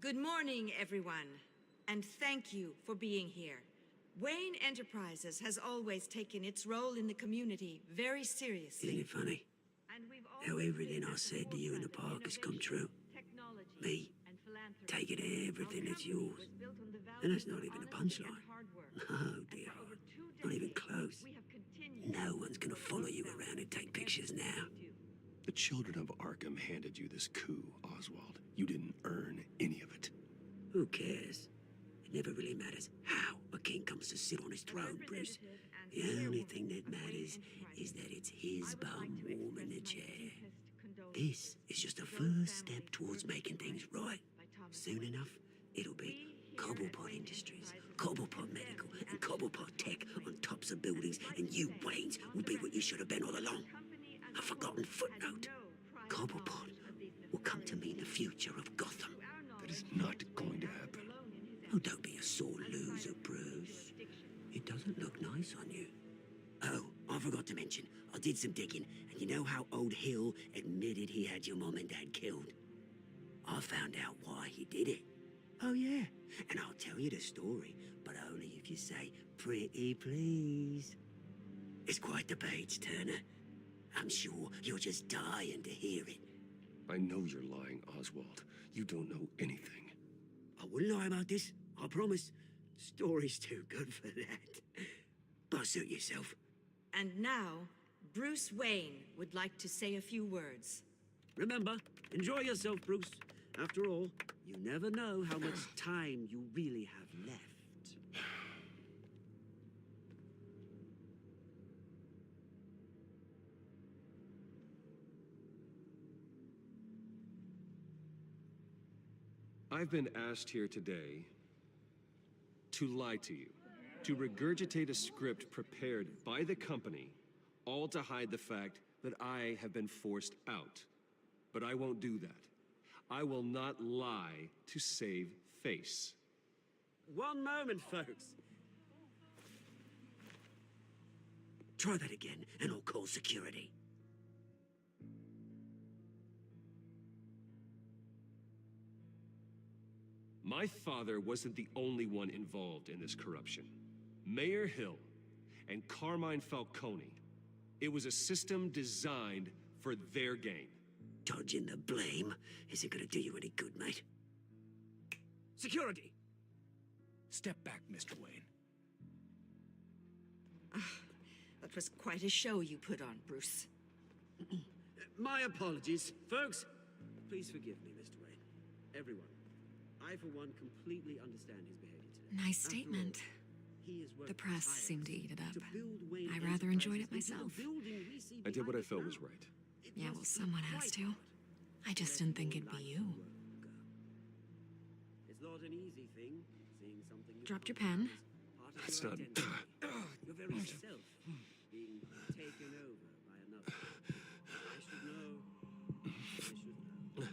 Good morning, everyone, and thank you for being here. Wayne Enterprises has always taken its role in the community very seriously. Isn't it funny? How everything I said to you in the park has come true. Me, taking everything that's yours. And that's not even a punchline. No, dear heart. Not even close. No one's gonna follow you around and take pictures now. The children of Arkham handed you this coup, Oswald. You didn't earn any of it. Who cares? It never really matters how a king comes to sit on his throne, Bruce. The only thing that matters is that it's his bum warm in the chair. This is just a first step towards making things right. Soon enough, it'll be Cobblepot Industries, Cobblepot Medical, and Cobblepot Tech on tops of buildings, and you, Waynes, will be what you should have been all along. A forgotten footnote. Cobblepot will come to mean the future of Gotham. That is not going to happen. Oh, don't be a sore loser, Bruce. It doesn't look nice on you. Oh, I forgot to mention, I did some digging, and you know how old Hill admitted he had your mom and dad killed? I found out why he did it. Oh, yeah, and I'll tell you the story, but only if you say, pretty please. It's quite the page, Turner. I'm sure you're just dying to hear it. I know you're lying, Oswald. You don't know anything. I wouldn't lie about this, I promise. Story's too good for that. But suit yourself. And now, Bruce Wayne would like to say a few words. Remember, enjoy yourself, Bruce. After all, you never know how much time you really have left. I've been asked here today to lie to you, to regurgitate a script prepared by the company, all to hide the fact that I have been forced out. But I won't do that. I will not lie to save face. One moment, folks. Try that again, and I'll call security. My father wasn't the only one involved in this corruption. Mayor Hill and Carmine Falcone. It was a system designed for their gain. Dodging the blame isn't gonna do you any good, mate. Security! Step back, Mr. Wayne. That was quite a show you put on, Bruce. My apologies. Folks, please forgive me, Mr. Wayne. Everyone. I, for one, completely understand his behavior today. Nice statement. The press seemed to eat it up. I rather enjoyed it myself. I did what I felt was right. Yeah, well, someone has to. I just didn't think it'd be you. It's not an easy thing, seeing something. Dropped your pen. That's not... Your very self being taken over by another. I should know. I should know.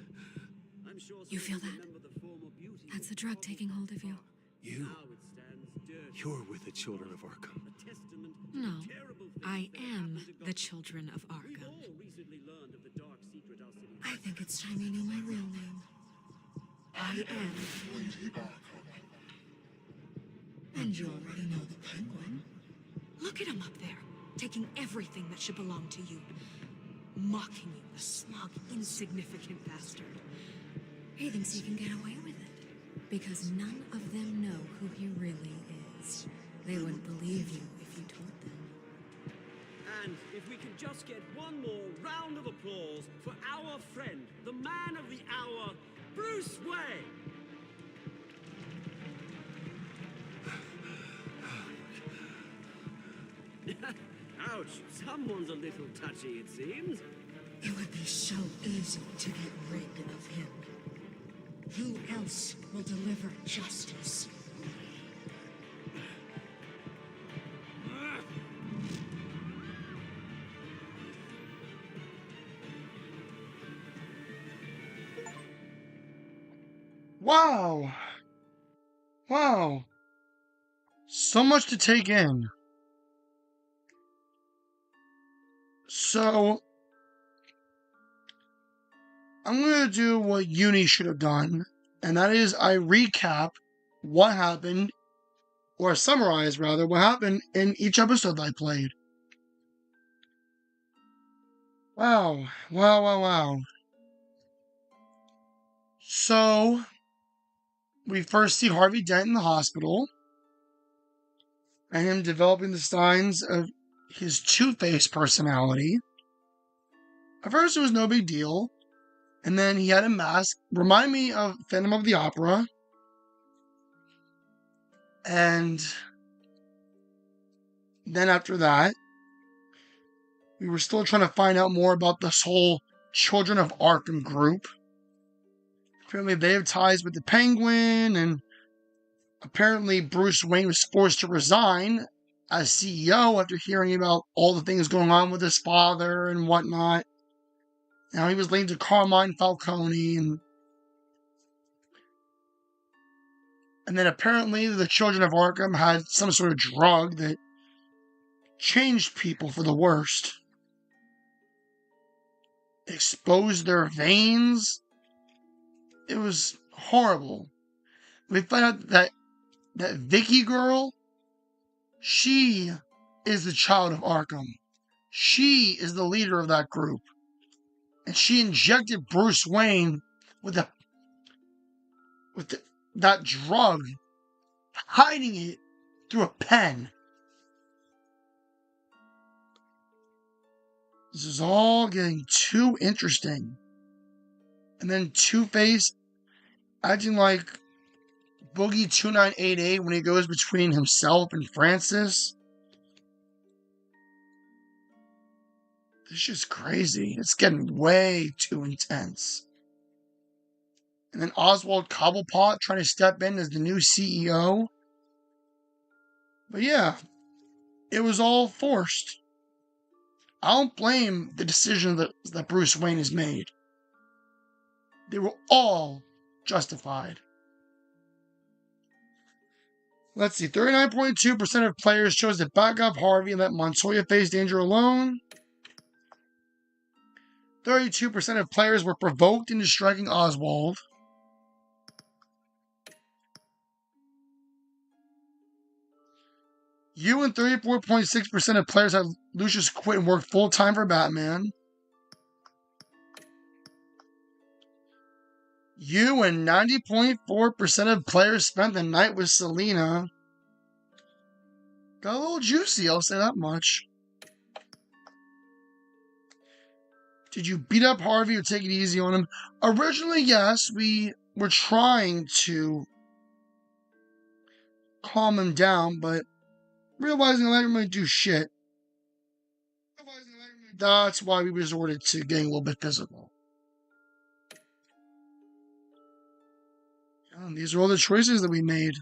I'm sure You feel that? remember the former beauty That's the drug taking hold of you. You? Now it stands dirty. You're with the children of Arkham. A testament to No, the terrible things I that am happened to the children of We've Arkham. all recently learned of the dark secret our city I think it's time you knew my real name. I am And you already know the Penguin. Look at him up there, taking everything that should belong to you. Mocking you, the smug, insignificant bastard. He thinks he can get away with it, because none of them know who he really is. They wouldn't believe you if you told them. And if we could just get one more round of applause for our friend, the man of the hour, Bruce Wayne. Ouch, someone's a little touchy, it seems. It would be so easy to get rid of him. Who else will deliver justice? Wow. Wow. So much to take in. So, I'm going to do what Uni should have done, and that is I recap what happened, or summarize rather, what happened in each episode that I played. Wow. Wow, wow, wow. So, we first see Harvey Dent in the hospital, and him developing the signs of his Two-Face personality. At first, it was no big deal. And then he had a mask. Remind me of Phantom of the Opera. And then after that, we were still trying to find out more about this whole Children of Arkham group. Apparently, they have ties with the Penguin, and apparently Bruce Wayne was forced to resign as CEO after hearing about all the things going on with his father and whatnot. Now he was linked to Carmine Falcone, and then apparently the Children of Arkham had some sort of drug that changed people for the worst. Exposed their veins. It was horrible. We found out that Vicky girl, she is the child of Arkham. She is the leader of that group. And she injected Bruce Wayne with that drug, hiding it through a pen. This is all getting too interesting. And then Two-Face acting like Boogie 2988 when he goes between himself and Francis. It's just crazy. It's getting way too intense. And then Oswald Cobblepot trying to step in as the new CEO. But yeah, it was all forced. I don't blame the decision that Bruce Wayne has made. They were all justified. Let's see, 39.2% of players chose to back up Harvey and let Montoya face danger alone. 32% of players were provoked into striking Oswald. You and 34.6% of players had Lucius quit and work full-time for Batman. You and 90.4% of players spent the night with Selina. Got a little juicy, I'll say that much. Did you beat up Harvey or take it easy on him? Originally, yes, we were trying to calm him down, but realizing I didn't really do shit, that's why we resorted to getting a little bit physical. And these are all the choices that we made.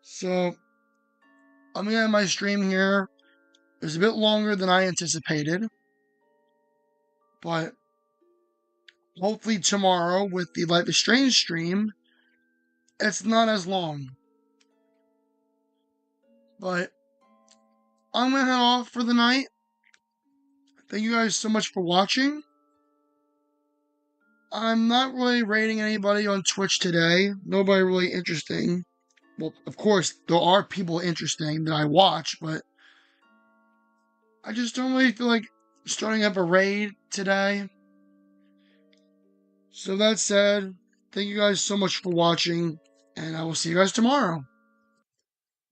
So, I'm going to end my stream here. It was a bit longer than I anticipated, but hopefully tomorrow with the Life is Strange stream, it's not as long. But I'm going to head off for the night. Thank you guys so much for watching. I'm not really rating anybody on Twitch today. Nobody really interesting. well, of course, there are people interesting that I watch, but I just don't really feel like starting up a raid today. So that said, thank you guys so much for watching, and I will see you guys tomorrow.